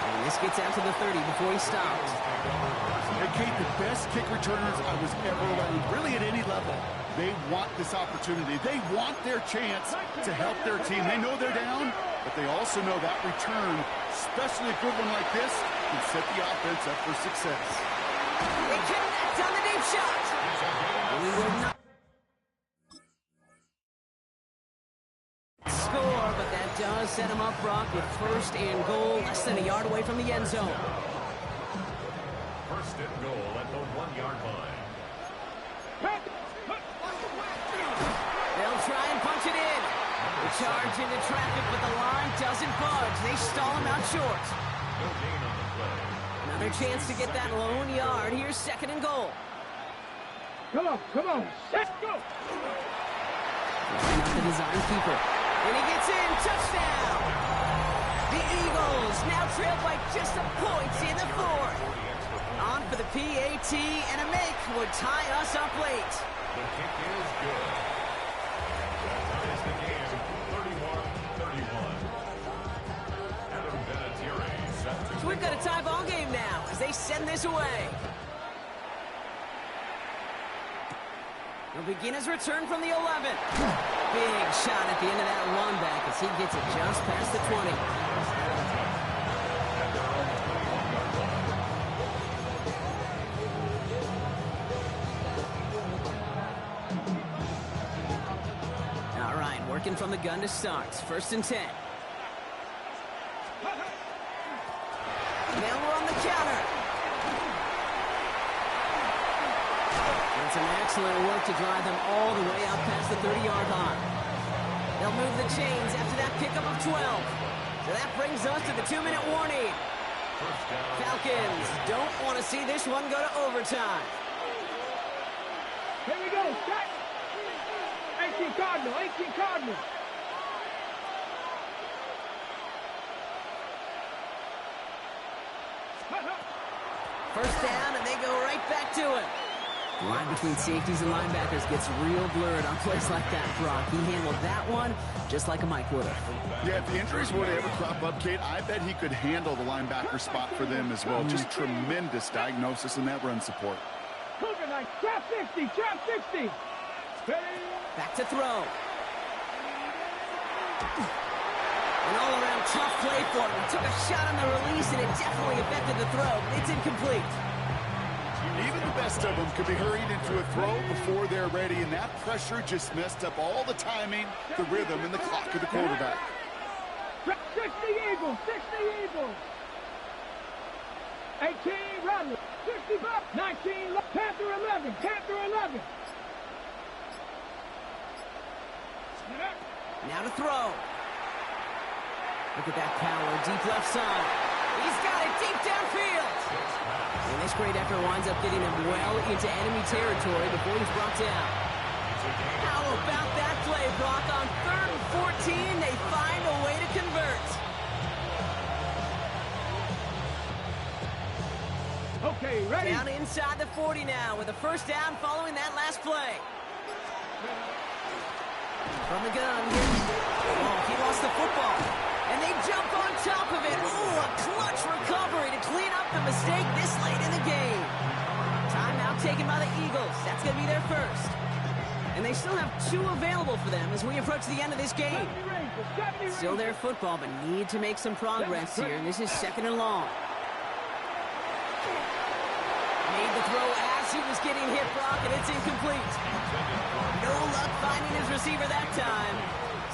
And this gets out to the 30 before he stops. Hey, Kate, the best kick returners I was ever around, really at any level. They want this opportunity. They want their chance to help their team. They know they're down, but they also know that return, especially a good one like this, can set the offense up for success. They connect on the deep shot. We will not score, but that does set him up, Brock, with 1st and goal, less than a yard away from the end zone. 1st and goal at the 1-yard line. They'll try and punch it in. They charge into traffic, but the line doesn't budge. They stall him out short. No gain on the play. Another chance to get that lone yard. Here's 2nd and goal. Come on, let's go. Not the design keeper. And he gets in, touchdown. The Eagles now trail by just a point in the 4th. On for the PAT, and a make would tie us up late. The kick is good. That ties the game, 31-31. Adam Vinatieri set to So we've got a tie ball game now as they send this away. He'll begin his return from the 11. Big shot at the end of that run back as he gets it just past the 20. All right, working from the gun to start. 1st and 10. Now we're on the counter. And some excellent work to drive them all the way out past the 30-yard line. They'll move the chains after that pickup of 12. So that brings us to the 2-minute warning. Falcons don't want to see this one go to overtime. Here we go, set. 18 Cardinal, 18 Cardinal. First down, and they go right back to it. The line between safeties and linebackers gets real blurred on plays like that, Brock. He handled that one just like a Mike would have. Yeah, if the injuries were to ever crop up, Kate, I bet he could handle the linebacker spot for them as well. Just tremendous diagnosis in that run support. Cougar knife, trap 60, trap 60. Back to throw. An all-around tough play for him. He took a shot on the release, and it definitely affected the throw, but it's incomplete. Even the best of them could be hurried into a throw before they're ready, and that pressure just messed up all the timing, the rhythm, and the clock of the quarterback. 60 Eagles, 60 Eagles. 18 Rattler, 65, 19, Panther 11, Panther 11. Now to throw. Look at that power, deep left side. He's got it deep downfield. And this great effort winds up getting him well into enemy territory before he's brought down. How about that play, Brock? On 3rd and 14, they find a way to convert. Okay, ready? Down inside the 40 now with a first down following that last play. From the gun, he lost the football. And they jump on top of it. Ooh, a clutch recovery to clean up the mistake this late in the game. Timeout taken by the Eagles. That's going to be their first. And they still have 2 available for them as we approach the end of this game. Still their football, but need to make some progress here. And this is 2nd and long. Made the throw as he was getting hit, Brock, and it's incomplete. No luck finding his receiver that time.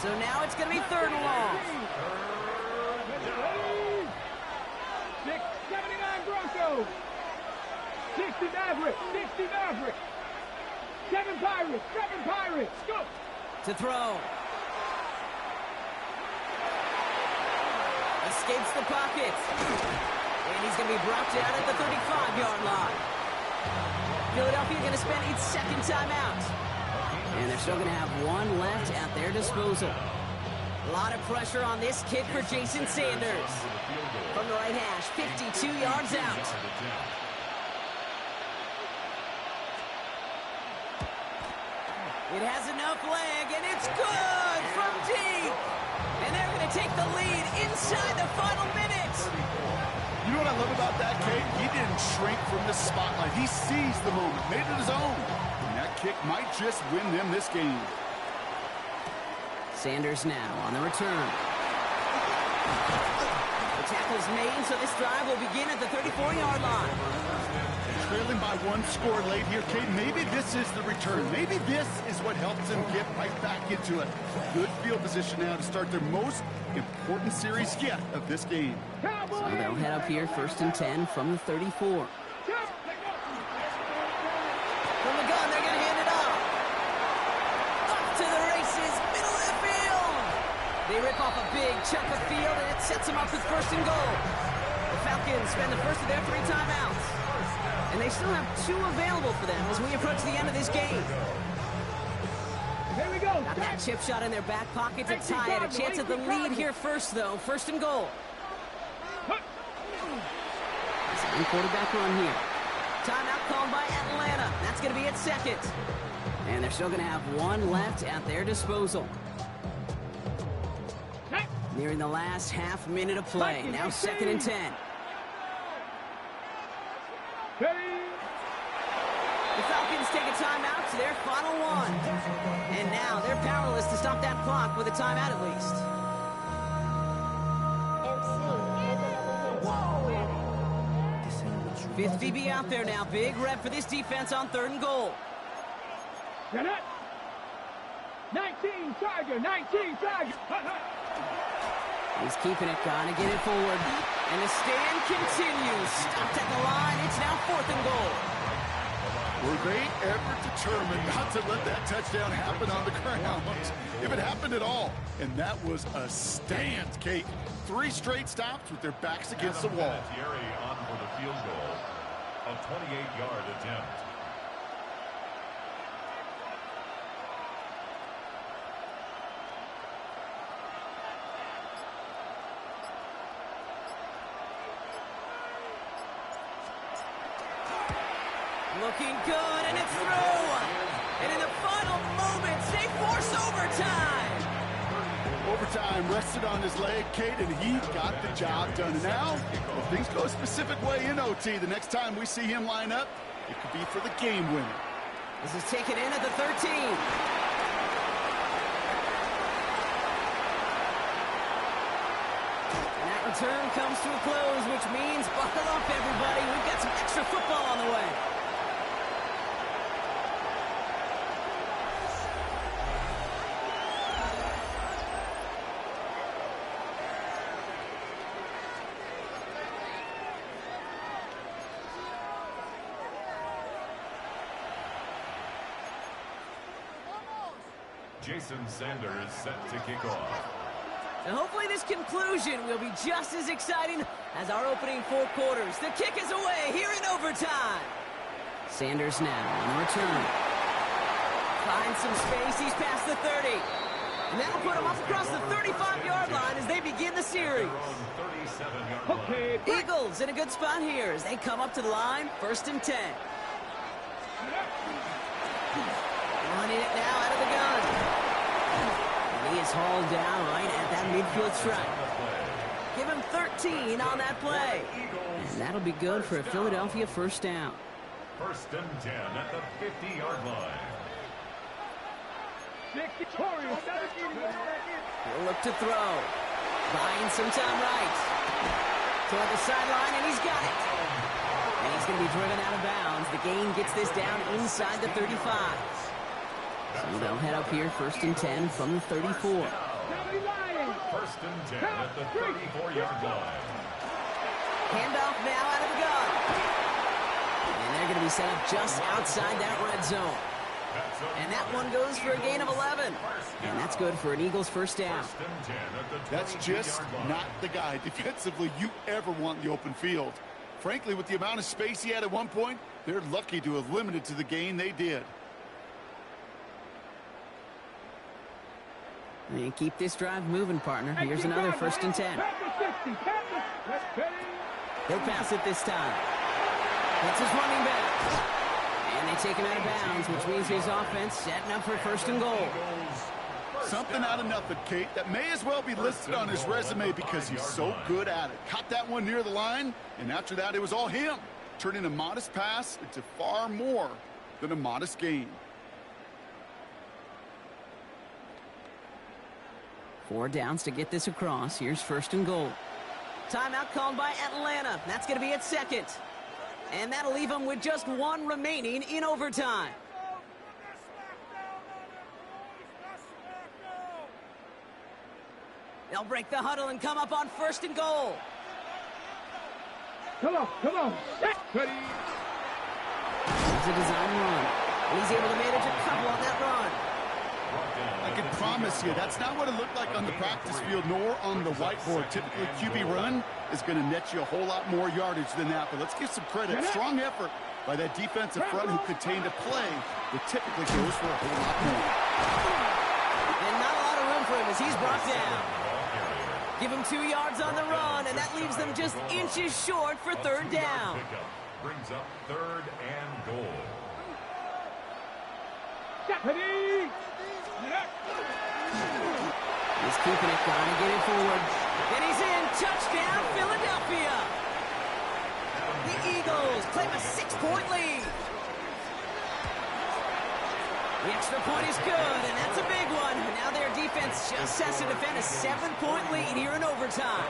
So now it's going to be 3rd and long. 79 Broncos. 60 Mavericks. 60 Mavericks. 7 Pirates. 7 Pirates. Go. To throw. Escapes the pocket. And he's going to be brought down at the 35-yard line. Philadelphia going to spend its 2nd timeout. And they're still going to have 1 left at their disposal. A lot of pressure on this kick for Jason Sanders. From the right hash, 52 yards out. It has enough leg, and it's good from deep. And they're going to take the lead inside the final minutes. You know what I love about that, Kate? He didn't shrink from the spotlight. He seized the moment, made it his own. And that kick might just win them this game. Sanders now on the return. The tackle's made, so this drive will begin at the 34-yard line. Trailing by 1 score late here, Kate. Maybe this is the return. Maybe this is what helps them get right back into it. Good field position now to start their most important series yet of this game. So they'll head up here 1st and 10 from the 34. From the gun, they're going to hand it off. Up to the races, middle of the field. They rip off a big chunk of field, and it sets them up with 1st and goal. The Falcons spend the first of their 3 timeouts. And they still have 2 available for them as we approach the end of this game. Here we go. Got that chip shot in their back pocket to tie it. A chance at the lead here first, though. 1st and goal. Second quarterback run here. Timeout called by Atlanta. That's going to be at 2nd. And they're still going to have 1 left at their disposal. Nearing the last half minute of play. Now 2nd and 10. The Falcons take a timeout to their final 1. And now they're powerless to stop that clock with a timeout at least. 5th VB out there now. Big rep for this defense on 3rd and goal. 19 Tiger, 19 Tiger. He's keeping it, gonna get it forward. And the stand continues. Stopped at the line. It's now 4th and goal. Were they ever determined not to let that touchdown happen on the ground? If it happened at all. And that was a stand, Kate. 3 straight stops with their backs against the wall. Thierry on for the field goal. A 28-yard attempt. Looking good, and it's through. And in the final moments, they force overtime. Overtime rested on his leg, Kate, and he got the job done. And now, if things go a specific way in OT, the next time we see him line up, it could be for the game winner. This is taken in at the 13. And that return comes to a close, which means buckle up, everybody. We've got some extra football on the way. Jason Sanders set to kick off. So hopefully this conclusion will be just as exciting as our opening 4 quarters. The kick is away here in overtime. Sanders now on the return. Finds some space. He's past the 30. And that'll put him up across the 35-yard line as they begin the series. Okay, Eagles in a good spot here as they come up to the line. 1st and 10. Running it now out of the gun. And he is hauled down right at that midfield stripe. Give him 13 on that play. And that'll be good for a Philadelphia 1st down. 1st and 10 at the 50-yard line. He'll look to throw. Buying some time right. Toward the sideline, and he's got it. And he's going to be driven out of bounds. The gain gets this down inside the 35. So they'll head up here 1st and 10 from the 34. 1st and 10 at the 34-yard line. Handoff now out of the gun. And they're going to be set up just outside that red zone. And that one goes for a gain of 11. And that's good for an Eagles 1st down. That's just not the guy defensively you ever want in the open field. Frankly, with the amount of space he had at one point, they're lucky to have limited to the gain they did. And keep this drive moving, partner. Here's another 1st and 10. He'll pass it this time. That's his running back. And they take him out of bounds, which means his offense setting up for 1st and goal. Something out of nothing, Kate, that may as well be listed on his resume because he's so good at it. Caught that one near the line, and after that, it was all him. Turning a modest pass into far more than a modest gain. 4 downs to get this across. Here's 1st and goal. Timeout called by Atlanta. That's going to be at 2nd. And that'll leave them with just 1 remaining in overtime. They'll break the huddle and come up on 1st and goal. Come on. There's a design run. And he's able to manage a couple on that run. I can promise you, that's not what it looked like on the practice field nor on the whiteboard. Typically, QB run is going to net you a whole lot more yardage than that. But let's give some credit. Strong effort by that defensive front who contained a play that typically goes for a whole lot more. And not a lot of room for him as he's brought down. Give him 2 yards on the run, and that leaves them just inches short for 3rd down. Brings up 3rd and goal. He's keeping it, trying to get it forward. And he's in. Touchdown, Philadelphia. The Eagles claim a 6-point lead. The extra point is good, and that's a big one. And now their defense just has to defend a 7-point lead here in overtime.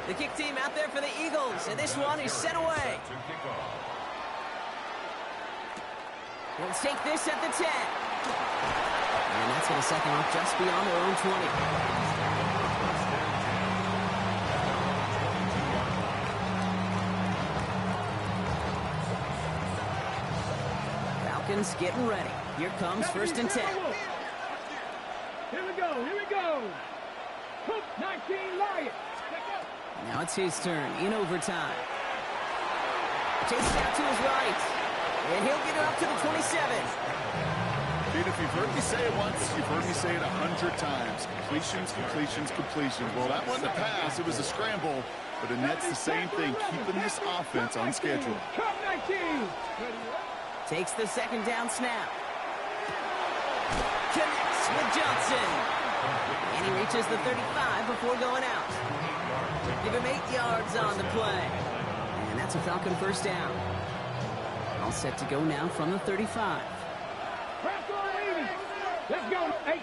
The kick team out there for the Eagles, and this one is set away. They'll take this at the 10. And that's going to set them off just beyond their own 20. Falcons getting ready. Here comes 1st and 10. Here we go. Hook 19 Lions. Now it's his turn in overtime. Takes it out to his right. And he'll get it up to the 27. Dude, if you've heard me say it once, you've heard me say it 100 times. Completions. Well, that wasn't a pass. It was a scramble. But it nets the same thing, keeping this offense on schedule. Takes the 2nd down snap. Connects with Johnson. And he reaches the 35 before going out. Give him 8 yards on the play. And that's a Falcon 1st down. All set to go now from the 35. Let's go. 18,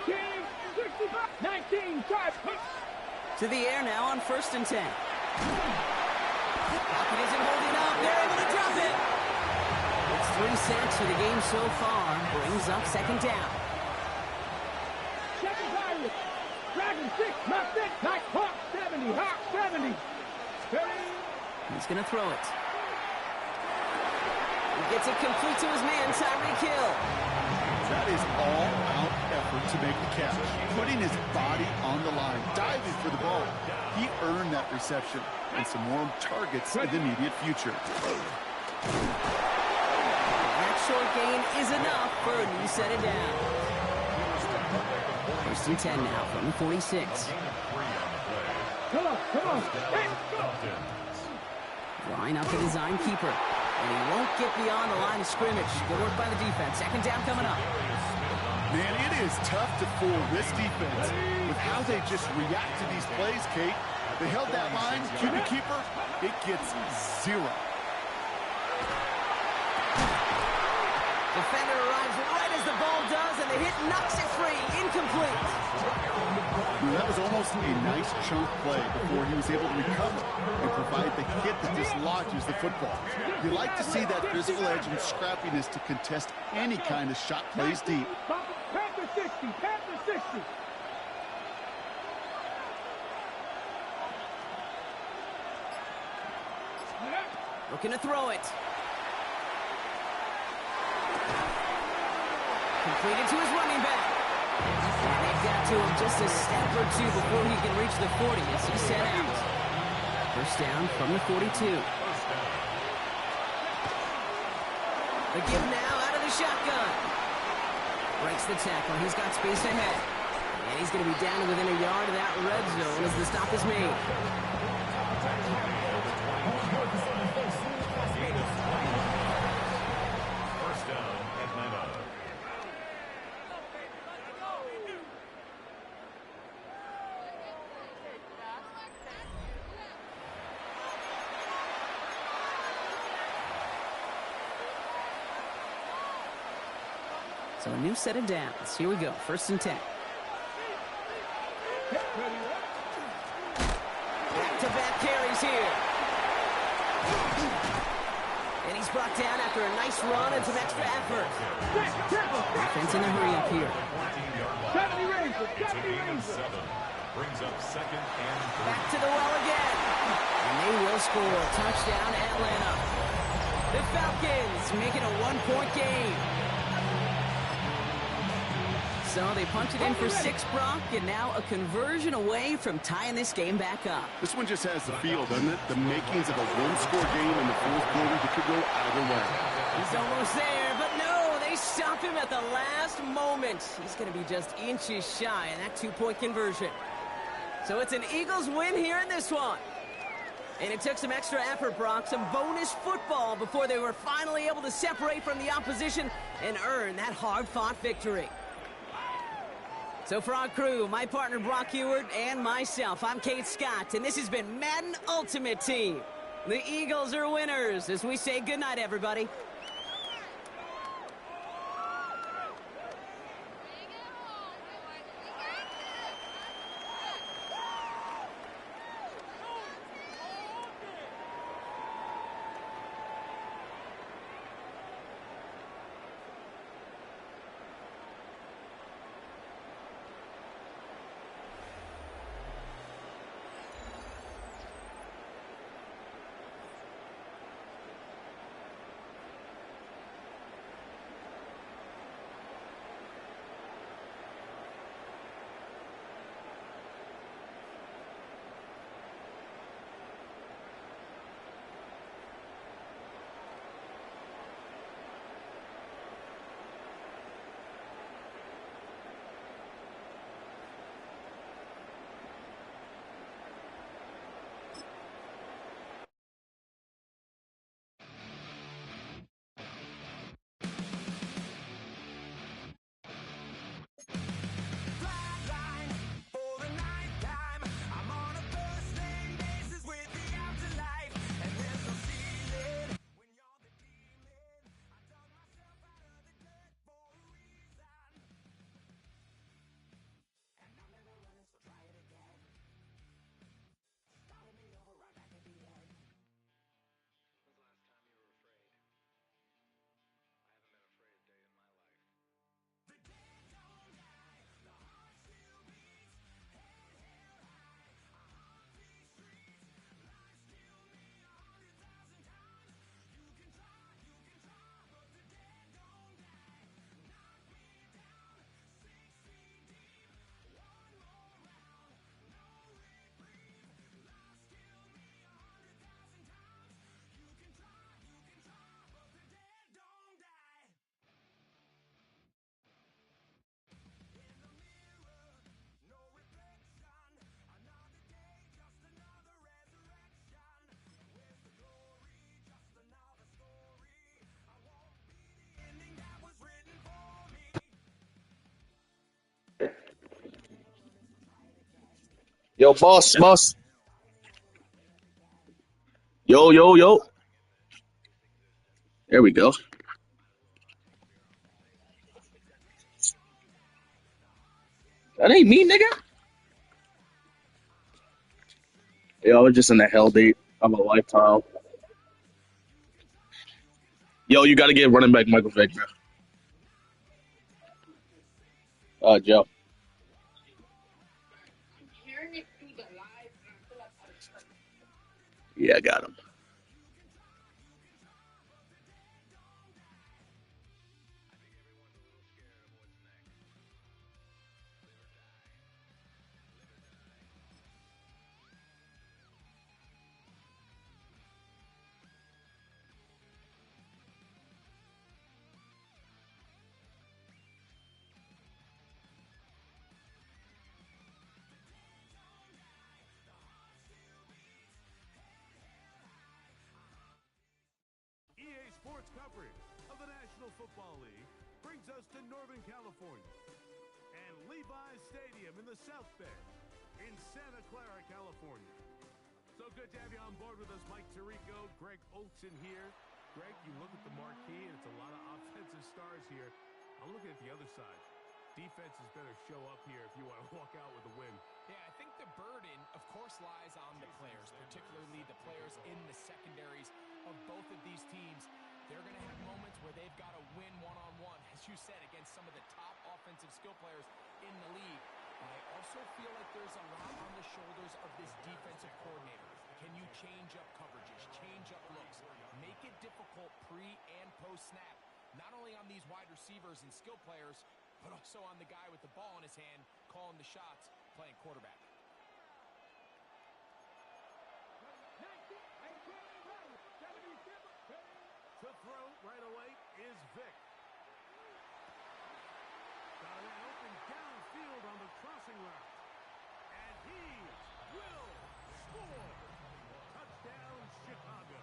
65, 19, drive. To the air now on 1st and 10. Falcon isn't holding up. They're able to drop it. It's 3 sacks for the game so far. Brings up 2nd down. Second Pirates. Dragon 6, not 6. Nice Hawk 70. Hawk 70. He's going to throw it. He gets it complete to his man, Tyreek Hill. That is all-out effort to make the catch, putting his body on the line, diving for the ball. He earned that reception and some more targets in the immediate future. That short gain is enough for a new set of down. 1st and 10 now from the 46. Come on. Hey, go. Line up the design keeper. And he won't get beyond the line of scrimmage. Good work by the defense. 2nd down coming up. Man, it is tough to fool this defense with how they just react to these plays, Kate. They held that line, QB keeper, it gets 0. Defender arrives right as the ball does, and the hit knocks it free. Incomplete. That was almost a nice chunk play before he was able to recover and provide the hit that dislodges the football. You like to see that physical edge and scrappiness to contest any kind of shot plays deep. Panther 60, Panther 60. Looking to throw it. Completed to his running back. And they've got to him just a step or two before he can reach the 40 as he set out. 1st down from the 42. The give now out of the shotgun. Breaks the tackle. He's got space ahead. And he's going to be down to within a yard of that red zone as the stop is made. So a new set of downs. Here we go. 1st and 10. Back-to-back carries here. And he's brought down after a nice run and some extra effort. Defense in a hurry up here. 70 Rangers. Brings up 2nd and 3. Back to the well again. And they will score. Touchdown, Atlanta. The Falcons make it a 1-point game. So they punch it in for 6, Brock, and now a conversion away from tying this game back up. This one just has the feel, doesn't it? The makings of a one-score game in the 4th quarter that could go either way. He's almost there, but no, they stop him at the last moment. He's going to be just inches shy in that 2-point conversion. So it's an Eagles win here in this one. And it took some extra effort, Brock, some bonus football before they were finally able to separate from the opposition and earn that hard-fought victory. So for our crew, my partner Brock Heward and myself, I'm Kate Scott, and this has been Madden Ultimate Team. The Eagles are winners as we say goodnight, everybody. Yo, boss. Yo. There we go. That ain't me, nigga. Yo, I was just in the hell date of a lifetime. Yo, you got to get running back Michael Vick, bro. Joe. Yeah, I got him. EA Sports coverage of the National Football League brings us to Northern California and Levi's Stadium in the South Bay in Santa Clara, California. So good to have you on board with us, Mike Tirico, Greg Olson here. Greg, you look at the marquee, and it's a lot of offensive stars here. I'm looking at the other side. Defenses better show up here if you want to walk out with a win. Yeah, I think the burden, of course, lies on the players, particularly the players in the secondaries of both of these teams. They're going to have moments where they've got to win one-on-one, as you said, against some of the top offensive skill players in the league. But I also feel like there's a lot on the shoulders of this defensive coordinator. Can you change up coverages, change up looks, make it difficult pre- and post-snap, not only on these wide receivers and skill players, but also on the guy with the ball in his hand, calling the shots, playing quarterback. To throw right away is Vick. Got it open downfield on the crossing route. And he will score. Touchdown, Chicago.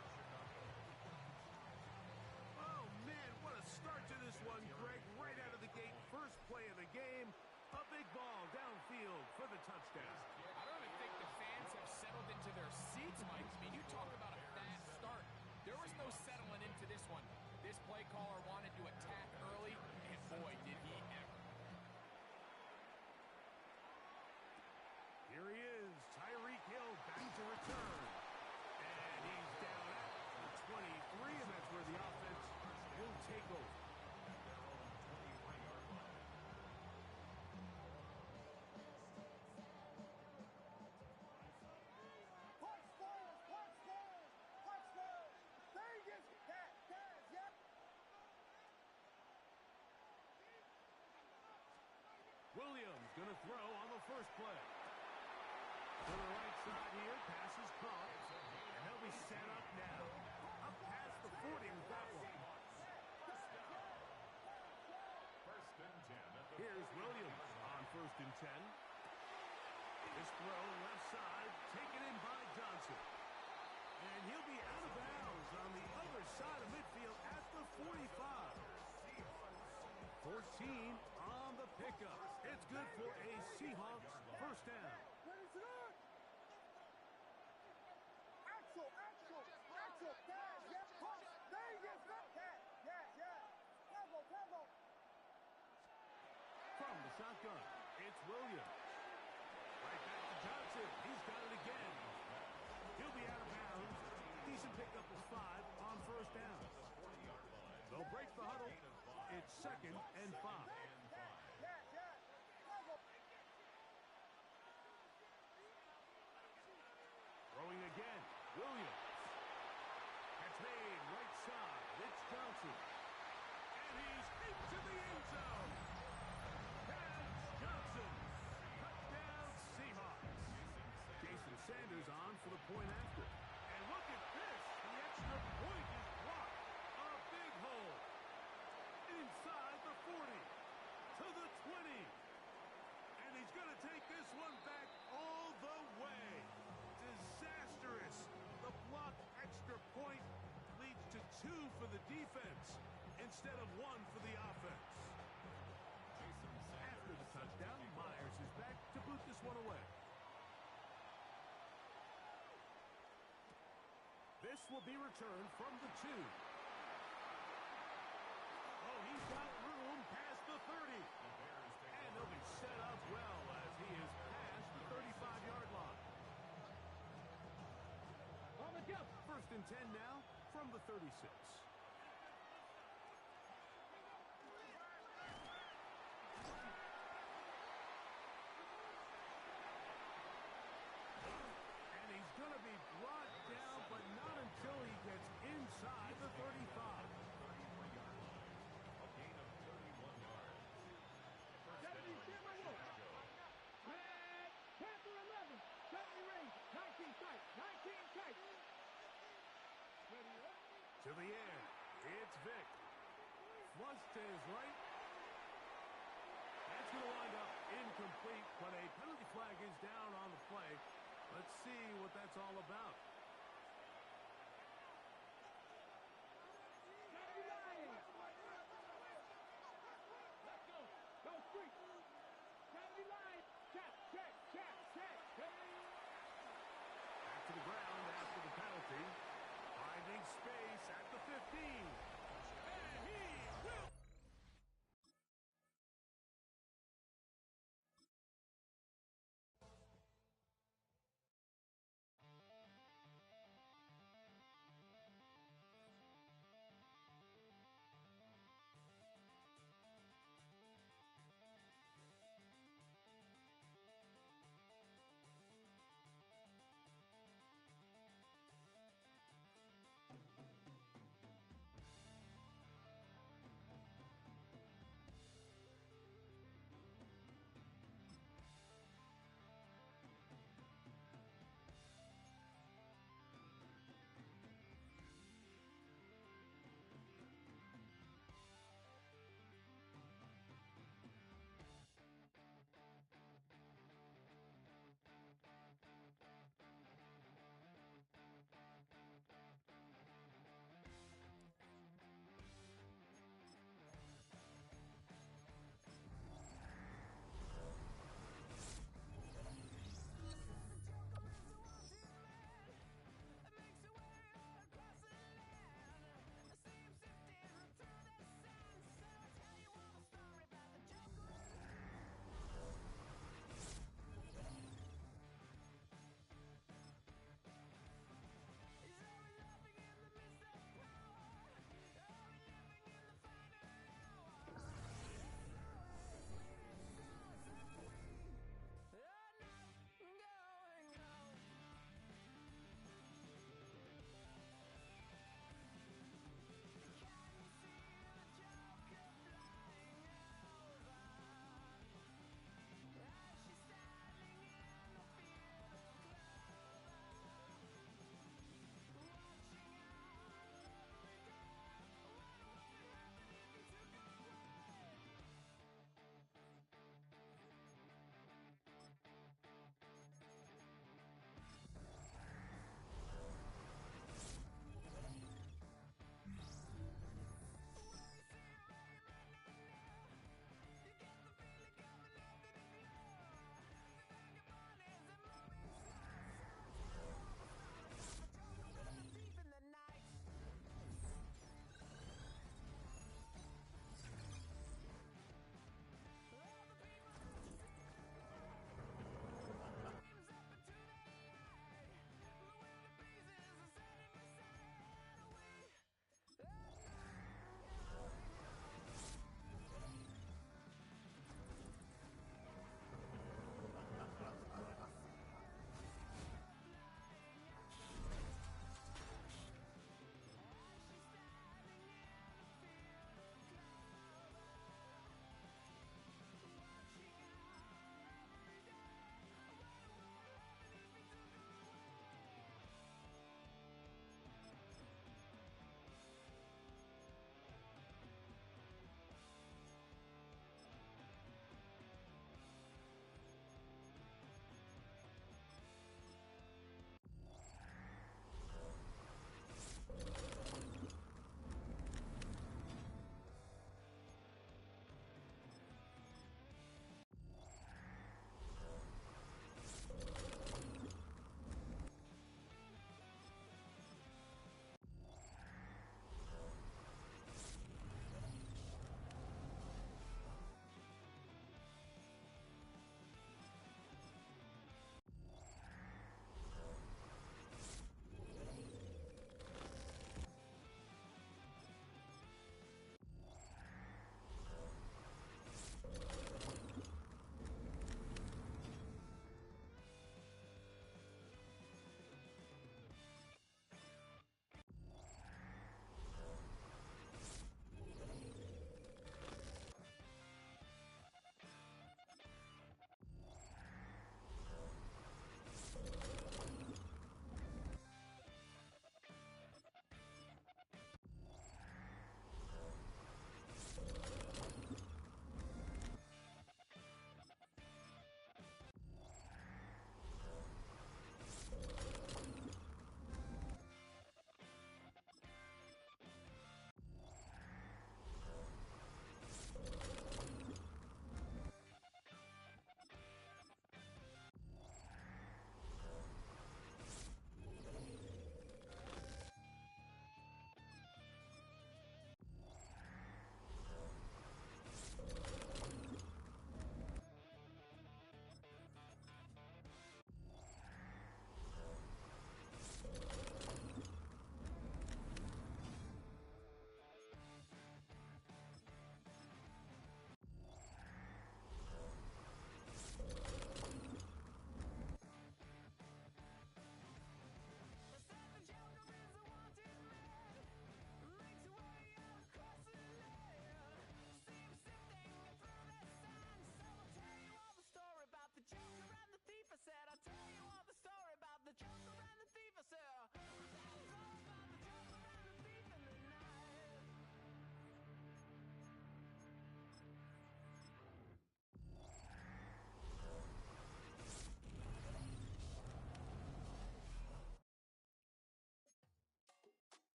Oh, man, what a start to this one, Greg. Right out of the gate, first play of the game. A big ball downfield for the touchdown. I don't even think the fans have settled into their seats, Mike. I mean, you talk about a fast start. There was no settling into this one. This play caller wanted to attack early, and boy, did he ever. Here he is, Tyreek Hill back to return. And he's down at the 23, and that's where the offense will take over. Williams going to throw on the first play. To the right side here, pass is caught. And he'll be set up now. Up past the 40 with that one. Here's Williams on 1st and 10. This throw left side, taken in by Johnson. And he'll be out of bounds on the other side of midfield at the 45. 14 on the pickup. It's good for a Seahawks first down. From the shotgun, it's Williams. Right back to Johnson. He's got it again. He'll be out of bounds. Decent pickup of 5 on first down. They'll break the huddle. It's 2nd and 5. Throwing again. Williams. That's made right side. It's Johnson. And he's into the end zone. That's Johnson. Touchdown, Seahawks. Jason Sanders on for the point after. And look at this. The extra point is blocked. A big hole. Inside the 40. To the 20. And he's going to take this one back all the way. Disastrous. The blocked extra point leads to 2 for the defense instead of 1 for the offense. After the touchdown, Myers is back to boot this one away. This will be returned from the 2. Oh, he's got room past the 30. And he'll be set up well as he is past the 35-yard line. On the jump. First and 10 now from the 36. And he's going to be brought down, but not until he gets inside the 35. A gain of 31 yards. First down, Chicago. Red Panther 11. 70 range. 19 tight. 19 tight. To the air. It's Vick. Flush to his right. That's going to wind up incomplete, but a penalty flag is down on the play. Let's see what that's all about. Let's go. Go free. 70 line. Check, check, check, check. Back to the ground after the penalty. Finding space at the 15. And he will.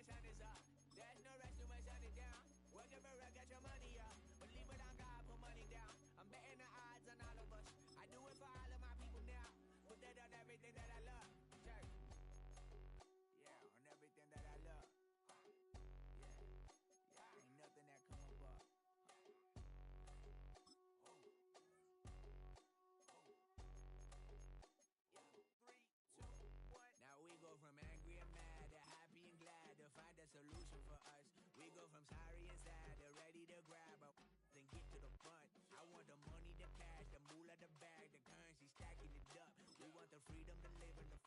the sun is up. There's no rest till my sun is down. Work it for get your money up. Believe it on God, put money down. I'm betting the odds on all of us. I do it for all of my people now. Put that on everything that I love. Check. Yeah, on everything that I love. Yeah, ain't nothing that come above. Now we go from angry and mad to happy and glad to find a solution for us. We go from sorry and sad to ready to grab up and get to the front. I want the money, the cash, the moolah, the bag, the currency, stacking it up. We want the freedom to live in the